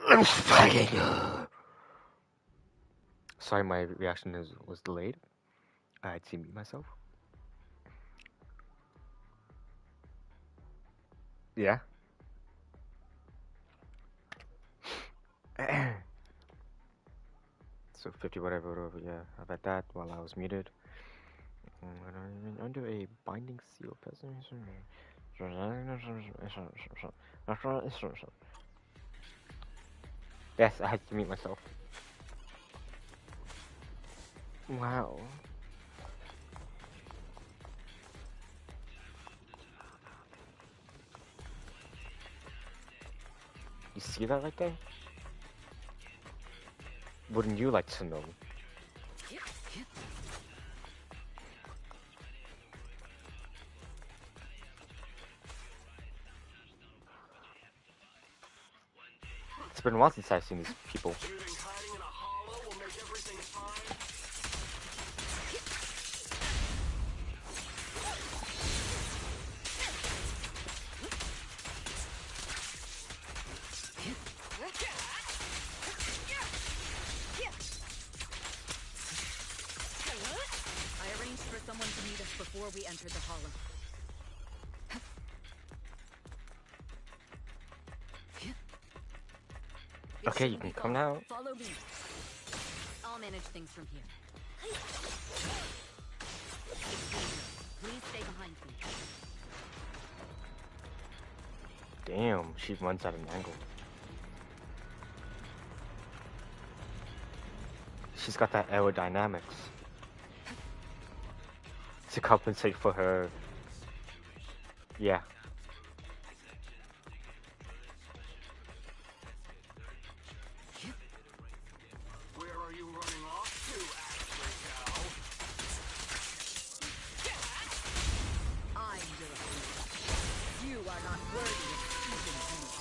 I'm fighting her. Sorry, my reaction was delayed. I had to mute myself. Yeah. So 50 whatever, yeah. I bet that while I was muted. Under a binding seal. Yes, I had to mute myself. Wow. You see that right there? Wouldn't you like to know? It's been a while since I've seen these people. I arranged for someone to meet us before we entered the hollow. Okay, you can come now. Follow me. I'll manage things from here. Please stay behind me. Damn, she runs at an angle. She's got that aerodynamics to compensate for her. Yeah. Where are you running off to, Ashley cow? I'm your friend. You are not worthy of speaking to me.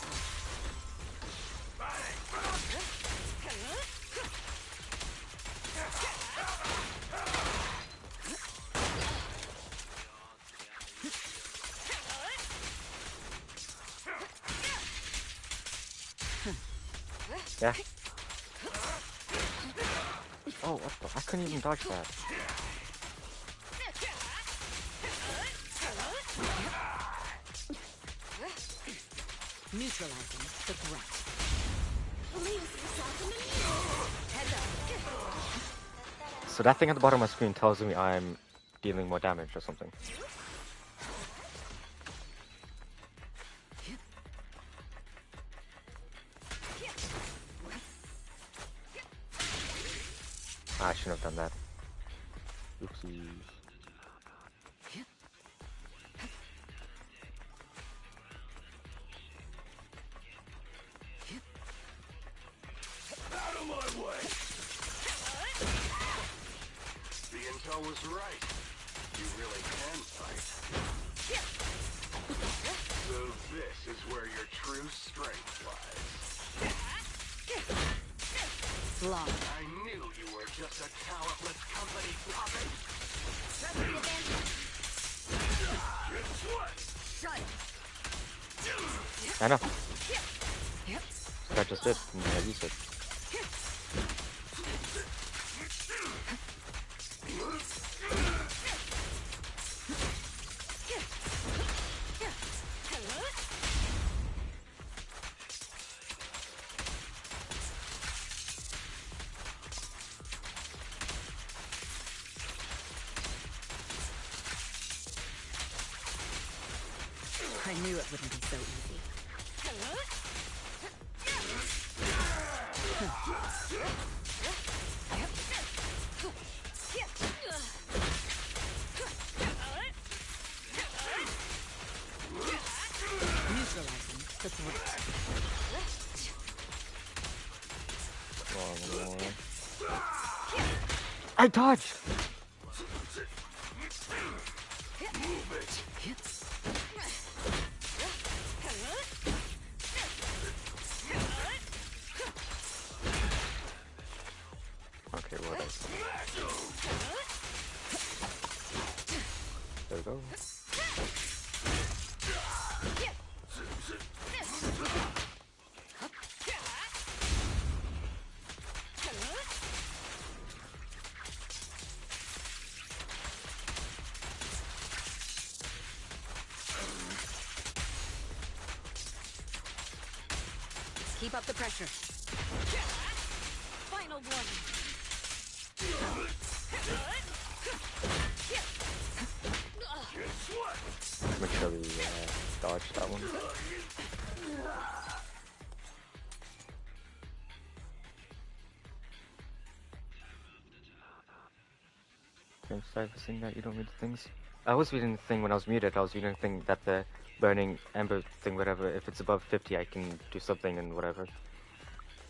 Yeah. Oh, what the? I couldn't even dodge that. Neutralizing the threat. So that thing at the bottom of my screen tells me I'm dealing more damage or something. I shouldn't have done that. Oopsies. Bell was right. You really can fight. So this is where your true strength lies. Flop. I knew you were just a talentless company puppet. Trust the advantage. Guess what? Shut it. I know. That just did. I used it. I knew it wouldn't be so easy. Neutralizing the threat. I dodged! Okay, what else? There we go. Keep up the pressure. Final warning. Make sure we dodge that one. Can I start saying that you don't read the things? I was reading the thing when I was muted. I was reading the thing that the burning ember thing, whatever, if it's above 50, I can do something and whatever.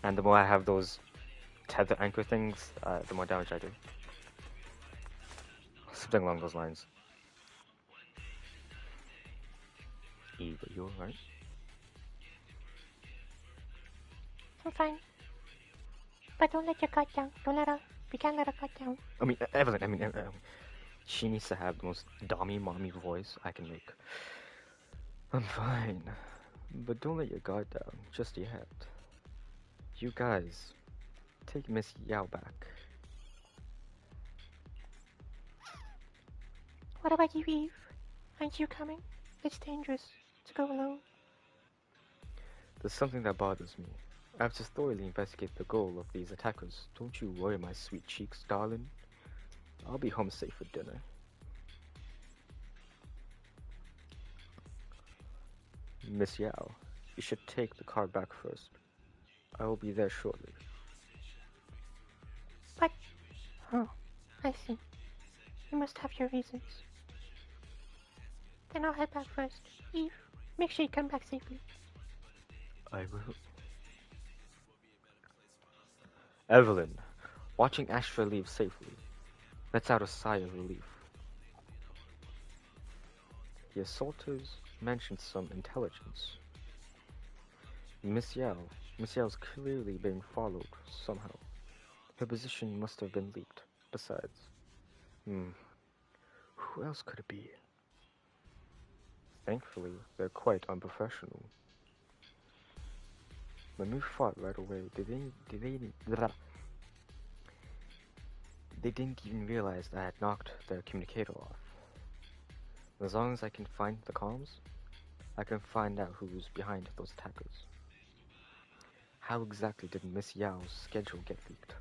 And the more I have those tether anchor things, the more damage I do. Something along those lines. Eve, are you alright? I'm fine. But don't let your guard down. Don't let her. You can't let her guard down. I mean, Evelyn, she needs to have the most dommy mommy voice I can make. I'm fine. But don't let your guard down just yet. You guys, take Miss Yao back. What about you, Eve? Aren't you coming? It's dangerous to go alone. There's something that bothers me. I have to thoroughly investigate the goal of these attackers. Don't you worry, my sweet cheeks, darling. I'll be home safe for dinner. Miss Yao, you should take the car back first. I will be there shortly. But... Oh, I see. You must have your reasons. Then I'll head back first. Eve, make sure you come back safely. I will. Evelyn, watching Astra leave safely, lets out a sigh of relief. The assaulters mentioned some intelligence. Miss Yao's clearly being followed somehow. Her position must have been leaked. Besides, who else could it be? Thankfully, they're quite unprofessional. When we fought right away, they didn't even realize I had knocked their communicator off. As long as I can find the comms, I can find out who's behind those attackers. How exactly did Miss Yao's schedule get leaked?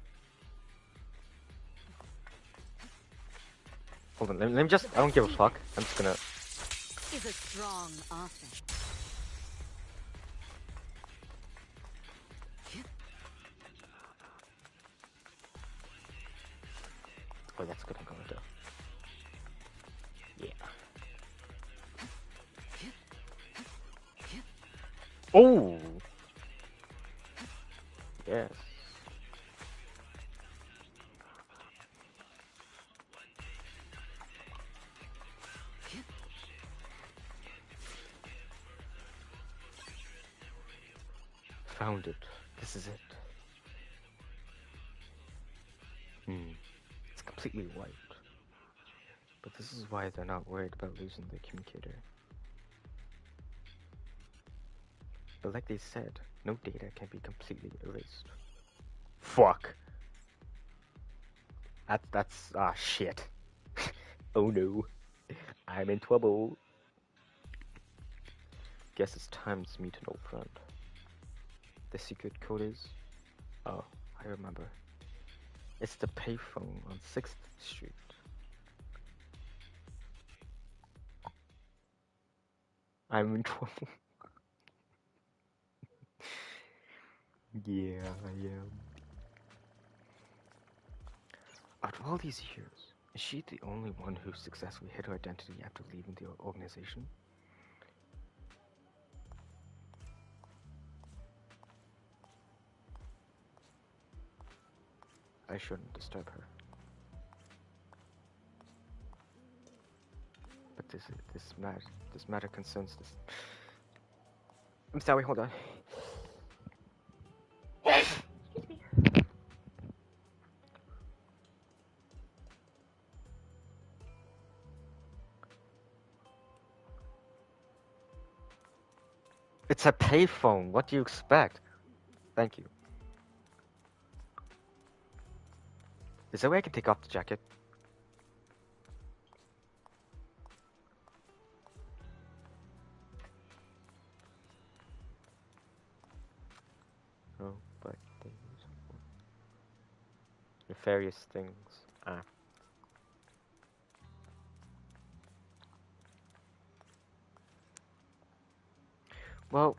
Hold on, let me just, I don't give a fuck. I'm just gonna... Is a strong offense. Oh, that's good, I'm gonna do. Yeah. Oh! Yes. found it. This is it. It's completely white. But this is why they're not worried about losing the communicator. But like they said, no data can be completely erased. Fuck! That's shit. Oh no. I'm in trouble. Guess it's time to meet an old friend. The secret code is... Oh, I remember. It's the payphone on 6th Street. I'm in trouble. Yeah, I am. After all these years, is she the only one who successfully hid her identity after leaving the organization? I shouldn't disturb her. But this matter concerns this. I'm sorry, hold on. It's a payphone. What do you expect? Thank you. Is there a way I can take off the jacket? Oh, but things. Nefarious things. Well,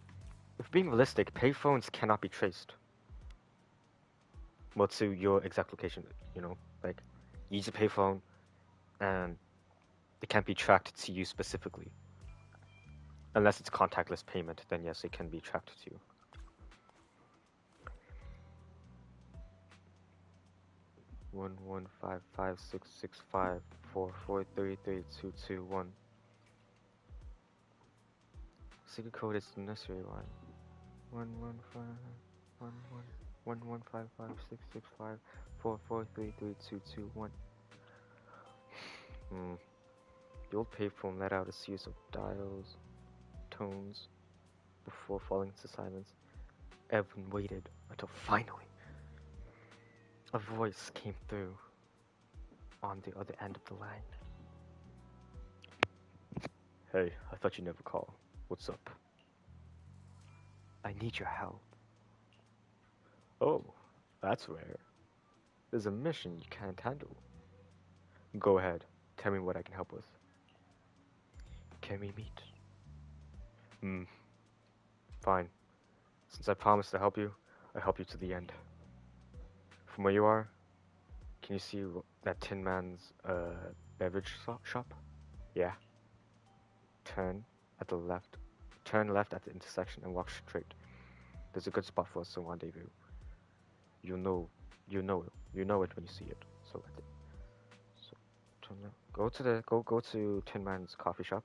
if being realistic, payphones cannot be traced. Well, to your exact location, you know, like, you use a payphone, and it can't be tracked to you specifically. Unless it's contactless payment, then yes, it can be tracked to you. One 115566544332221. Secret code is the necessary one. 115566544332221. The old payphone let out a series of dials, tones, before falling into silence. Evelyn waited until finally a voice came through on the other end of the line. Hey, I thought you'd never call. What's up? I need your help. Oh, that's rare. There's a mission you can't handle. Go ahead, tell me what I can help with. Can we meet? Fine. Since I promised to help you, I'll help you to the end. From where you are, can you see that Tin Man's beverage shop? Yeah. Turn left at the intersection and walk straight. There's a good spot for us to rendezvous. You know it when you see it. So turn left. Go to Tin Man's coffee shop.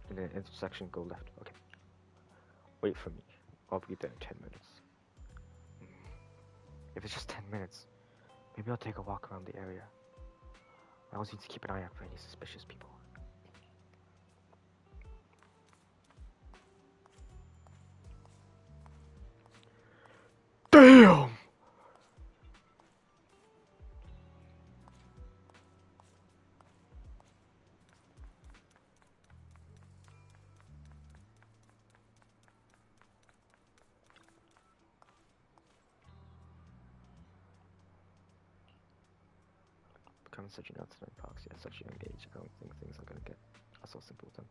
In the intersection, go left. Okay. Wait for me. I'll be there in 10 minutes. If it's just 10 minutes, maybe I'll take a walk around the area. I always need to keep an eye out for any suspicious people. Damn! Becoming such an outside proxy at such a young age, I don't think things are gonna get so simple with them.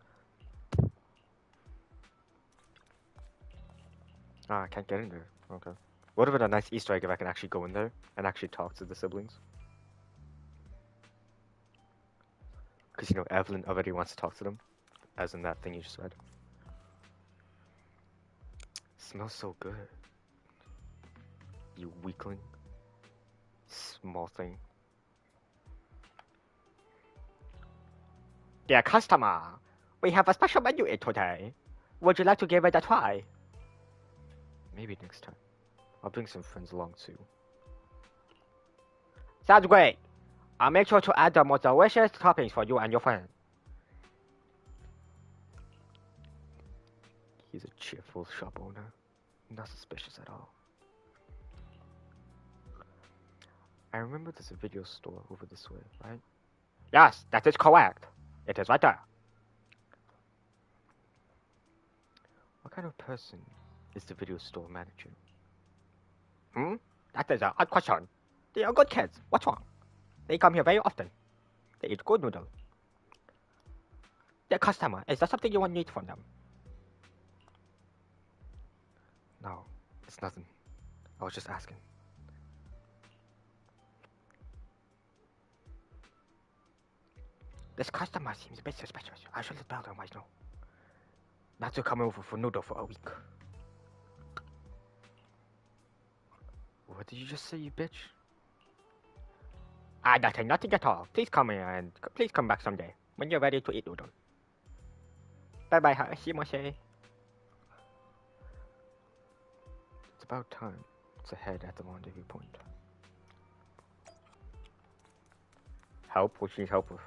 I can't get in there. Okay. Would have been a nice Easter egg if I can actually go in there and actually talk to the siblings. Because, you know, Evelyn already wants to talk to them. As in that thing you just read. Smells so good. You weakling. Small thing. Dear customer, we have a special menu in today. Would you like to give it a try? Maybe next time. I'll bring some friends along too. Sounds great. I'll make sure to add the most delicious toppings for you and your friend. He's a cheerful shop owner. Not suspicious at all. I remember there's a video store over this way, right? Yes, that is correct. It is right there. What kind of person is the video store manager? That is an odd question. They are good kids. What's wrong? They come here very often. They eat good noodles. Their customer, is there something you want need from them? No, it's nothing. I was just asking. This customer seems a bit suspicious. I should let Belden know. Not to come over for noodle for a week. What did you just say, you bitch? Nothing at all. Please come in and please come back someday when you're ready to eat noodle. Bye bye, Hashimose. It's about time to head at the rendezvous point. Help? What you need help with?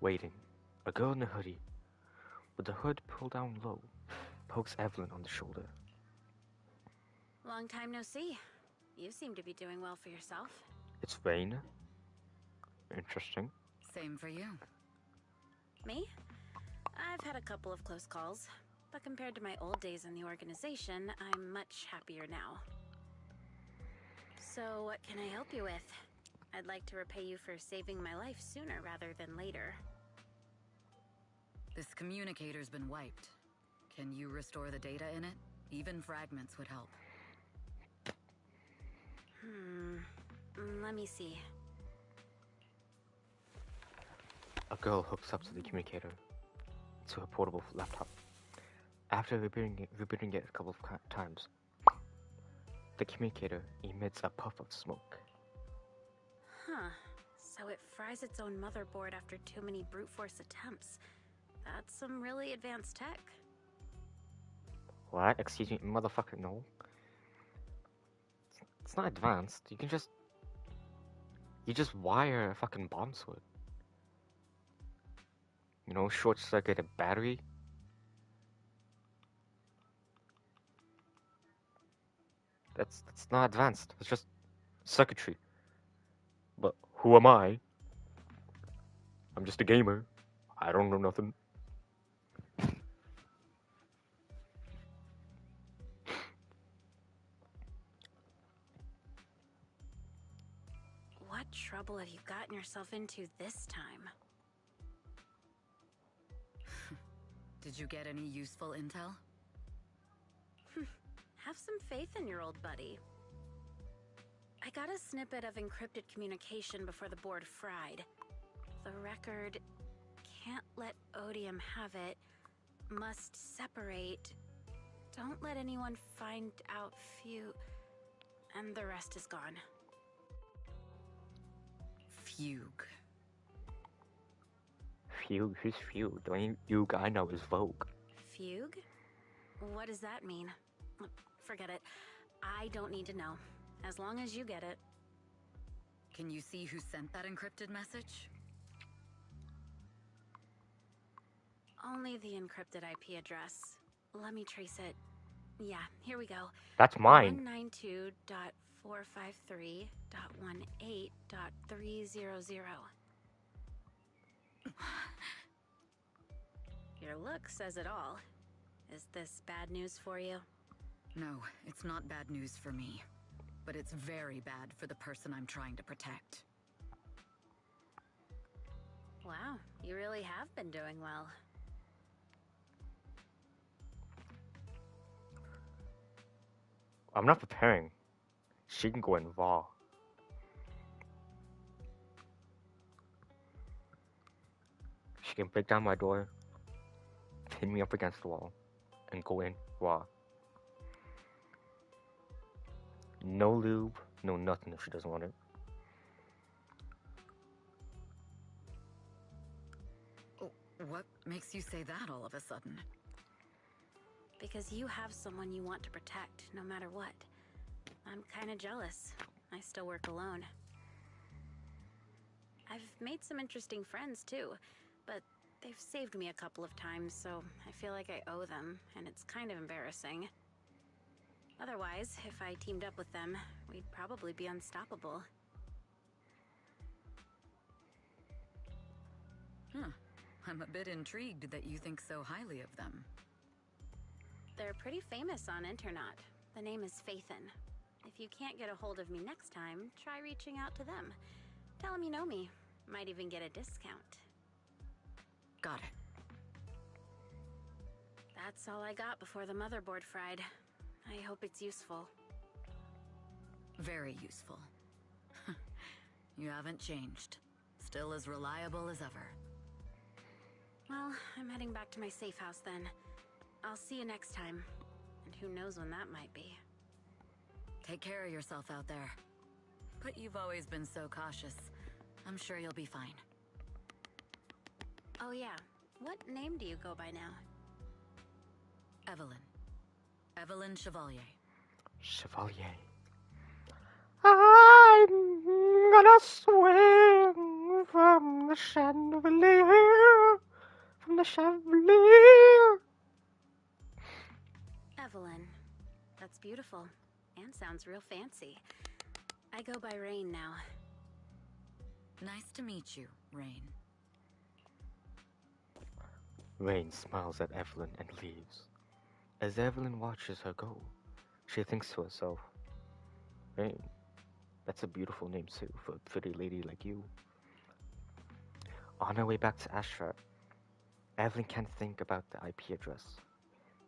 Waiting, a girl in a hoodie, with the hood pulled down low, pokes Evelyn on the shoulder. Long time no see. You seem to be doing well for yourself. It's Rain. Interesting. Same for you. Me? I've had a couple of close calls, but compared to my old days in the organization, I'm much happier now. So what can I help you with? I'd like to repay you for saving my life sooner rather than later. This communicator's been wiped. Can you restore the data in it? Even fragments would help. Let me see. A girl hooks up to the communicator to a portable laptop. After rebooting it a couple of times, the communicator emits a puff of smoke. Huh. So it fries its own motherboard after too many brute force attempts. That's some really advanced tech. What? Excuse me, motherfucker, no. It's not advanced. You just wire a fucking bomb to it. You know, short circuit a battery. That's not advanced. It's just circuitry. But who am I? I'm just a gamer. I don't know nothing. What trouble have you gotten yourself into this time? Did you get any useful intel? Have some faith in your old buddy. I got a snippet of encrypted communication before the board fried. The record can't let Odium have it. Must separate. Don't let anyone find out and the rest is gone. Fugue. Fugue? Who's Fugue? The only Fugue I know is Vogue. Fugue? What does that mean? Forget it. I don't need to know. As long as you get it. Can you see who sent that encrypted message? Only the encrypted IP address. Let me trace it. Yeah, here we go. That's mine. 192.453.18.300. Your look says it all. Is this bad news for you? No, it's not bad news for me. But it's very bad for the person I'm trying to protect. Wow, you really have been doing well. I'm not preparing. She can go in raw. She can break down my door, pin me up against the wall, and go in raw. No lube, no nothing if she doesn't want it. What makes you say that all of a sudden? Because you have someone you want to protect, no matter what. I'm kinda jealous. I still work alone. I've made some interesting friends, too, but they've saved me a couple of times, so I feel like I owe them, and it's kind of embarrassing. Otherwise, if I teamed up with them, we'd probably be unstoppable. Huh. I'm a bit intrigued that you think so highly of them. They're pretty famous on Internaut. The name is Faithin. If you can't get a hold of me next time, try reaching out to them. Tell them you know me. Might even get a discount. Got it. That's all I got before the motherboard fried. I hope it's useful. Very useful. You haven't changed. Still as reliable as ever. Well, I'm heading back to my safe house then. I'll see you next time. And who knows when that might be. Take care of yourself out there. But you've always been so cautious. I'm sure you'll be fine. Oh yeah, what name do you go by now? Evelyn. Evelyn Chevalier. Chevalier. I'm gonna swing from the chandelier, from the chandelier. Evelyn. That's beautiful. And sounds real fancy. I go by Rain now. Nice to meet you, Rain. Rain smiles at Evelyn and leaves. As Evelyn watches her go, she thinks to herself, Rain, that's a beautiful name too for a pretty lady like you. On her way back to Astra, Evelyn can't think about the IP address.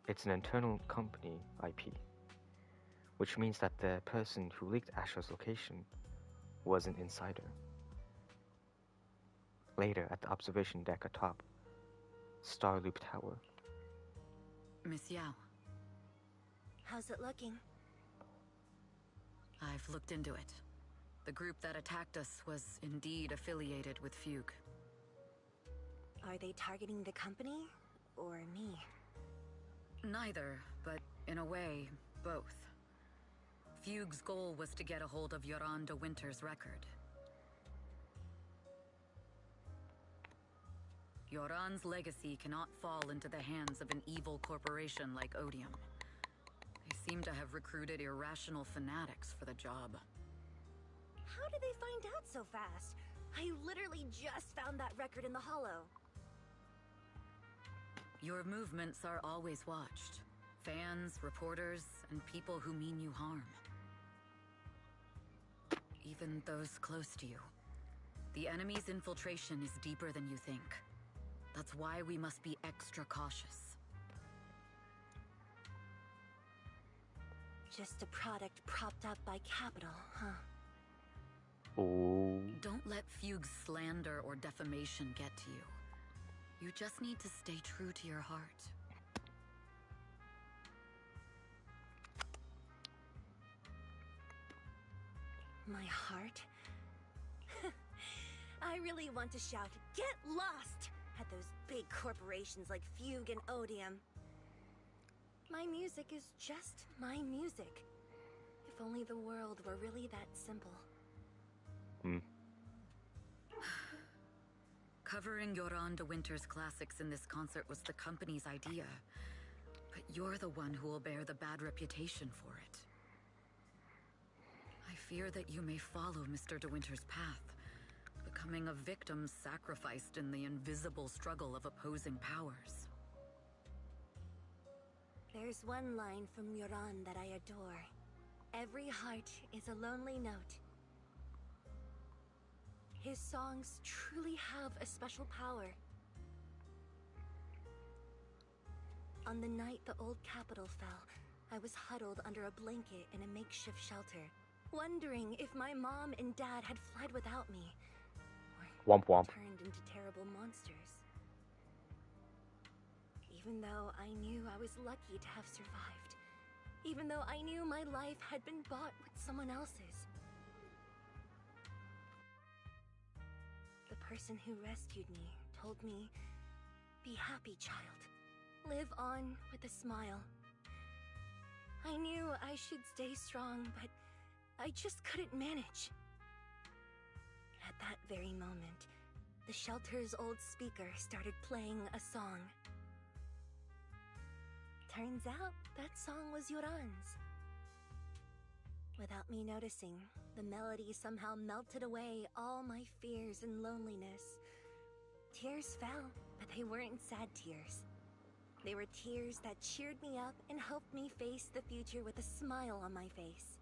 It's an internal company IP, which means that the person who leaked Astra's location was an insider. Later, at the observation deck atop Starloop Tower. Miss Yao. How's it looking? I've looked into it. The group that attacked us was indeed affiliated with Fugue. Are they targeting the company or me? Neither, but in a way, both. Fugue's goal was to get a hold of Yoran de Winter's record. Yoran's legacy cannot fall into the hands of an evil corporation like Odium. They seem to have recruited irrational fanatics for the job. How did they find out so fast? I literally just found that record in the Hollow. Your movements are always watched. Fans, reporters, and people who mean you harm. Even those close to you. The enemy's infiltration is deeper than you think. That's why we must be extra cautious. Just a product propped up by capital, huh? Oh. Don't let Fugue's slander or defamation get to you. You just need to stay true to your heart. My heart? I really want to shout, "Get lost!" at those big corporations like Fugue and Odium. My music is just my music. If only the world were really that simple. Covering Yoran de Winter's classics in this concert was the company's idea. But you're the one who will bear the bad reputation for it. I fear that you may follow Mr. de Winter's path, becoming a victim sacrificed in the invisible struggle of opposing powers. There's one line from Yoran that I adore. Every heart is a lonely note. His songs truly have a special power. On the night the old capital fell, I was huddled under a blanket in a makeshift shelter, wondering if my mom and dad had fled without me, or Womp womp. turned into terrible monsters. Even though I knew I was lucky to have survived, even though I knew my life had been bought with someone else's. The person who rescued me told me Be happy, child. Live on with a smile. I knew I should stay strong, but I just couldn't manage. At that very moment, the shelter's old speaker started playing a song. Turns out, that song was Yoran's. Without me noticing, the melody somehow melted away all my fears and loneliness. Tears fell, but they weren't sad tears. They were tears that cheered me up and helped me face the future with a smile on my face.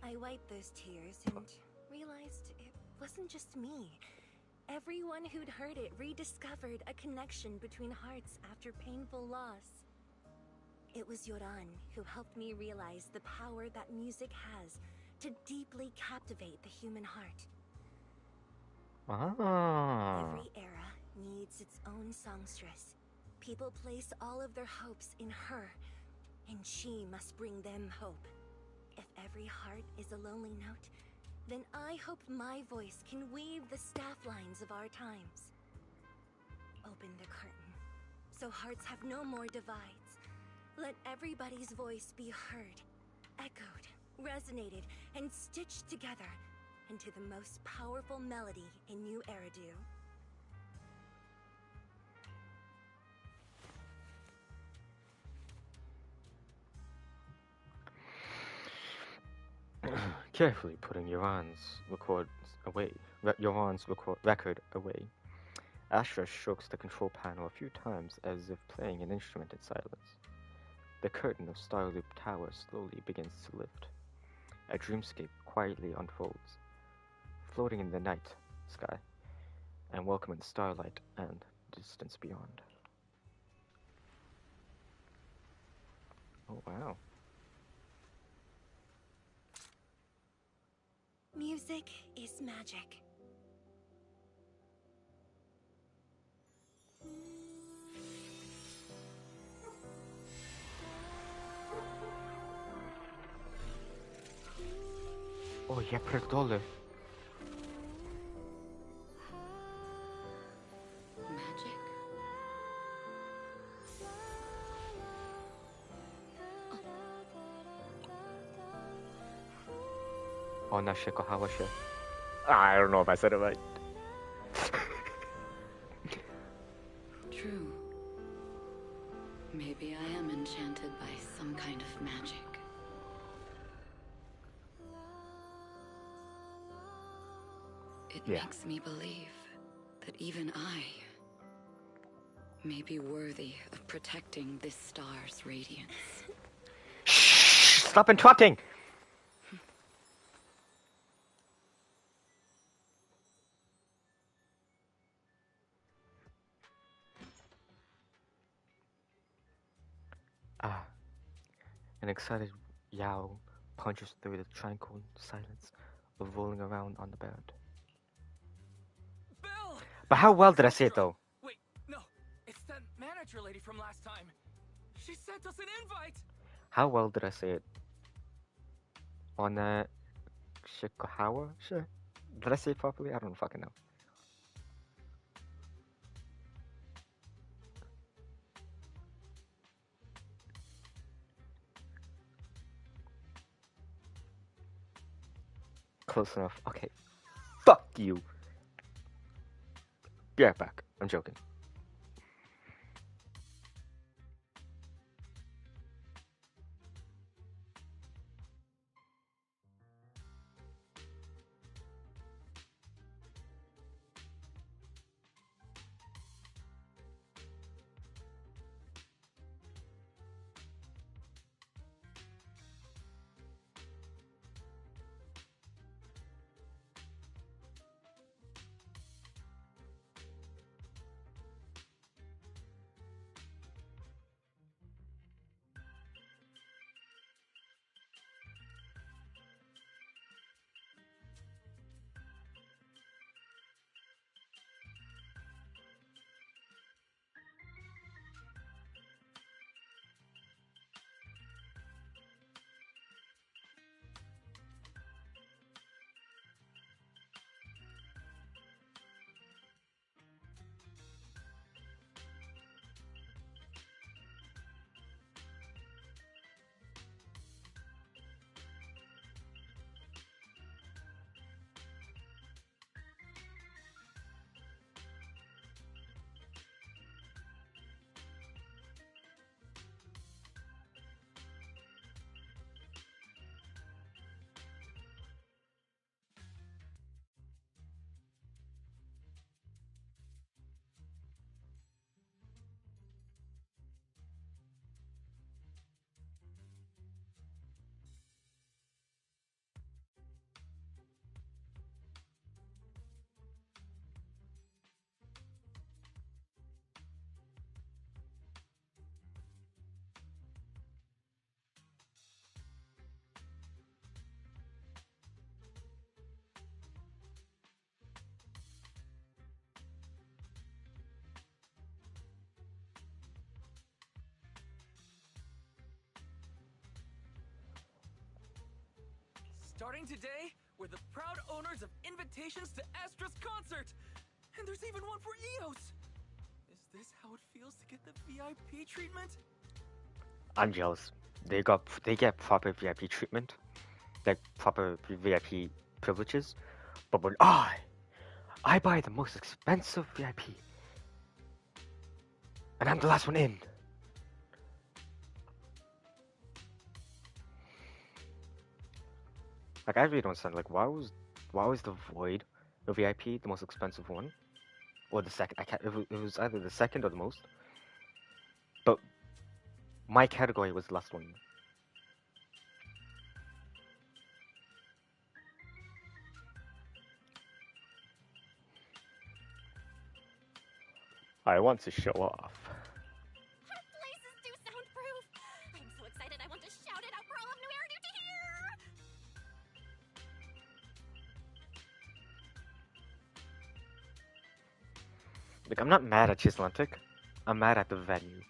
I wiped those tears and realized it wasn't just me. Everyone who'd heard it rediscovered a connection between hearts after painful loss. It was Yoran who helped me realize the power that music has to deeply captivate the human heart. Ah. Every era needs its own songstress. People place all of their hopes in her, and she must bring them hope. If every heart is a lonely note, then I hope my voice can weave the staff lines of our times. Open the curtain, so hearts have no more divides. Let everybody's voice be heard, echoed, resonated, and stitched together into the most powerful melody in New Eridu. Carefully putting Yoran's record away, Astra strokes the control panel a few times as if playing an instrument in silence. The curtain of Starloop Tower slowly begins to lift. A dreamscape quietly unfolds, floating in the night sky, and welcoming the starlight and distance beyond. Oh wow. Music is magic. Oh, ja pierdolę. Magic? Ona się kochała się. I don't know if I said it right. True. Maybe I am enchanted by some kind of magic. It makes me believe that even I may be worthy of protecting this star's radiance. Shh! Stop interrupting! Ah. An excited Yao punches through the tranquil silence of rolling around on the bed. Bill! But how well did I say it though? Wait, no. It's that manager lady from last time. She sent us an invite! How well did I say it? Ona Shikohawa? Sure. Did I say it properly? I don't fucking know. Close enough. Okay. Fuck you. Be right back. I'm joking. Starting today, we're the proud owners of invitations to Astra's concert! And there's even one for EOS! Is this how it feels to get the VIP treatment? I'm jealous. They get proper VIP treatment, like proper VIP privileges. But when I buy the most expensive VIP, and I'm the last one in. Like, I really don't understand. Like, why was the Void, the VIP, the most expensive one, or the second? I can't. It was either the second or the most. But my category was the last one. I want to show off. Our place is too soundproof. I'm so excited I want to shout it out for all of New Eridu to hear. Like, I'm not mad at Chislantic. I'm mad at the venue.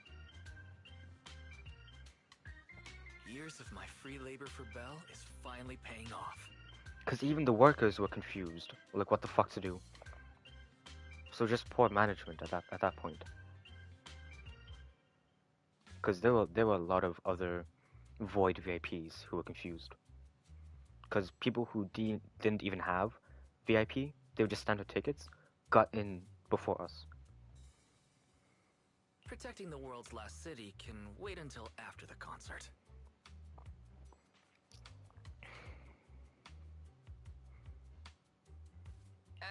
Years of my free labor for Bell is finally paying off. Because even the workers were confused. Like, what the fuck to do? So just poor management at that point. Because there were a lot of other Void VIPs who were confused. Because people who didn't even have VIP, they were just standard tickets, got in before us. Protecting the world's last city can wait until after the concert.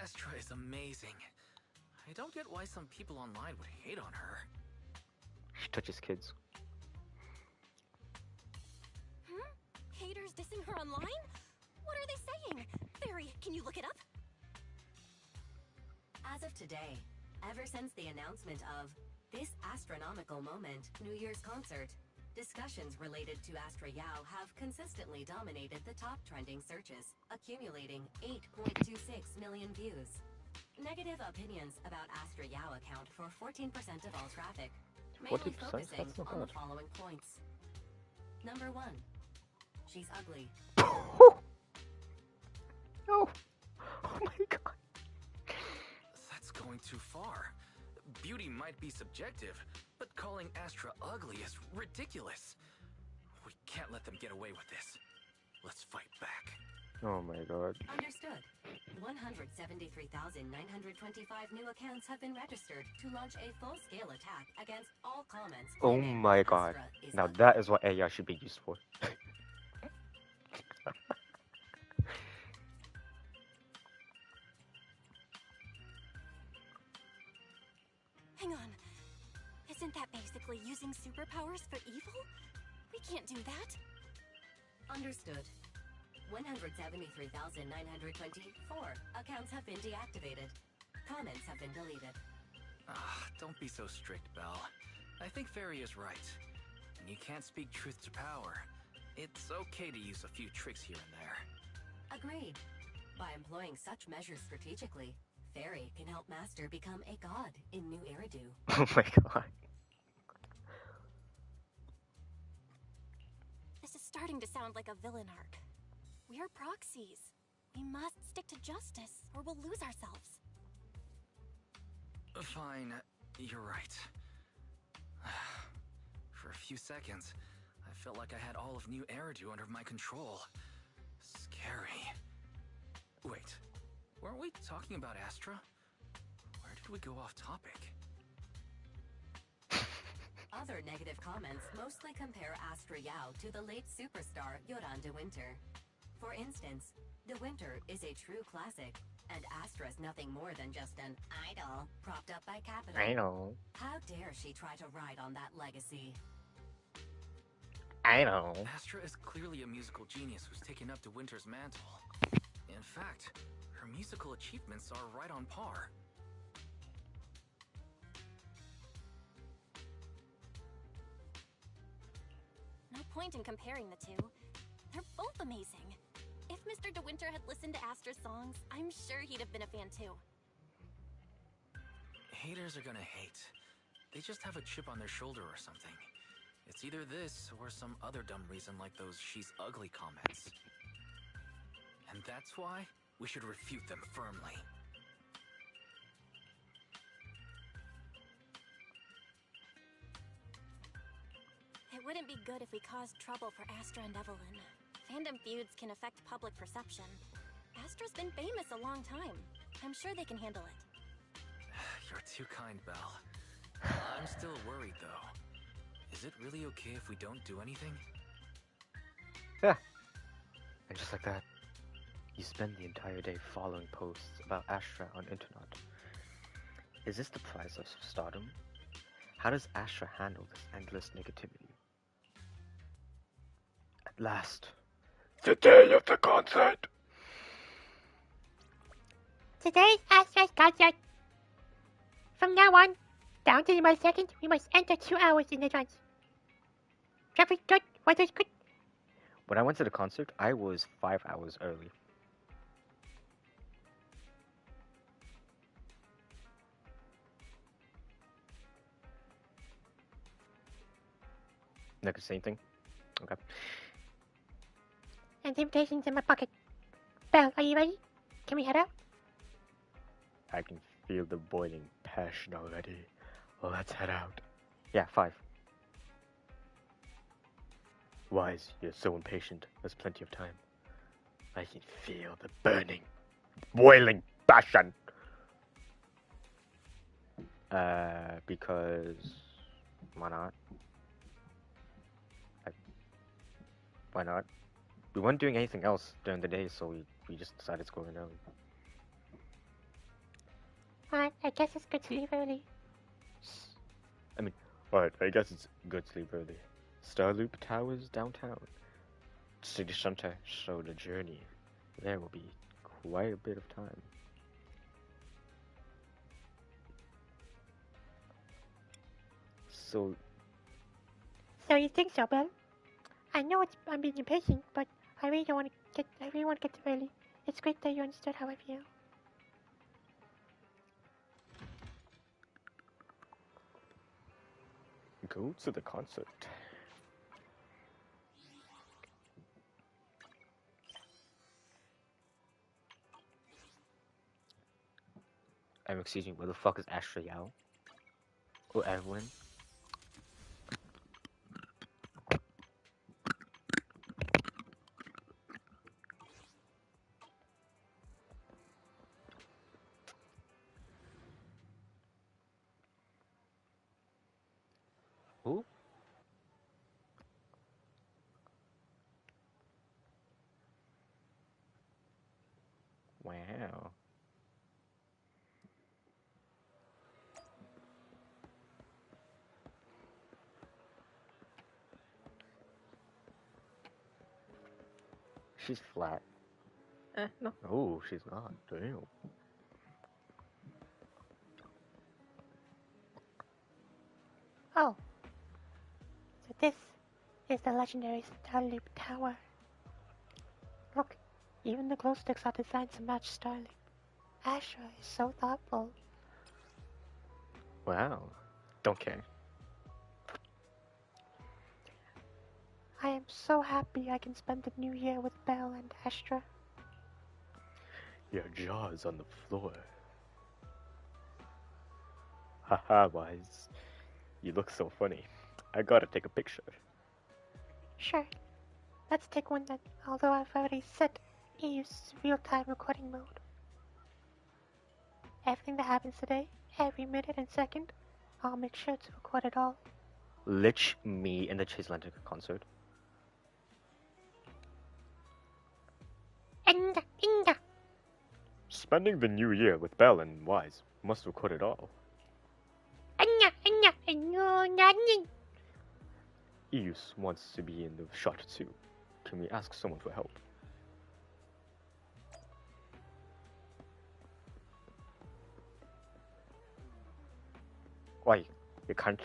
Astra is amazing. I don't get why some people online would hate on her. She touches kids. Haters dissing her online? What are they saying? Barry, can you look it up? As of today, ever since the announcement of this astronomical moment New Year's concert, discussions related to Astra Yao have consistently dominated the top trending searches, accumulating 8.26 million views. Negative opinions about Astra Yao account for 14% of all traffic, mainly 40%? focusing That's not on the bad. following points. Number 1. She's ugly. No! Oh my god. That's going too far. Beauty might be subjective, but calling Astra ugly is ridiculous. We can't let them get away with this. Let's fight back. Oh my god. Understood. 173,925 new accounts have been registered to launch a full-scale attack against all comments. Oh claiming my god. Astra is Now ugly. that is what AI should be used for. Hang on. Isn't that basically using superpowers for evil? We can't do that. Understood. 173,924 accounts have been deactivated. Comments have been deleted. Don't be so strict, Belle. I think Fairy is right. When you can't speak truth to power, it's okay to use a few tricks here and there. Agreed. By employing such measures strategically, Fairy can help Master become a god in New Eridu. Oh my god. This is starting to sound like a villain arc. We're proxies. We must stick to justice, or we'll lose ourselves. Fine, you're right. For a few seconds, I felt like I had all of New Eridu under my control. Scary. Wait, weren't we talking about Astra? Where did we go off topic? Other negative comments mostly compare Astra Yao to the late superstar Yoran de Winter. For instance, De Winter is a true classic, and Astra's nothing more than just an idol propped up by Capital. I know. How dare she try to ride on that legacy? I know. Astra is clearly a musical genius who's taken up De Winter's mantle. In fact, her musical achievements are right on par. No point in comparing the two. They're both amazing. If Mr. De Winter had listened to Astra's songs, I'm sure he'd have been a fan too. Haters are gonna hate. They just have a chip on their shoulder or something. It's either this or some other dumb reason like those "she's ugly" comments. And that's why we should refute them firmly. It wouldn't be good if we caused trouble for Astra and Evelyn. Fandom feuds can affect public perception. Astra's been famous a long time. I'm sure they can handle it. You're too kind, Belle. I'm still worried, though. Is it really okay if we don't do anything? Yeah. And just like that, you spend the entire day following posts about Astra on internet. Is this the price of stardom? How does Astra handle this endless negativity? At last, the day of the concert! Today's Astra's concert. From now on, down to the millisecond, we must enter 2 hours in advance. Traffic good, weather's good. When I went to the concert, I was 5 hours early. Not the same thing? Okay. And the invitation's in my pocket. Belle, are you ready? Can we head out? I can feel the boiling passion already. Let's head out. Yeah, 5. Wise, you're so impatient. There's plenty of time. I can feel the burning, boiling passion. Because why not? Why not? We weren't doing anything else during the day, so we just decided to go in early. Alright, I guess it's good to leave early. Alright, I guess it's good to leave early. Starloop Towers downtown. City Center, so the journey. There will be quite a bit of time. So you think so, Belle? I know I'm being impatient, but I really want to get there early. It's great that you understood how I feel. go to the concert. Excuse me, where the fuck is Astra Yao? Or Evelyn? Who? Wow. She's flat. No. Oh, she's not. Damn. Oh. So this is the legendary Starloop Tower. Look, even the glow sticks are designed to match Starloop. Astra is so thoughtful. Wow. Don't care. I am so happy I can spend the new year with Belle and Astra. Your jaw's on the floor. Haha, Wise. You look so funny. I gotta take a picture. Sure. Let's take one then, although I've already set use real-time recording mode. Everything that happens today, every minute and second, I'll make sure to record it all. Lich me in the Chase Atlantic concert. Inga! Spending the new year with Belle and Wise. Must record it all. Eus wants to be in the shot too. Can we ask someone for help? Why? You can't.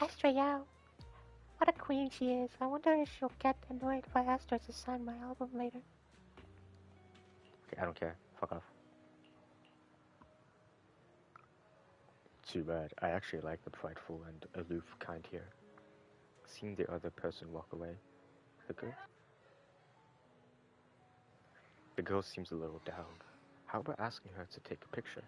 Astra Yao. What a queen she is. I wonder if she'll get annoyed if I ask her to sign my album later. Okay, I don't care. Fuck off. Too bad. I actually like the prideful and aloof kind here. seeing the other person walk away. The girl? The girl seems a little down. How about asking her to take a picture?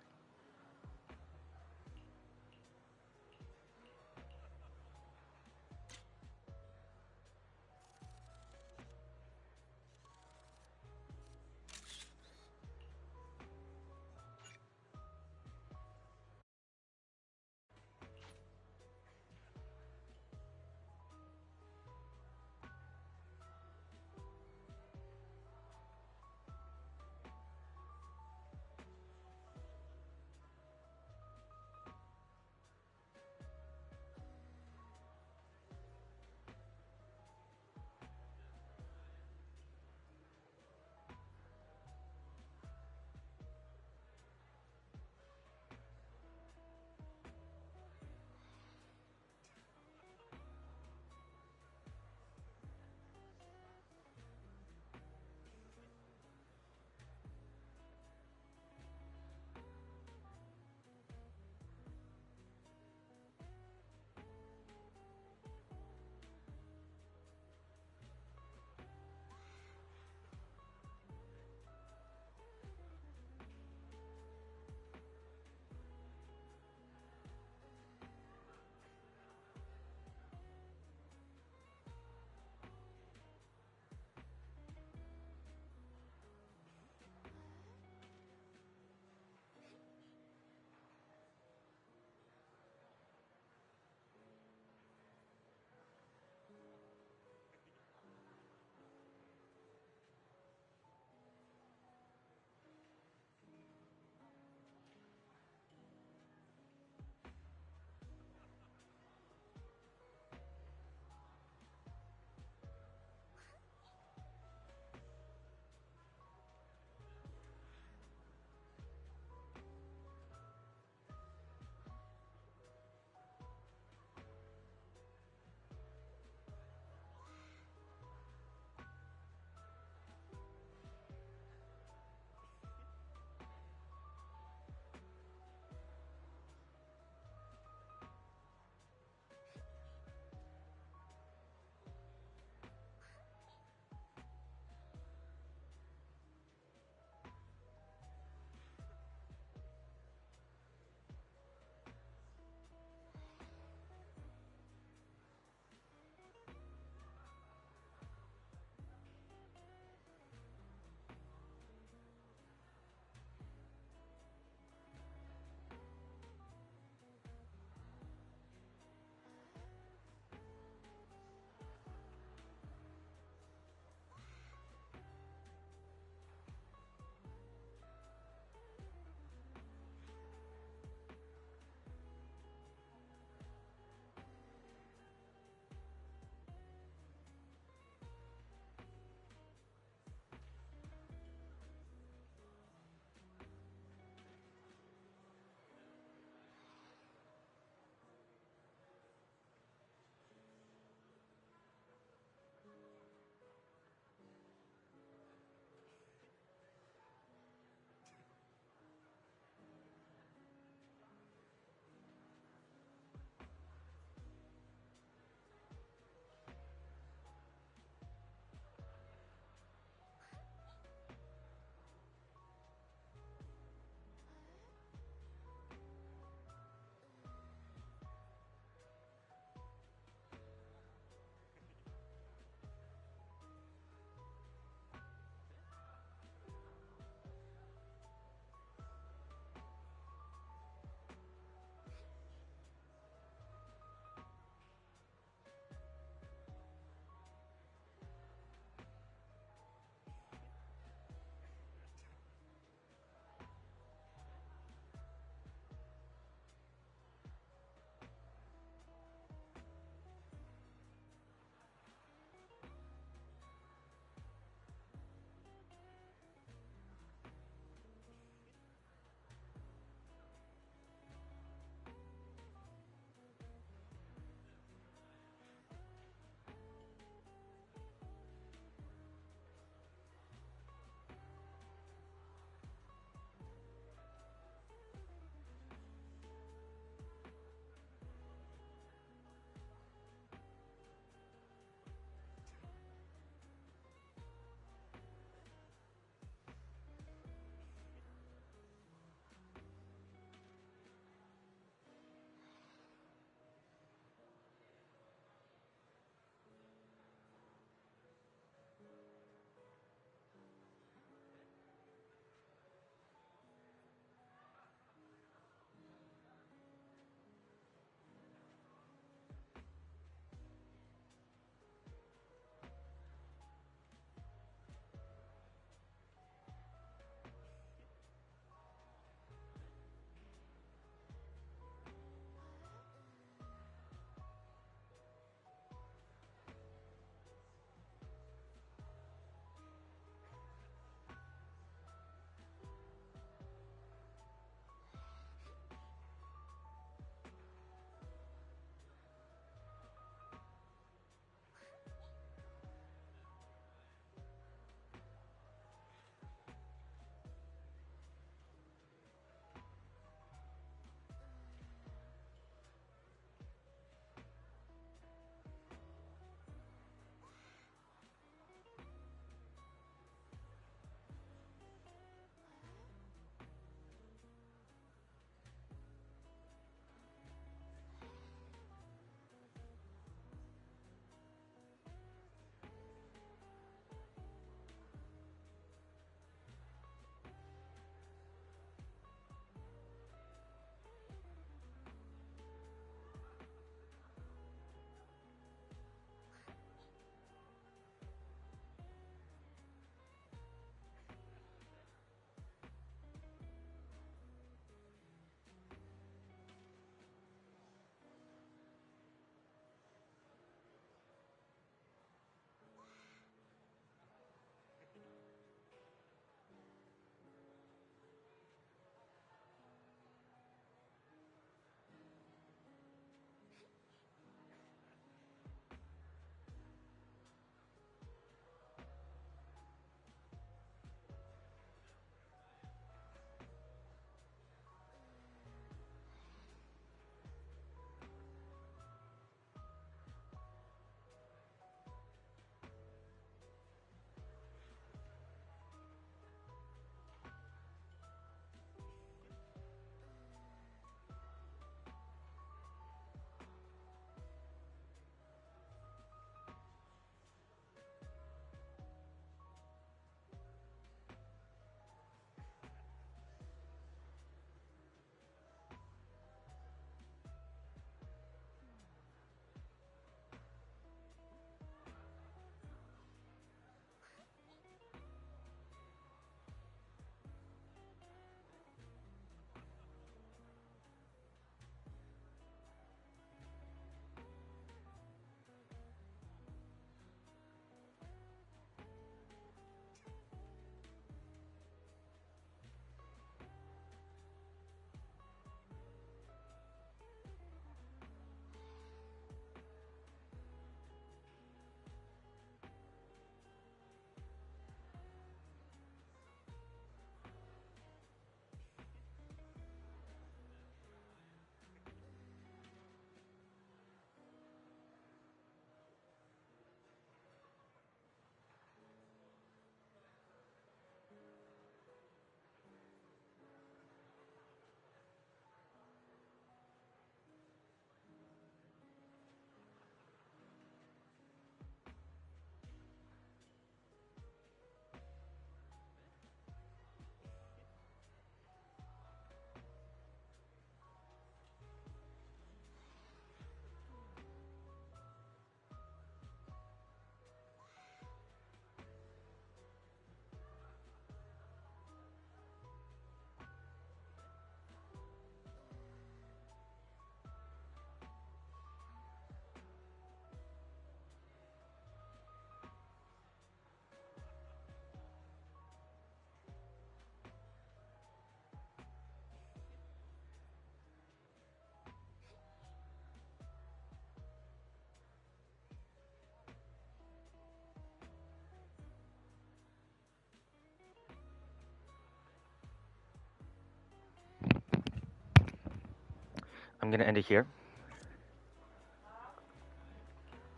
I'm gonna end it here.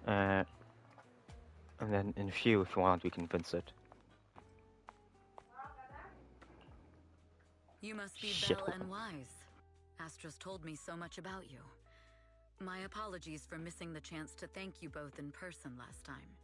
And then in a few, if you want, we can Vincent. You must be Shit. Belle and wise. Astra's told me so much about you. My apologies for missing the chance to thank you both in person last time.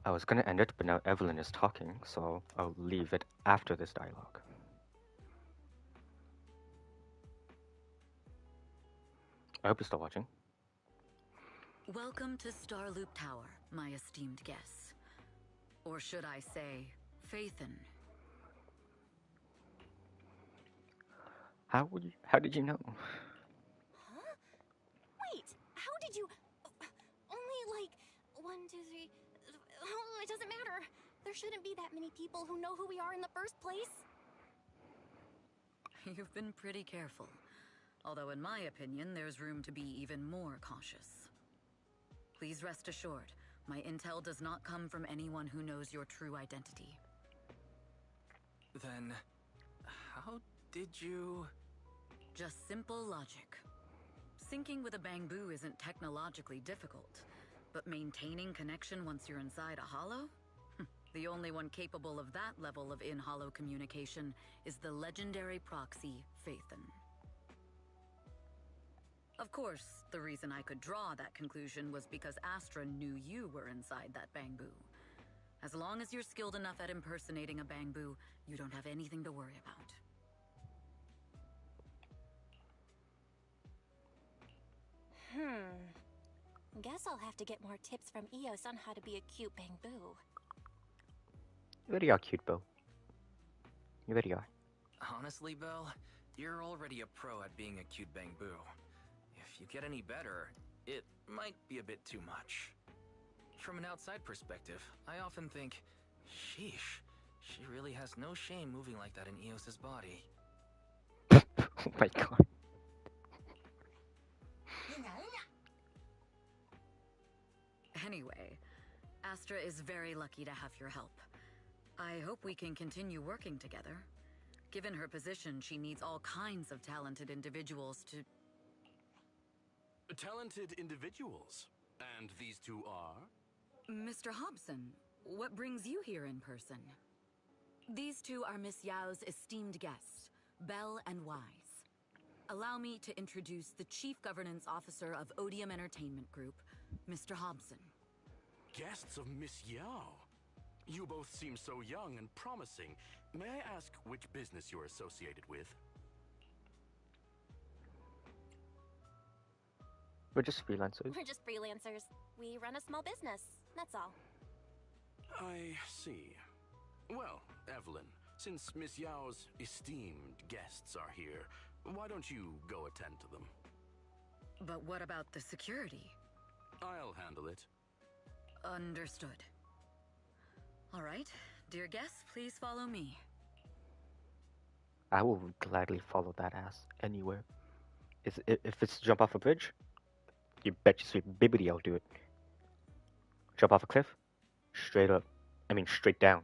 I was gonna end it, but now Evelyn is talking, so I'll leave it after this dialogue. I hope you're still watching. Welcome to Starloop Tower, my esteemed guests. Or should I say, Faithin. How did you know? Huh? Wait, how did you... Only like... 1, 2, 3... Oh, it doesn't matter. There shouldn't be that many people who know who we are in the first place. You've been pretty careful. Although in my opinion, there's room to be even more cautious. Please rest assured, my intel does not come from anyone who knows your true identity. Then, how did you... Just simple logic. Syncing with a bamboo isn't technologically difficult, but maintaining connection once you're inside a hollow? The only one capable of that level of in-hollow communication is the legendary proxy, Faithin. Of course, the reason I could draw that conclusion was because Astra knew you were inside that bamboo. As long as you're skilled enough at impersonating a bamboo, you don't have anything to worry about. Guess I'll have to get more tips from Eos on how to be a cute bamboo. You really are cute, Bill. You really are. Honestly, Belle, you're already a pro at being a cute bamboo. If you get any better, it might be a bit too much. From an outside perspective, I often think, sheesh, she really has no shame moving like that in Eos's body. Oh my god. Anyway, Astra is very lucky to have your help. I hope we can continue working together. Given her position, she needs all kinds of talented individuals to... Talented individuals? And these two are? Mr. Hobson, what brings you here in person? These two are Miss Yao's esteemed guests, Belle and Wise. Allow me to introduce the Chief Governance Officer of Odium Entertainment Group, Mr. Hobson. Guests of Miss Yao? You both seem so young and promising. May I ask which business you're associated with? We're just freelancers. We're just freelancers. We run a small business, that's all. I see. Well, Evelyn, since Miss Yao's esteemed guests are here, why don't you go attend to them? But what about the security? I'll handle it. Understood. All right, Dear guests, please follow me. I will gladly follow that ass anywhere. If it's to jump off a bridge, you bet your sweet bibbity I'll do it. Jump off a cliff, straight up. I mean, straight down.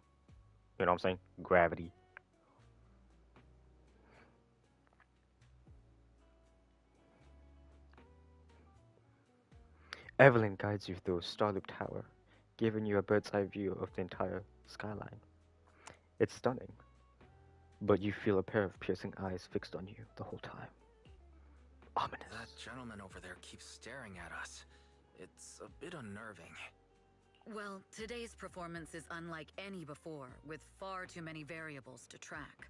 You know what I'm saying? Gravity. Evelyn guides you through a Starloop Tower, giving you a bird's eye view of the entire skyline. It's stunning, but you feel a pair of piercing eyes fixed on you the whole time. Ominous. That gentleman over there keeps staring at us. It's a bit unnerving. Well, today's performance is unlike any before, with far too many variables to track.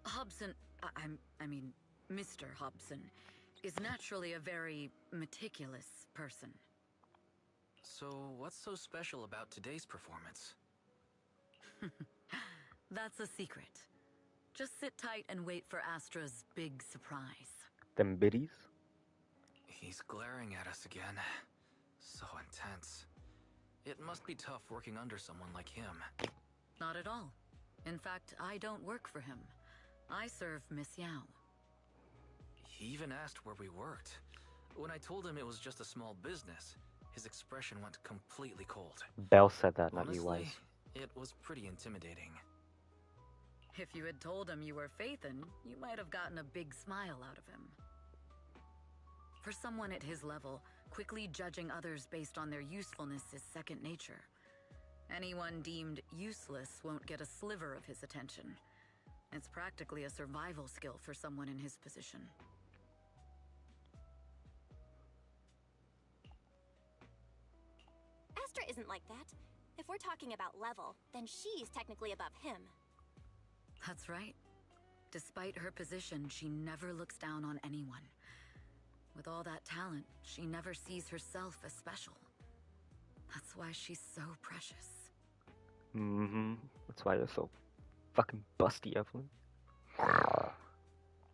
Hobson, I mean, Mr. Hobson, is naturally a very meticulous person. So, what's so special about today's performance? That's a secret. Just sit tight and wait for Astra's big surprise. Them biddies? He's glaring at us again. So intense. It must be tough working under someone like him. Not at all. In fact, I don't work for him. I serve Miss Yao. He even asked where we worked. When I told him it was just a small business, his expression went completely cold. Belle said that, not Honestly, you, Wise. it was pretty intimidating. If you had told him you were Phaethon, you might have gotten a big smile out of him. For someone at his level, quickly judging others based on their usefulness is second nature. Anyone deemed useless won't get a sliver of his attention. It's practically a survival skill for someone in his position. Astra isn't like that. If we're talking about level, then she's technically above him. That's right. Despite her position, she never looks down on anyone. With all that talent, she never sees herself as special. That's why she's so precious. Mm-hmm. That's why you're so fucking busty, Evelyn.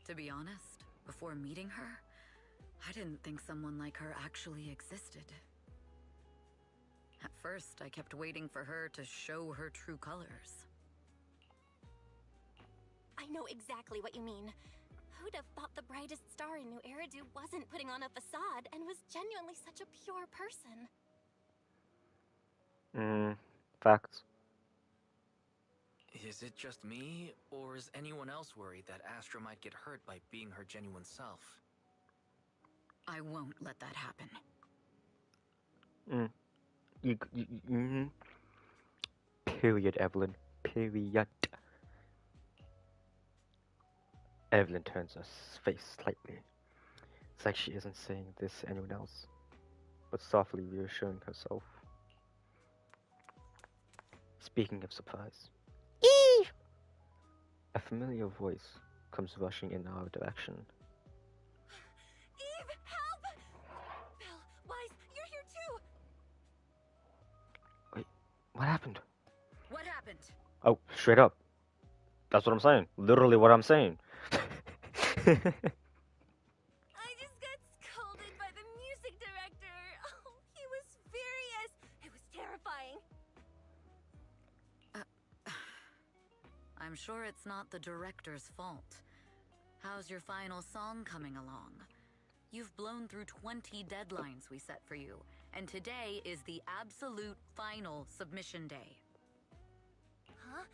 To be honest, before meeting her, I didn't think someone like her actually existed. At first, I kept waiting for her to show her true colors. I know exactly what you mean. Who'd have thought the brightest star in New Eridu wasn't putting on a facade and was genuinely such a pure person? Facts. Is it just me, or is anyone else worried that Astra might get hurt by being her genuine self? I won't let that happen. Period, Evelyn. Period. Evelyn turns her face slightly. It's like she isn't saying this to anyone else, but softly reassuring herself. Speaking of surprise, Eve! A familiar voice comes rushing in our direction. Eve, help! Belle, Wise, you're here too! Wait, what happened? What happened? Oh, straight up. That's what I'm saying. Literally what I'm saying. I just got scolded by the music director. Oh, he was furious. It was terrifying. I'm sure it's not the director's fault. How's your final song coming along? You've blown through 20 deadlines we set for you, and today is the absolute final submission day. Huh?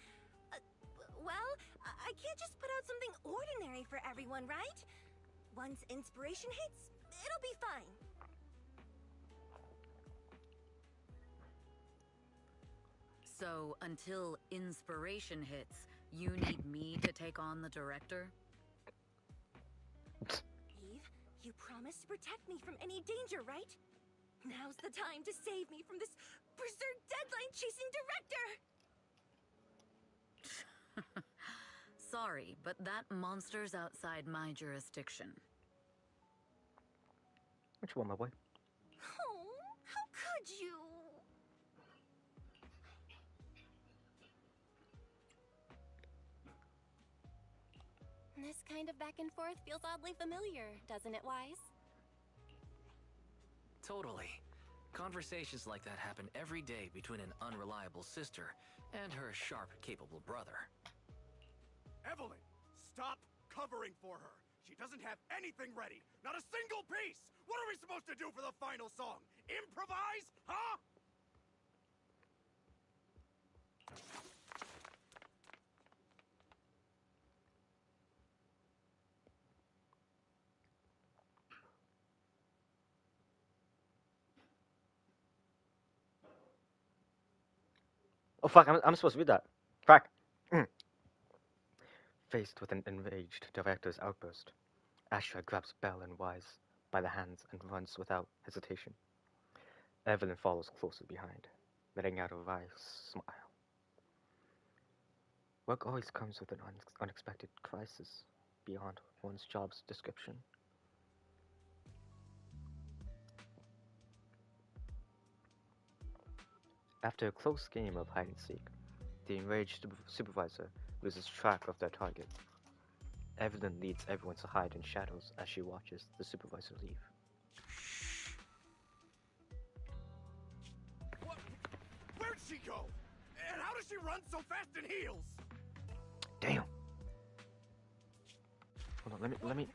Well, I can't just put out something ordinary for everyone, right? Once inspiration hits, it'll be fine. So, until inspiration hits, you need me to take on the director? Eve, you promised to protect me from any danger, right? Now's the time to save me from this berserk deadline-chasing director! Sorry, but that monster's outside my jurisdiction. What you want, my boy? Oh, how could you? This kind of back and forth feels oddly familiar, doesn't it, Wise? Totally. Conversations like that happen every day between an unreliable sister and her sharp, capable brother. Evelyn, stop covering for her. She doesn't have anything ready. Not a single piece. What are we supposed to do for the final song? Improvise? Huh? Oh fuck, I'm supposed to read that. Fuck. Faced with an enraged director's outburst, Astra grabs Belle and Wise by the hands and runs without hesitation. Evelyn follows closely behind, letting out a wry smile. Work always comes with an unexpected crisis beyond one's job's description. After a close game of hide-and-seek, the enraged supervisor loses track of their target. Evelyn leads everyone to hide in shadows as she watches the supervisor leave. What? Where'd she go? And how does she run so fast in heels? Damn. Hold on, let me.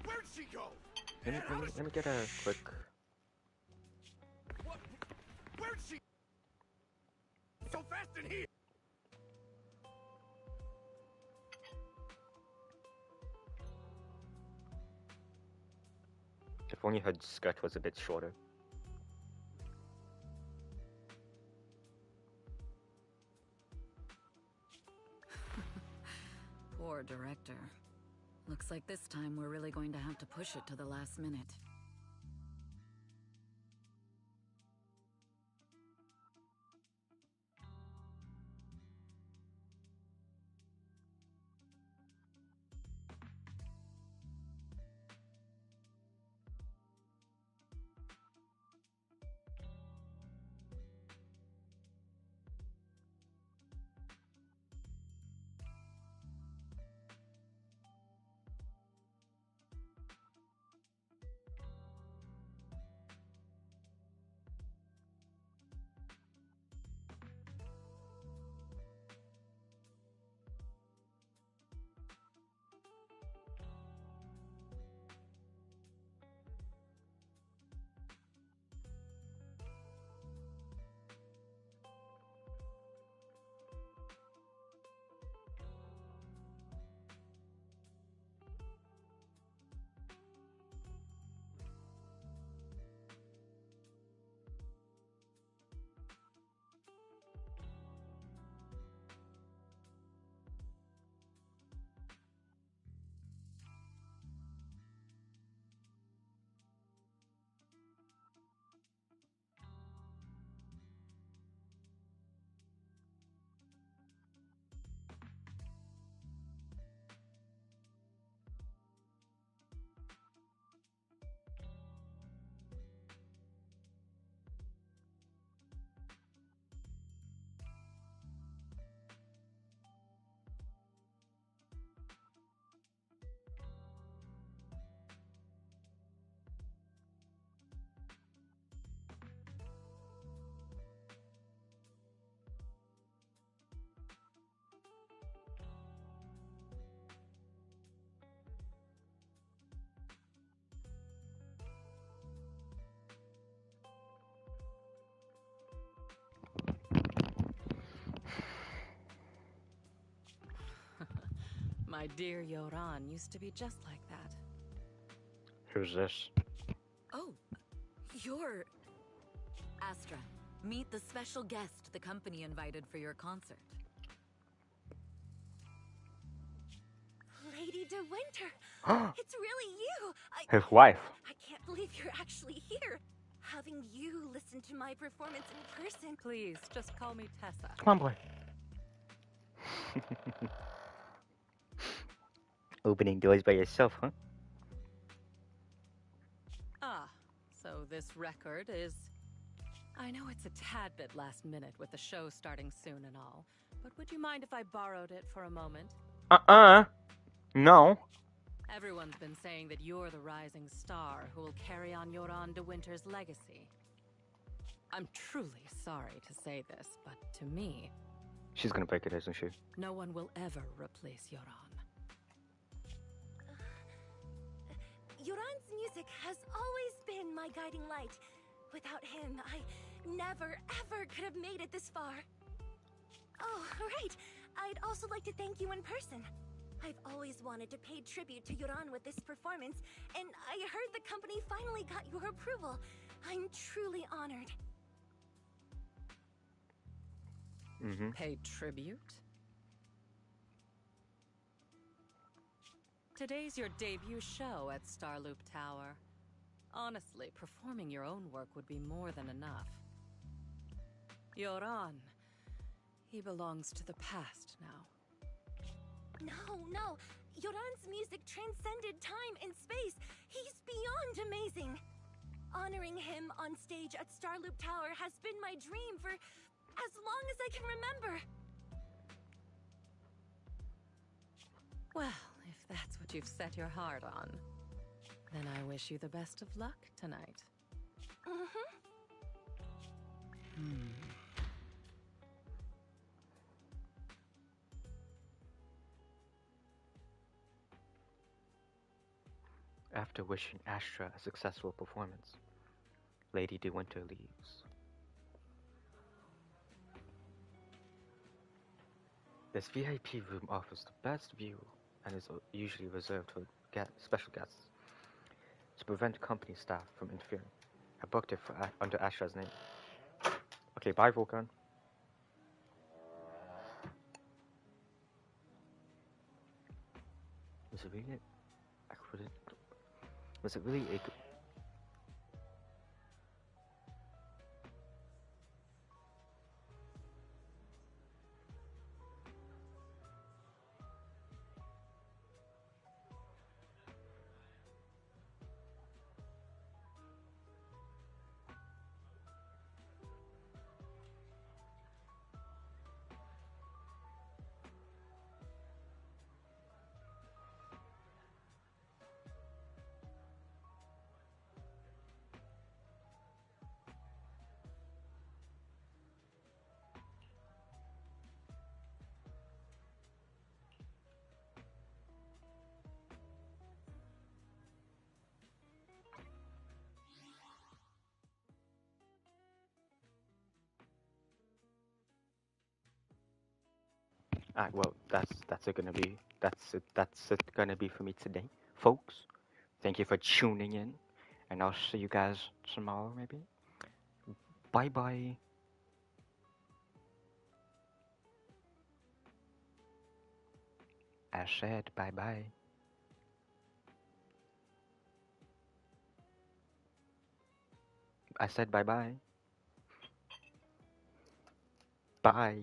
Where'd she go? Let me get a quick. What? Where'd she? So fast in heels. If only her skirt was a bit shorter. Poor director. Looks like this time we're really going to have to push it to the last minute. My dear Yoran used to be just like that. Who's this? Oh, you're... Astra, meet the special guest the company invited for your concert. Lady De Winter! It's really you! His wife. I can't believe you're actually here! Having you listen to my performance in person... Please, just call me Tessa. Come on, boy. Opening doors by yourself, huh? Ah, so this record is... I know it's a tad bit last minute with the show starting soon and all, but would you mind if I borrowed it for a moment? No. Everyone's been saying that you're the rising star who will carry on Yoran De Winter's legacy. I'm truly sorry to say this, but to me, She's gonna break it, isn't she? no one will ever replace Yoran. Yoran's music has always been my guiding light. Without him, I never, ever could have made it this far. Oh, right. I'd also like to thank you in person. I've always wanted to pay tribute to Yoran with this performance, and I heard the company finally got your approval. I'm truly honored. Pay tribute? Today's your debut show at Starloop Tower. Honestly, performing your own work would be more than enough. Yoran, he belongs to the past now. No. Yoran's music transcended time and space. He's beyond amazing. Honoring him on stage at Starloop Tower has been my dream for as long as I can remember. Well, if that's what you've set your heart on, then I wish you the best of luck tonight. After wishing Astra a successful performance, Lady De Winter leaves. This VIP room offers the best view and is usually reserved for special guests to prevent company staff from interfering. I booked it under Astra's name. Okay, bye, Volkan. Was it really? I couldn't. Was it really a? Well, that's it gonna be for me today, folks. Thank you for tuning in, and I'll see you guys tomorrow, maybe. Bye bye. I said bye bye. I said bye bye. Bye.